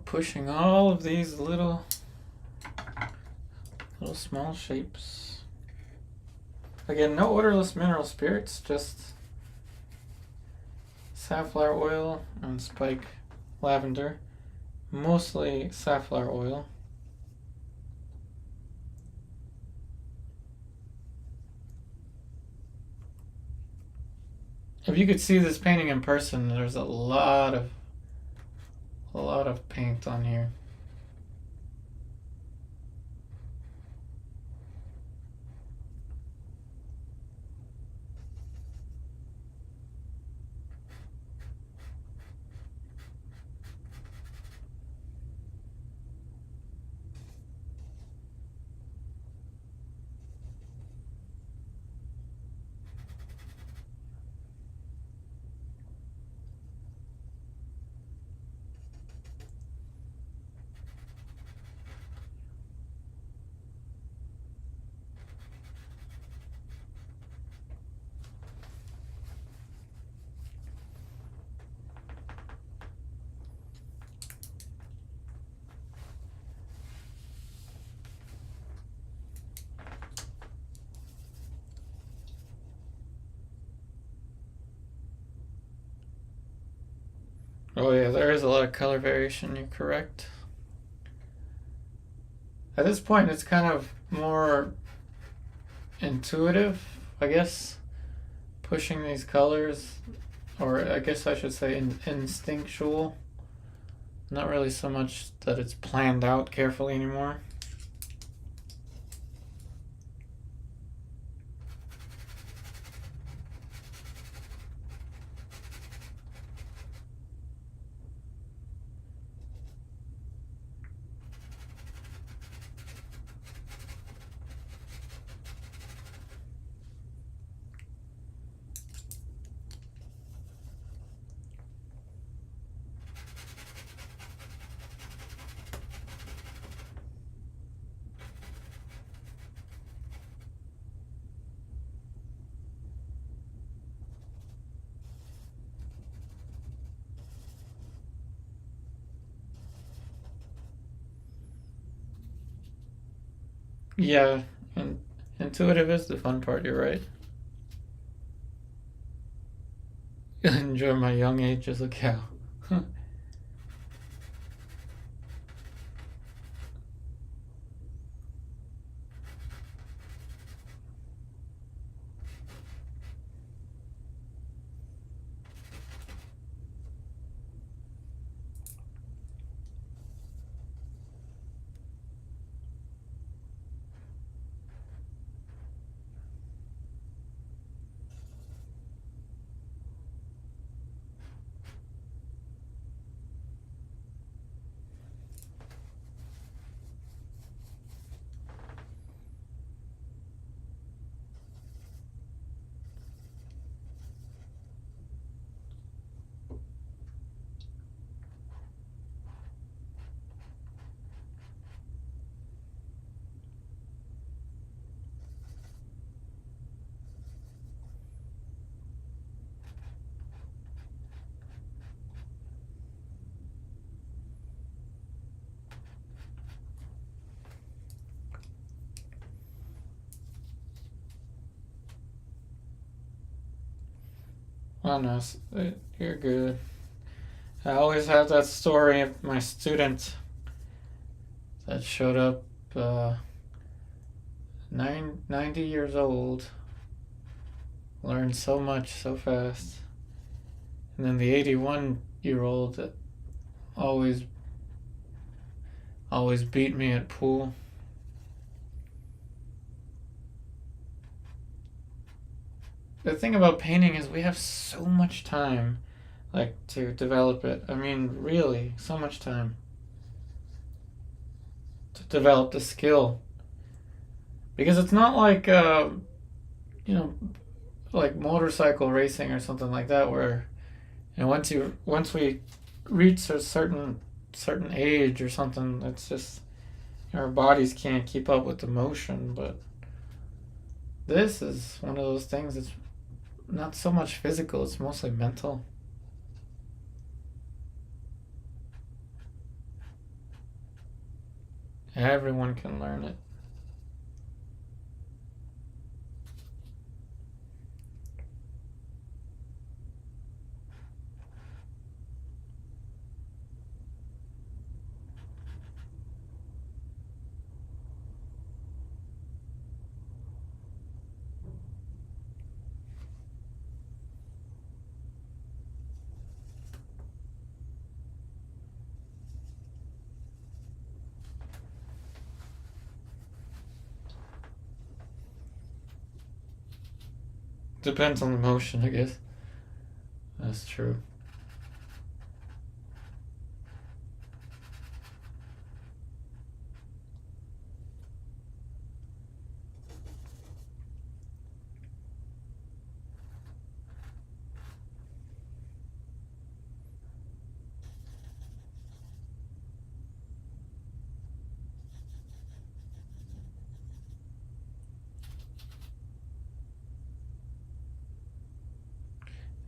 pushing all of these little small shapes. Again, no odorless mineral spirits, just safflower oil and spike lavender, mostly safflower oil. If you could see this painting in person, there's a lot of paint on here. Oh yeah, there is a lot of color variation, you're correct. At this point, it's kind of more intuitive, I guess, pushing these colors, or I guess I should say instinctual. Not really so much that it's planned out carefully anymore. Yeah, and intuitive is the fun part, you're right. Enjoy my young age as a cow. Oh no, you're good. I always have that story of my student that showed up 90 years old, learned so much so fast, and then the 81-year-old that always beat me at pool. The thing about painting is we have so much time, like, to develop it. I mean, really, so much time to develop the skill. Because it's not like, like motorcycle racing or something like that, where, once we reach a certain age or something, it's just our bodies can't keep up with the motion. But this is one of those things that's not so much physical, it's mostly mental. Everyone can learn it. Depends on the motion, I guess. That's true.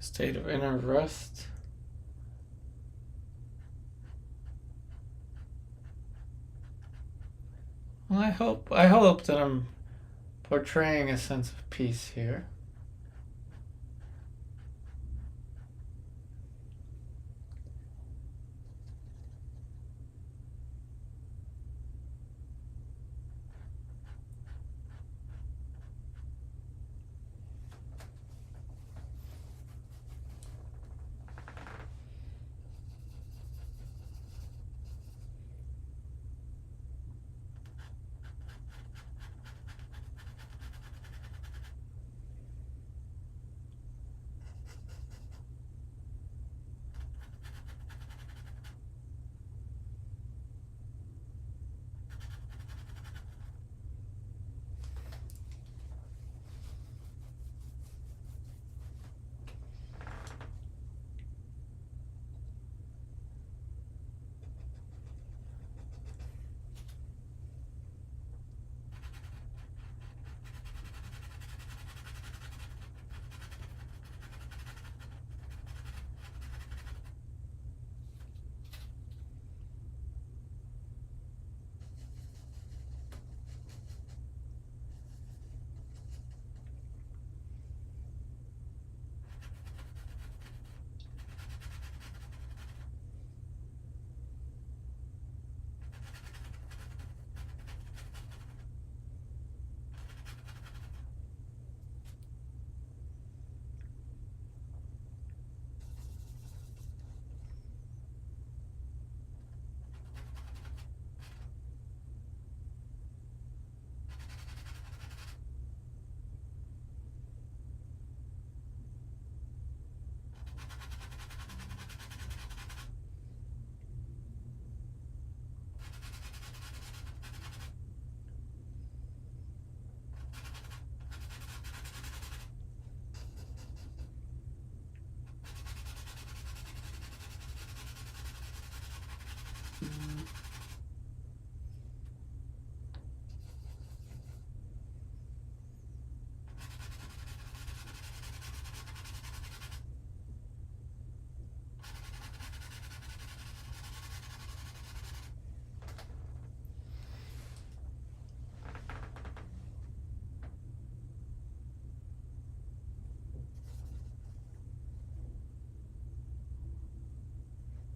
State of inner rest. Well, I hope that I'm portraying a sense of peace here.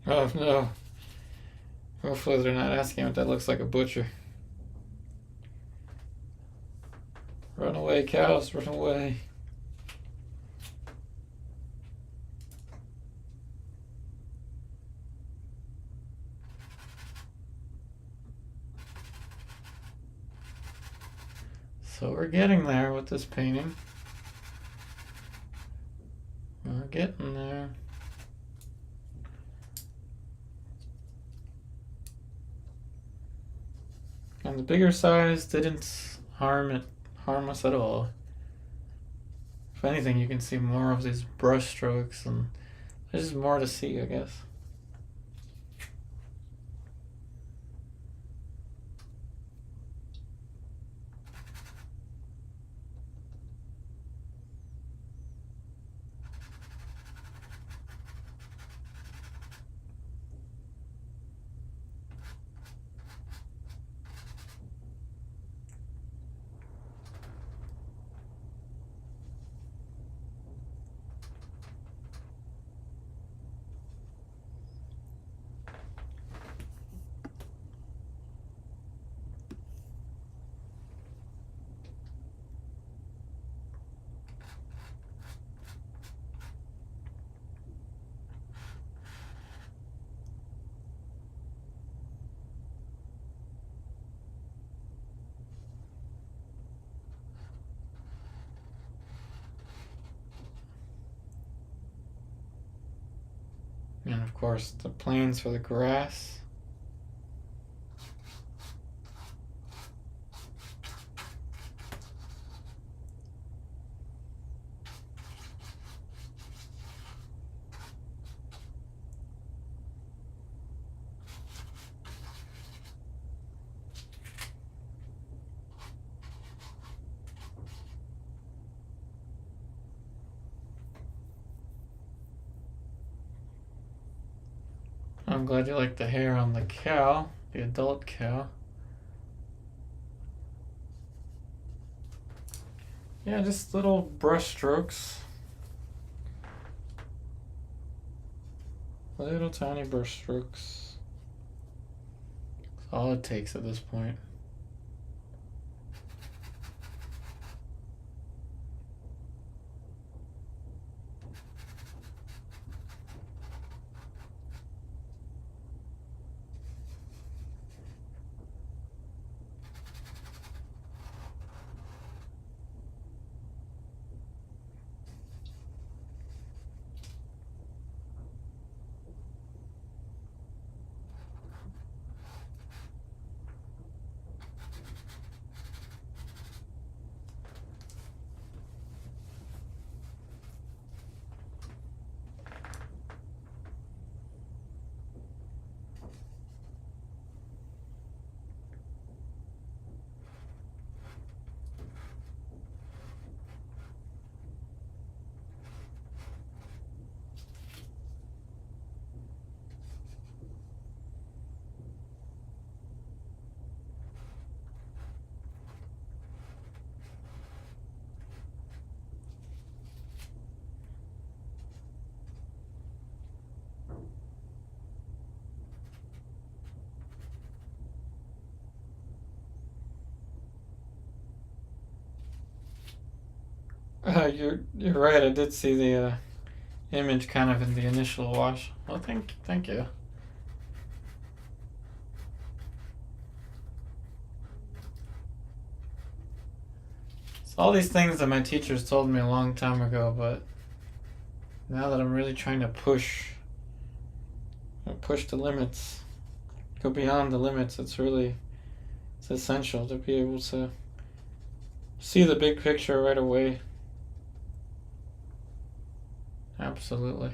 Oh no. Hopefully they're not asking if that looks like a butcher. Run away, cows, run away. So we're getting there with this painting. We're getting there. And the bigger size didn't harm us at all. If anything, you can see more of these brush strokes, and there's just more to see, I guess. of course the planes for the grass. I'm glad you like the hair on the cow, the adult cow. Yeah, just little brush strokes. Little tiny brush strokes. That's all it takes at this point. You're right. I did see the image kind of in the initial wash. Well, thank you. It's all these things that my teachers told me a long time ago, but now that I'm really trying to push the limits, go beyond the limits, it's essential to be able to see the big picture right away. Absolutely.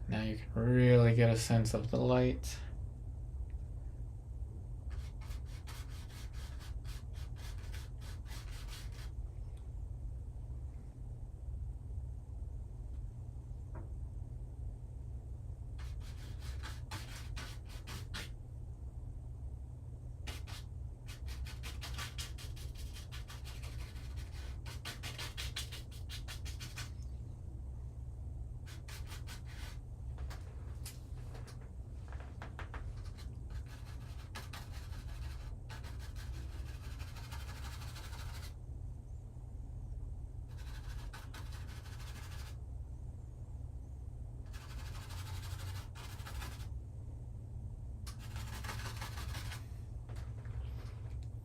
Now you can really get a sense of the light.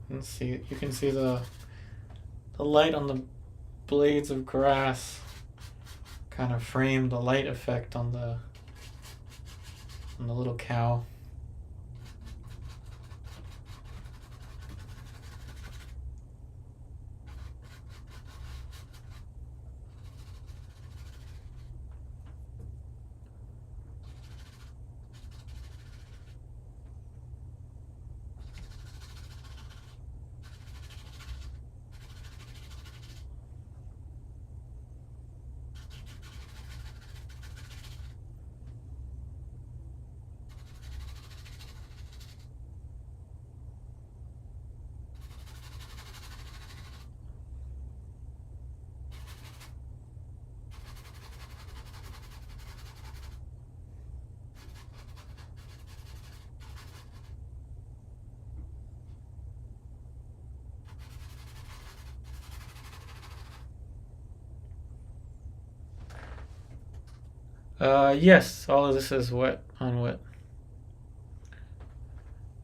Let's see. You can see the light on the blades of grass kind of frame the light effect on the little cow. Yes, all of this is wet on wet.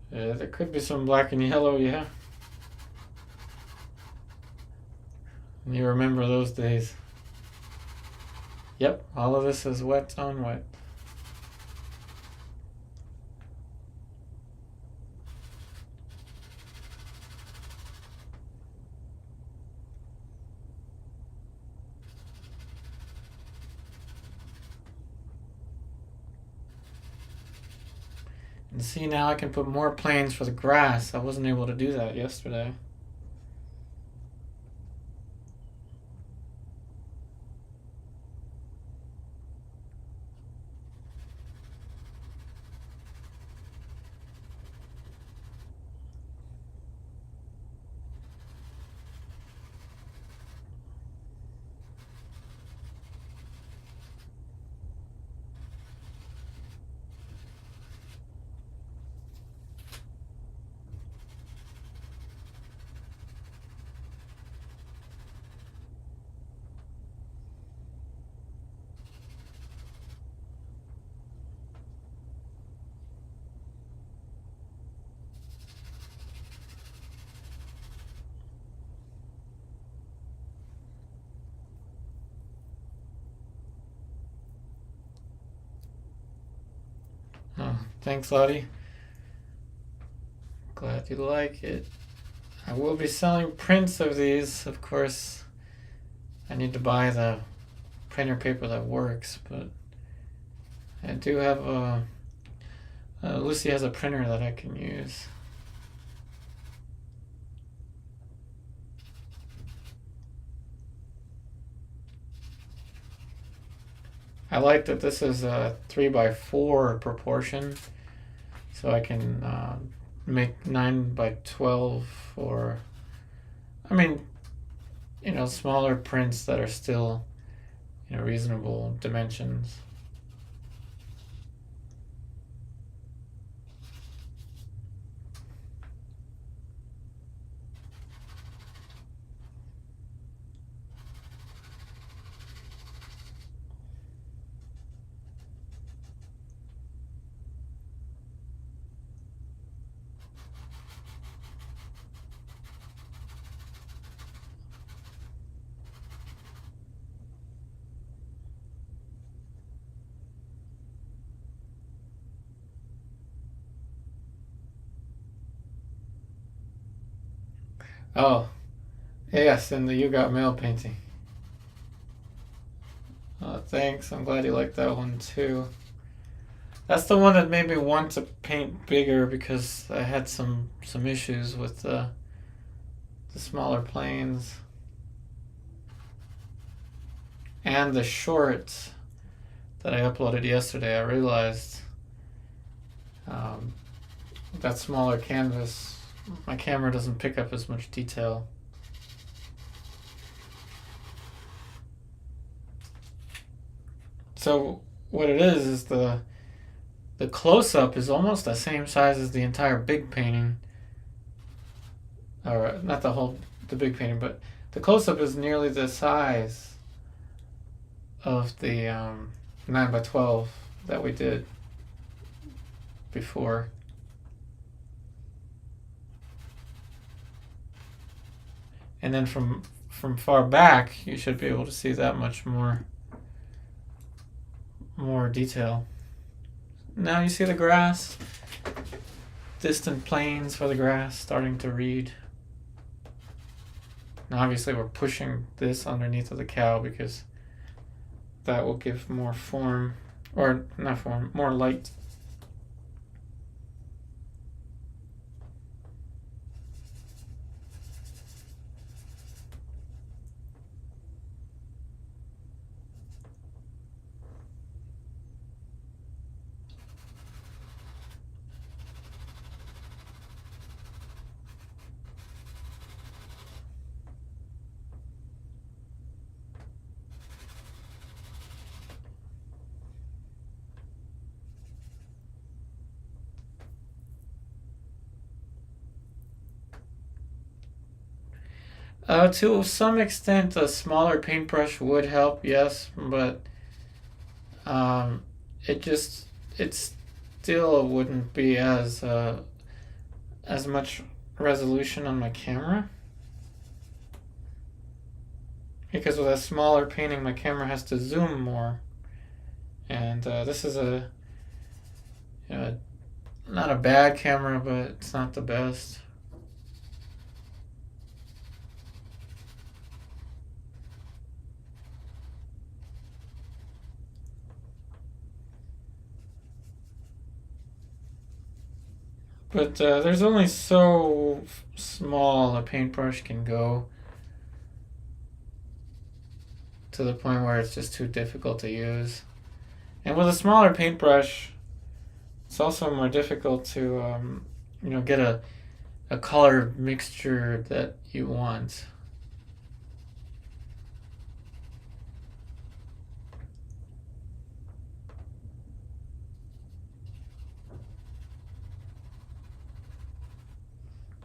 There could be some black and yellow, yeah. You remember those days. Yep, all of this is wet on wet. And see, now I can put more planes for the grass. I wasn't able to do that yesterday. Oh, thanks, Lottie. Glad you like it. I will be selling prints of these, of course. I need to buy the printer paper that works, but I do have a. Lucy has a printer that I can use. I like that this is a 3x4 proportion, so I can make 9x12 or, I mean, smaller prints that are still, reasonable dimensions. Oh, yes, and the You Got Mail painting. Thanks. I'm glad you like that one too. That's the one that made me want to paint bigger because I had some issues with the smaller planes and the short that I uploaded yesterday. I realized that smaller canvas, my camera doesn't pick up as much detail. So what it is the close-up is almost the same size as the entire big painting, or not the big painting, but the close-up is nearly the size of the 9x12 that we did before. And then from far back, you should be able to see that much more detail. Now you see the grass, distant planes for the grass starting to read. Now obviously we're pushing this underneath of the cow because that will give more form, or not form, more light. To some extent, a smaller paintbrush would help, yes, but it still wouldn't be as much resolution on my camera, because with a smaller painting my camera has to zoom more, and this is a not a bad camera, but it's not the best. But there's only so small a paintbrush can go, to the point where it's just too difficult to use. And with a smaller paintbrush, it's also more difficult to get a color mixture that you want.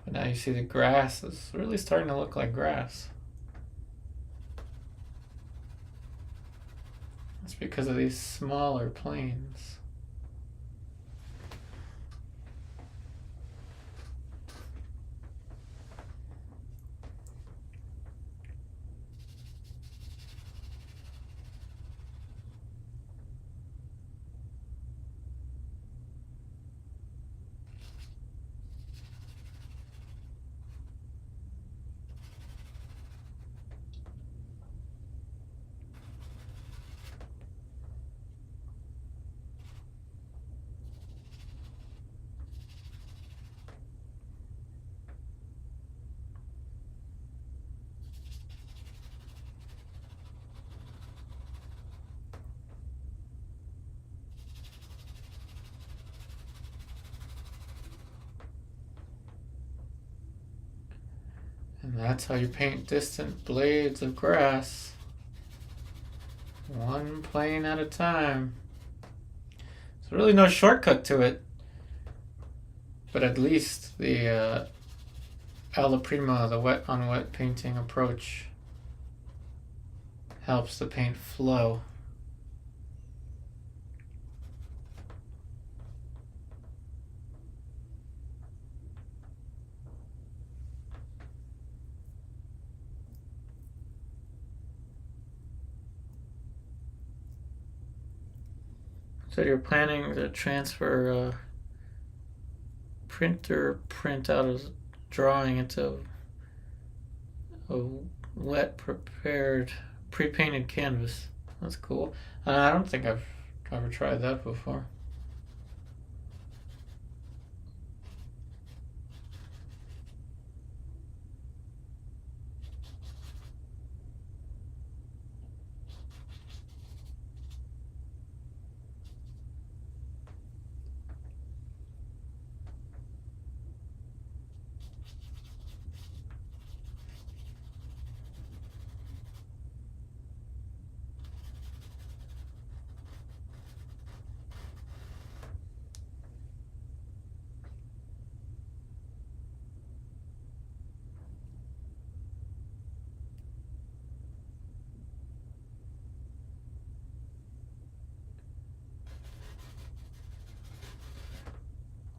But now you see the grass is really starting to look like grass. It's because of these smaller planes. And that's how you paint distant blades of grass. One plane at a time. There's really no shortcut to it. But at least the ALLA Prima, the wet on wet painting approach, helps the paint flow. So you're planning to transfer print out a drawing into a wet prepared pre-painted canvas. That's cool. I don't think I've ever tried that before.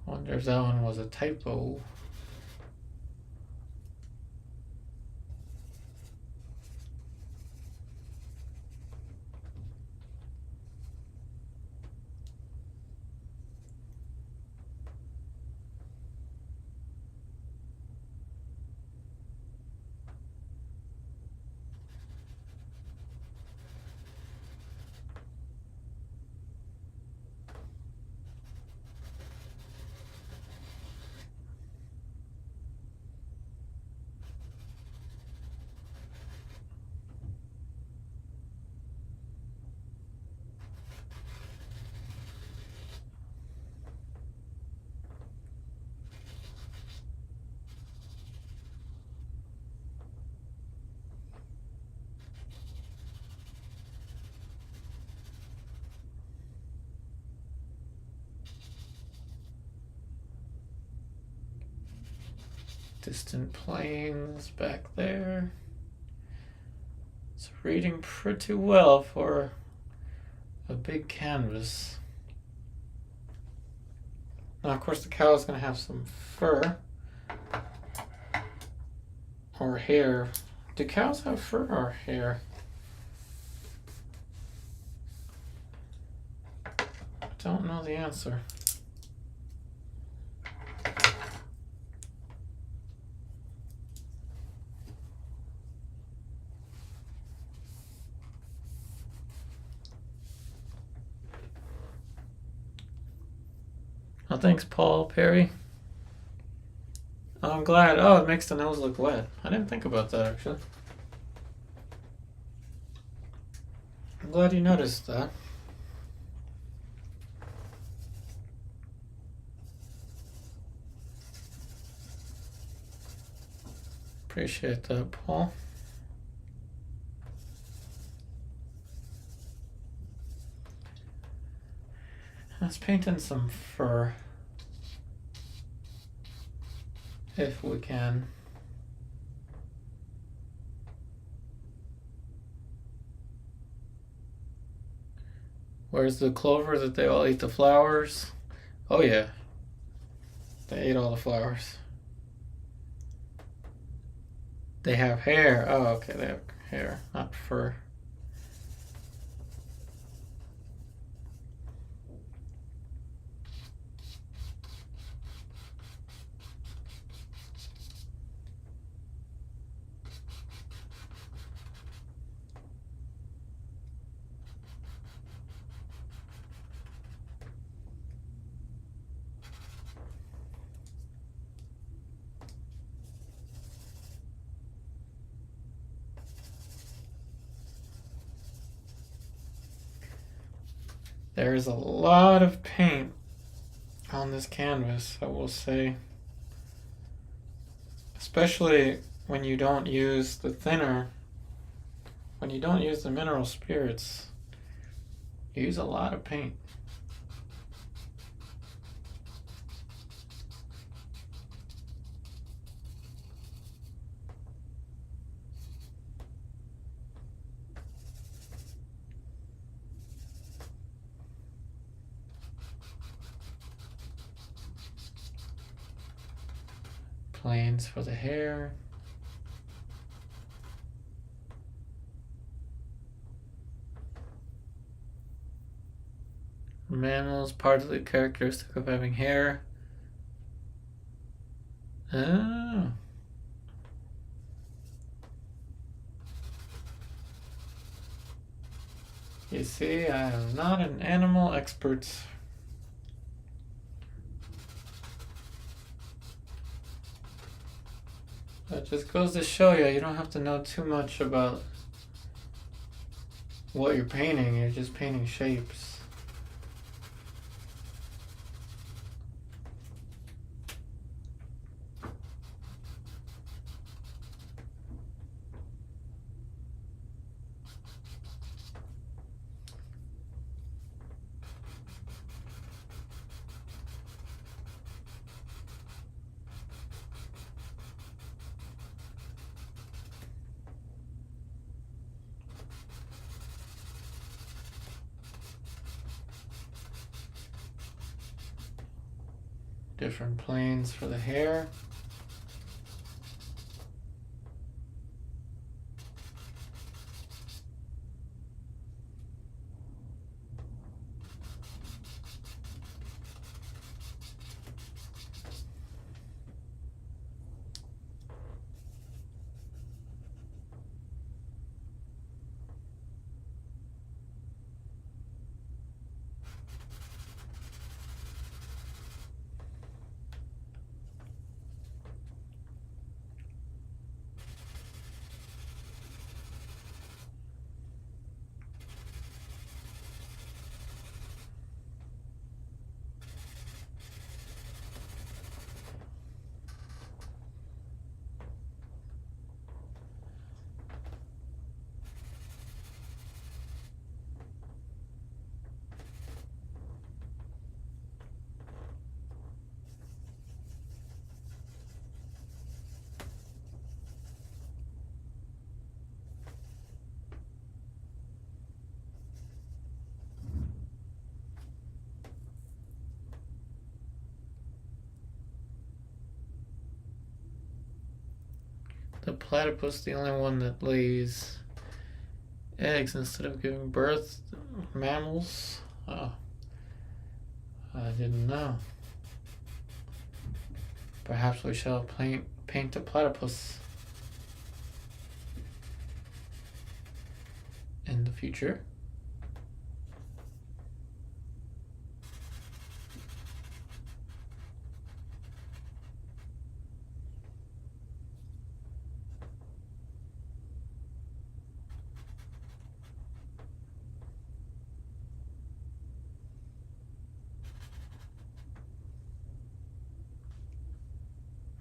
Wonder if that one was a typo. Distant planes back there. It's reading pretty well for a big canvas. Now, of course, the cow is going to have some fur or hair. Do cows have fur or hair? I don't know the answer. Oh, thanks, Paul Perry. Oh, I'm glad. Oh, it makes the nose look wet. I didn't think about that, actually. I'm glad you noticed that. Appreciate that, Paul. Let's paint in some fur, if we can. Where's the clover that they all eat the flowers? Oh yeah, they ate all the flowers. They have hair. Oh, okay, they have hair, not fur. There is a lot of paint on this canvas, I will say. Especially when you don't use the thinner, when you don't use the mineral spirits, you use a lot of paint. Planes for the hair. Mammals, partly characteristic of having hair. Oh. You see, I am not an animal expert. That just goes to show you, you don't have to know too much about what you're painting, you're just painting shapes. Different planes for the hair. platypus the only one that lays eggs instead of giving birth? Mammals? Oh, I didn't know. Perhaps we shall paint a platypus in the future.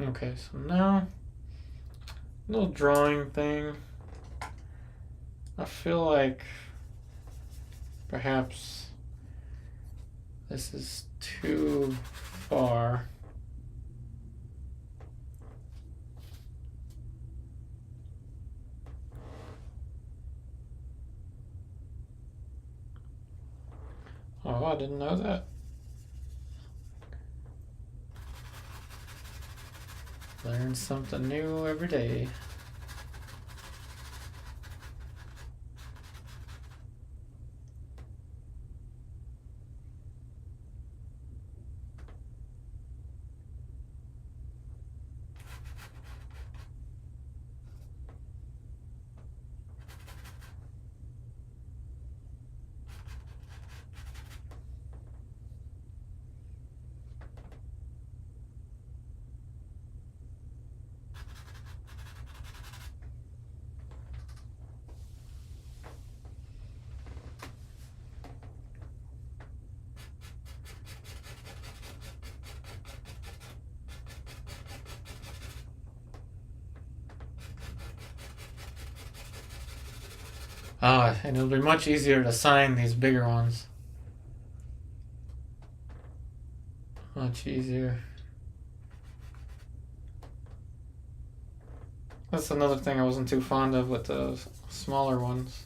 Okay, so now, little drawing thing. I feel like perhaps this is too far. Oh, I didn't know that. Learn something new every day. And it'll be much easier to sign these bigger ones. Much easier. That's another thing I wasn't too fond of with the smaller ones.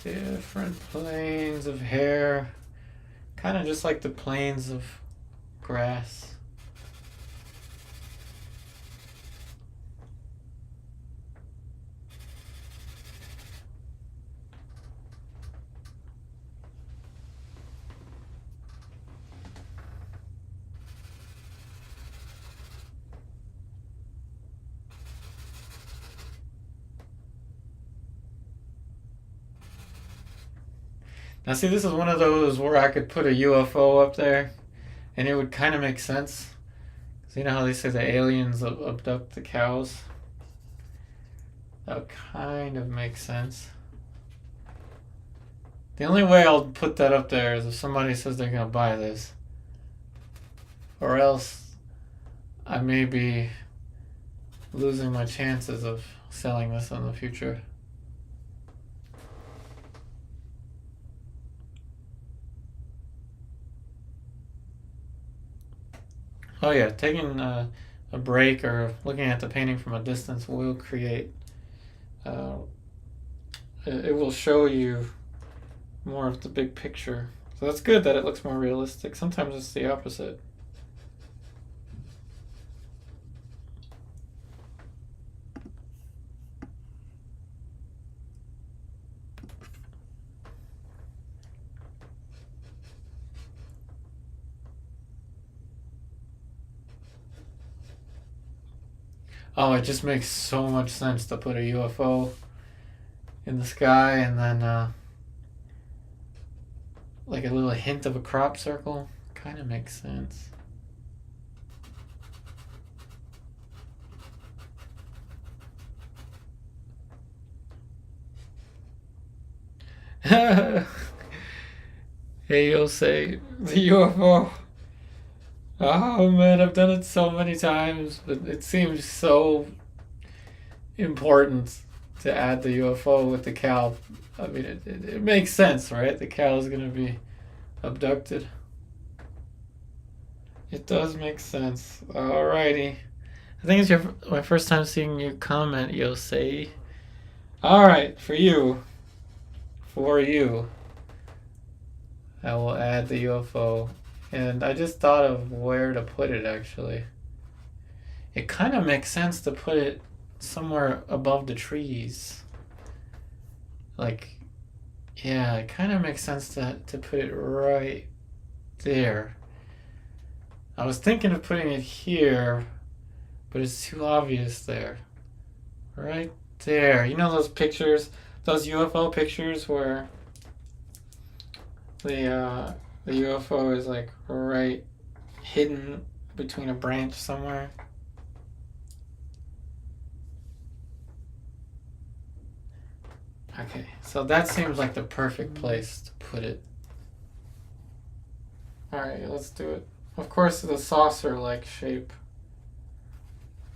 Different planes of hair, kind of just like the planes of grass. Now see, this is one of those where I could put a UFO up there and it would kind of make sense. So you know how they say the aliens abduct the cows? That would kind of make sense. The only way I'll put that up there is if somebody says they're going to buy this. Or else I may be losing my chances of selling this in the future. Oh yeah, taking a break or looking at the painting from a distance will create, it will show you more of the big picture. So that's good that it looks more realistic. Sometimes it's the opposite. Oh, it just makes so much sense to put a UFO in the sky and then like a little hint of a crop circle. Kind of makes sense. Hey, you'll say the UFO. Oh man, I've done it so many times, but it seems so important to add the UFO with the cow. I mean, it makes sense, right? The cow is going to be abducted. It does make sense. Alrighty. I think it's my first time seeing you comment, Yosei. Alright, for you, I will add the UFO. And I just thought of where to put it, actually. It kind of makes sense to put it somewhere above the trees. Like, yeah, it kind of makes sense to put it right there. I was thinking of putting it here, but it's too obvious there. Right there. You know those pictures, those UFO pictures where the UFO is like right hidden between a branch somewhere? Okay, so that seems like the perfect place to put it. Alright, let's do it. Of course, the saucer-like shape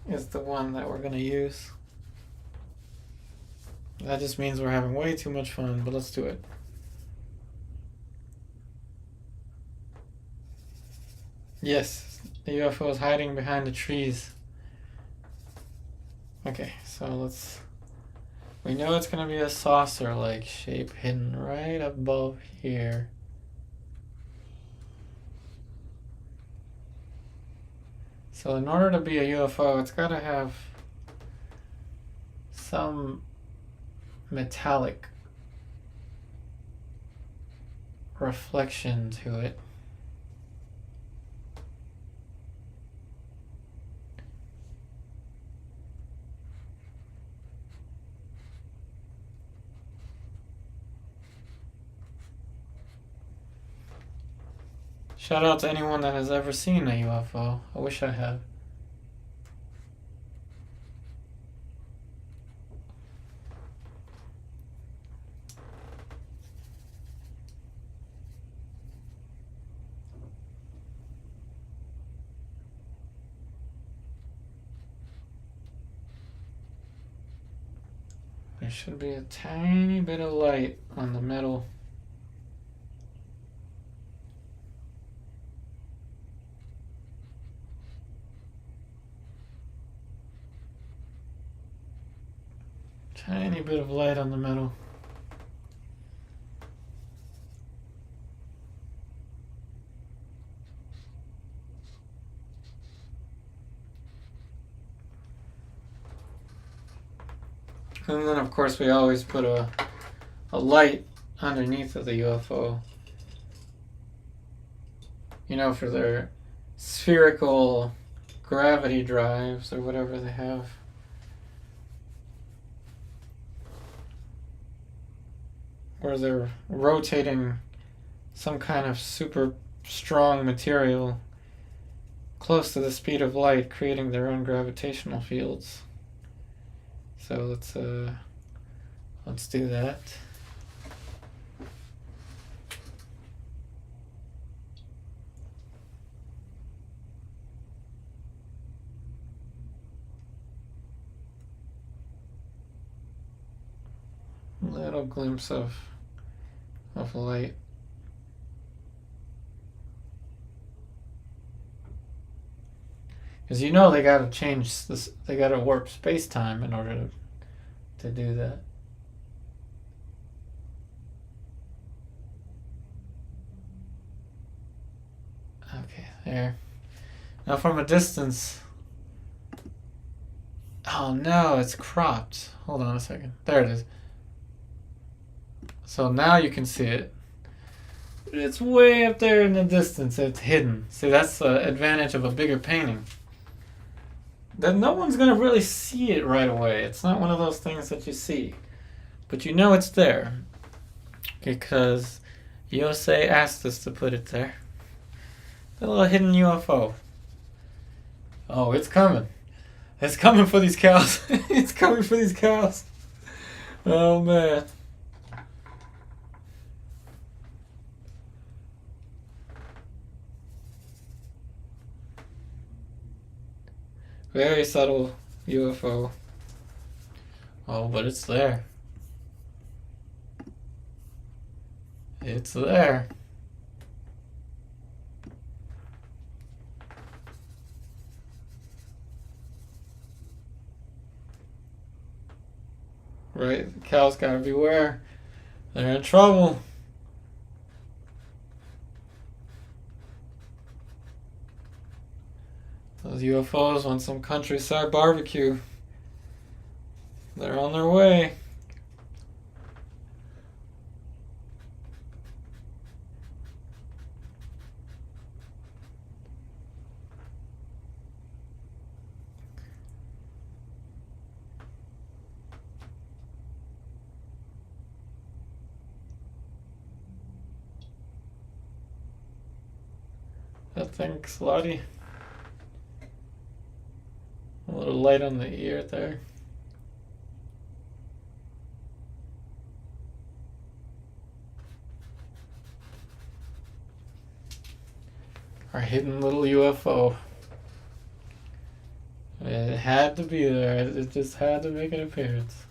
is the one that we're going to use. That just means we're having way too much fun, but let's do it. Yes, the UFO is hiding behind the trees. Okay, so we know it's going to be a saucer-like shape hidden right above here. So in order to be a UFO, it's got to have some metallic reflection to it. Shout out to anyone that has ever seen a UFO. I wish I had. There should be a tiny bit of light on the metal. Tiny bit of light on the metal. And then of course we always put a light underneath of the UFO. You know, for their spherical gravity drives or whatever they have. Where they're rotating some kind of super strong material close to the speed of light, creating their own gravitational fields. So let's do that. Little glimpse of light. Because you know they gotta change this, they gotta warp space-time in order to do that. Okay, there. Now from a distance. Oh no, it's cropped. Hold on a second. There it is. So now you can see it. It's way up there in the distance. It's hidden. See, that's the advantage of a bigger painting. That no one's going to really see it right away. It's not one of those things that you see. But you know it's there. Because Yosei asked us to put it there. The little hidden UFO. Oh, it's coming. It's coming for these cows. It's coming for these cows. Oh, man. Very subtle UFO. Oh, but it's there. It's there. Right, the cows gotta beware. They're in trouble. Those UFOs want some countryside barbecue. They're on their way. Thanks, Lottie. A little light on the ear there. Our hidden little UFO. It had to be there. It just had to make an appearance.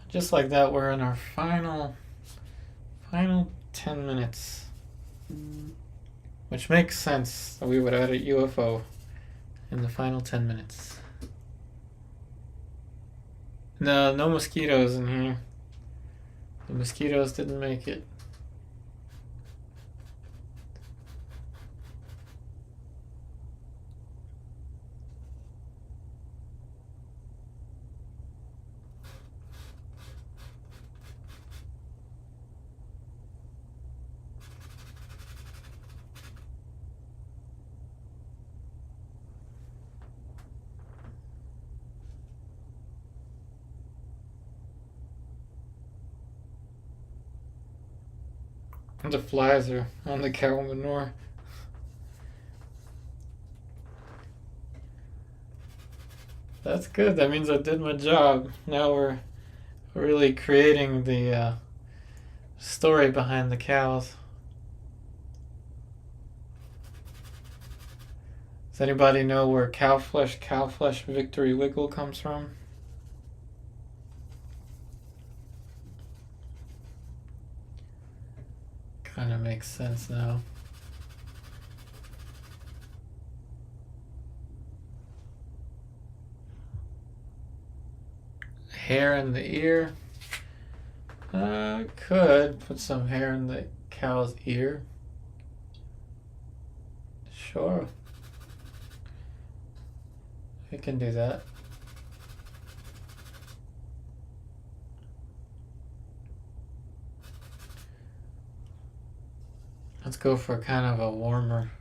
Just like that, we're in our final 10 minutes. Which makes sense that we would add a UFO in the final 10 minutes. No mosquitoes in here. The mosquitoes didn't make it. The flies are on the cow manure. That's good. That means I did my job. Now we're really creating the story behind the cows. Does anybody know where cow flesh, victory wiggle comes from? Kind of makes sense now. Hair in the ear. Could put some hair in the cow's ear. Sure. We can do that. Let's go for kind of a warmer.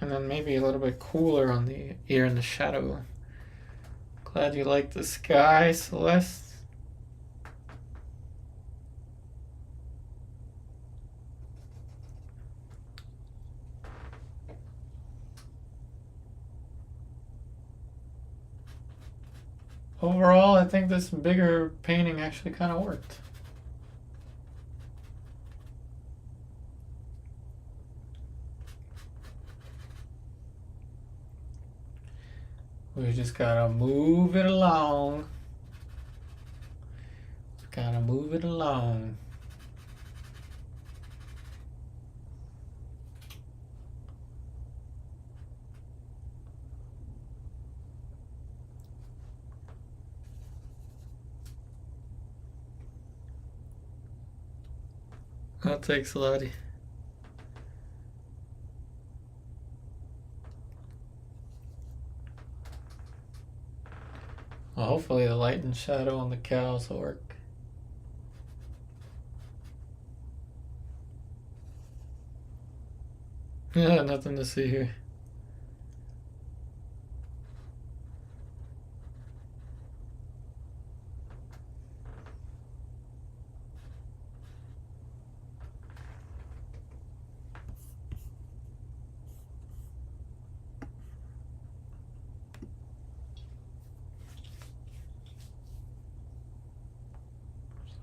And then maybe a little bit cooler on the ear in the shadow. Glad you like the sky, Celeste. Overall, I think this bigger painting actually kind of worked. We just gotta move it along. Gotta move it along. That takes a lot. Well, hopefully the light and shadow on the cows will work. Yeah, nothing to see here.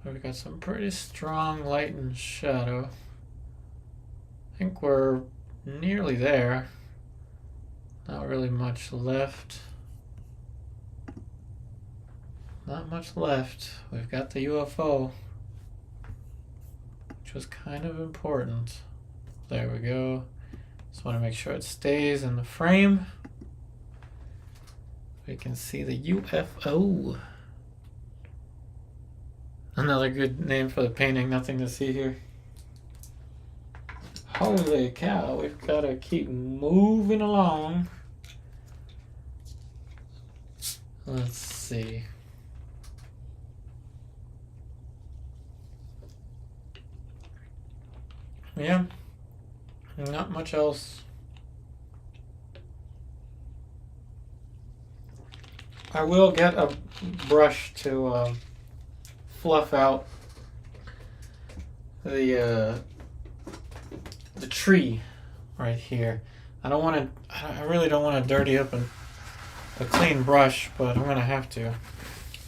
So we got some pretty strong light and shadow. I think we're nearly there. Not really much left. Not much left. We've got the UFO, which was kind of important. There we go. Just want to make sure it stays in the frame. We can see the UFO. Another good name for the painting. Nothing to see here. Holy cow, we've got to keep moving along. Let's see. Yeah, not much else. I will get a brush to fluff out the tree right here. I really don't want to dirty up a clean brush, but I'm gonna have to.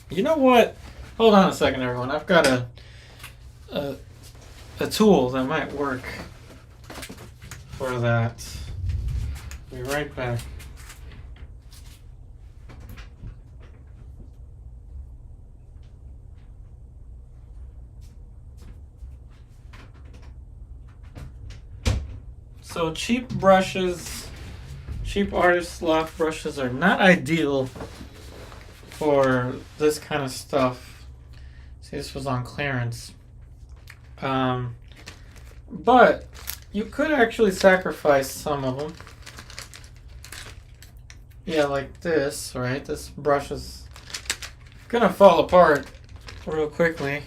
You know what? Hold on a second, everyone. I've got a tool that might work for that. Be right back. So cheap brushes, cheap artist loft brushes are not ideal for this kind of stuff. See, this was on clearance. But you could actually sacrifice some of them. Yeah, like this, right? This brush is gonna fall apart real quickly.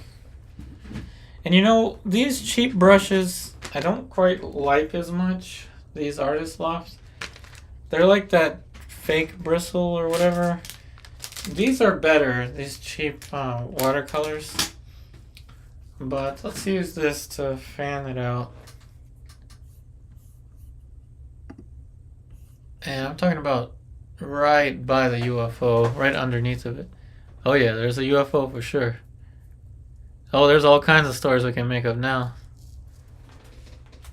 And you know, these cheap brushes, I don't quite like as much. These artist lofts. They're like that fake bristle or whatever. These are better, these cheap watercolors. But let's use this to fan it out. And I'm talking about right by the UFO, right underneath of it. Oh yeah, there's a UFO for sure. Oh, there's all kinds of stories we can make up now.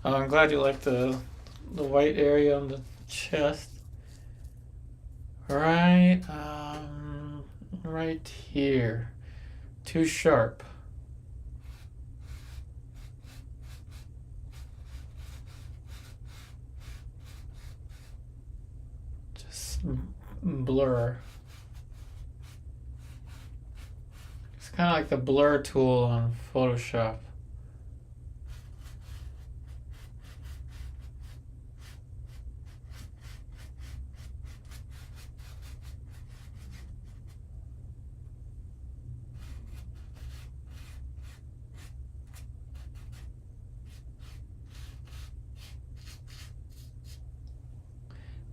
Oh, I'm glad you like the white area on the chest. Right, right here. Too sharp. Just blur. It's kind of like the blur tool on Photoshop.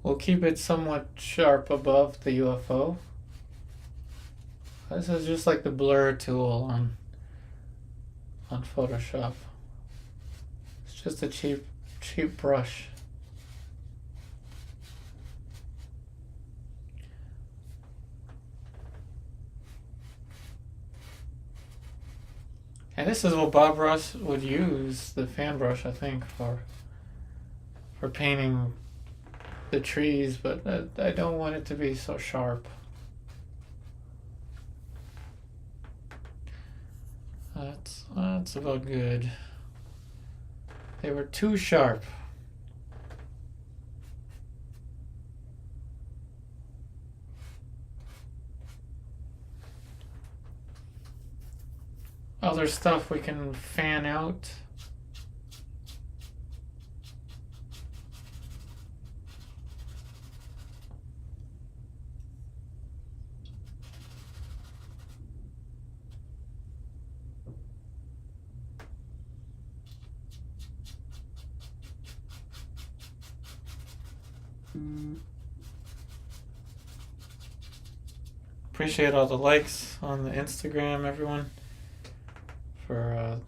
We'll keep it somewhat sharp above the UFO. This is just like the blur tool on Photoshop. It's just a cheap brush. And this is what Bob Ross would use, the fan brush, I think, for painting the trees, but I don't want it to be so sharp. That's about good. They were too sharp. Other stuff we can fan out. Appreciate all the likes on the Instagram, everyone. I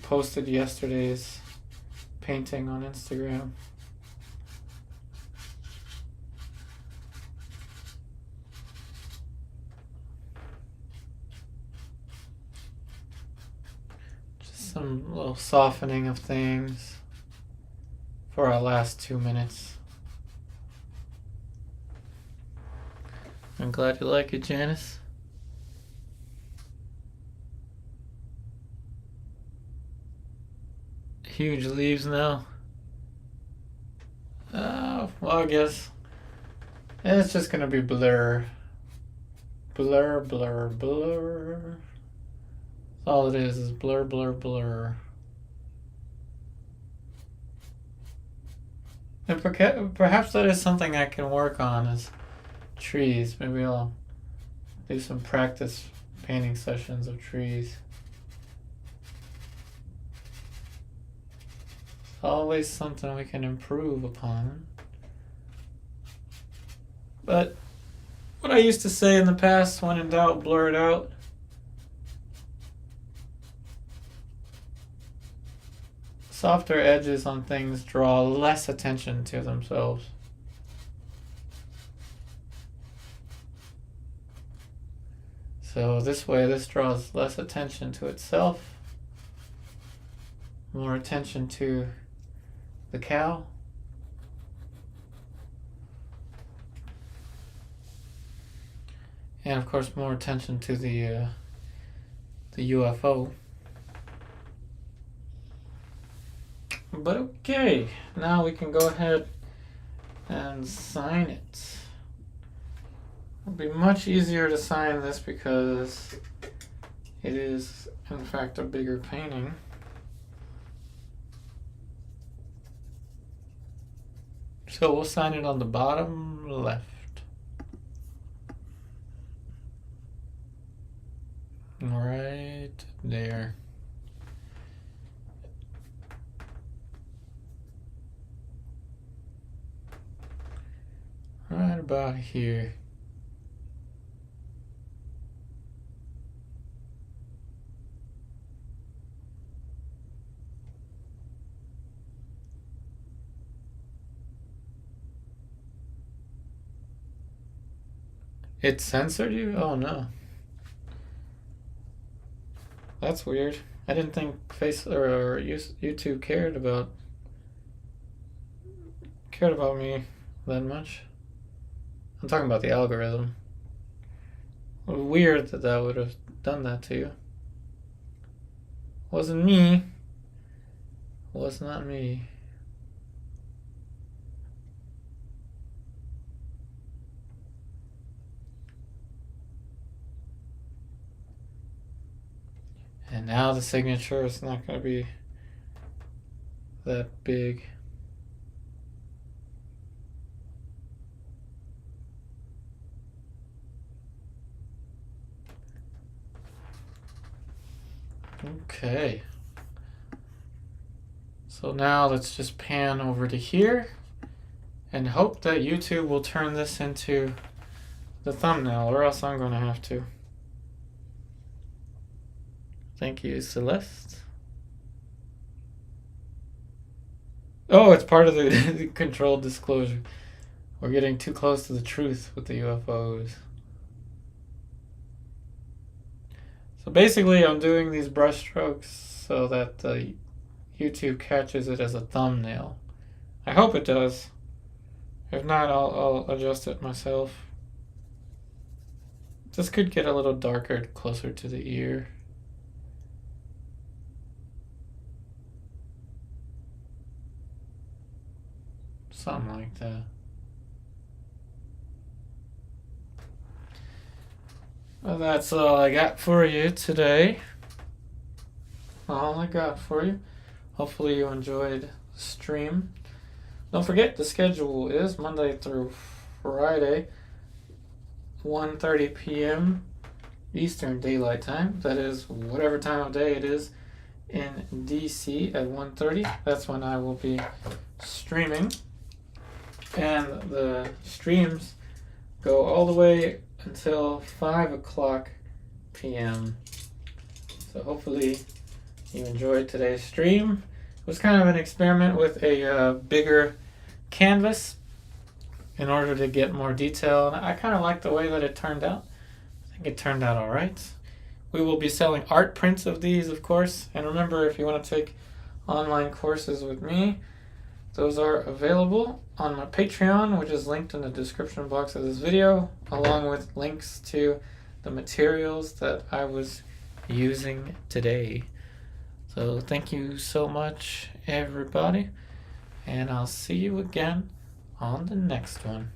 posted yesterday's painting on Instagram. Just some little softening of things for our last 2 minutes. I'm glad you like it, Janice. Huge leaves now. Well, I guess it's just gonna be blur. Blur, blur, blur. All it is blur, blur, blur. And perhaps that is something I can work on, is trees. Maybe I'll do some practice painting sessions of trees. Always something we can improve upon. But what I used to say in the past, when in doubt, blur it out. Softer edges on things draw less attention to themselves. So this way, this draws less attention to itself, more attention to the cow. And of course, more attention to the UFO. But okay, now we can go ahead and sign it. It'll be much easier to sign this because it is, in fact, a bigger painting. So we'll sign it on the bottom left. Right there. Right about here. It censored you? Oh no. That's weird. I didn't think YouTube cared about me that much. I'm talking about the algorithm. Weird that would have done that to you. Wasn't me. Was not me. And now the signature is not going to be that big. Okay. So now let's just pan over to here and hope that YouTube will turn this into the thumbnail, or else I'm going to have to. Thank you, Celeste. Oh, it's part of the controlled disclosure. We're getting too close to the truth with the UFOs. So basically, I'm doing these brush strokes so that YouTube catches it as a thumbnail. I hope it does. If not, I'll adjust it myself. This could get a little darker closer to the ear. Something like that. Well, that's all I got for you today. All I got for you. Hopefully you enjoyed the stream. Don't forget, the schedule is Monday through Friday, 1:30 p.m. Eastern Daylight Time. That is whatever time of day it is in DC at 1:30. That's when I will be streaming. And the streams go all the way until 5 o'clock p.m. So hopefully you enjoyed today's stream. It was kind of an experiment with a bigger canvas in order to get more detail. And I kind of like the way that it turned out. I think it turned out all right. We will be selling art prints of these, of course. And remember, if you want to take online courses with me, those are available on my Patreon, which is linked in the description box of this video, along with links to the materials that I was using today. So thank you so much, everybody, and I'll see you again on the next one.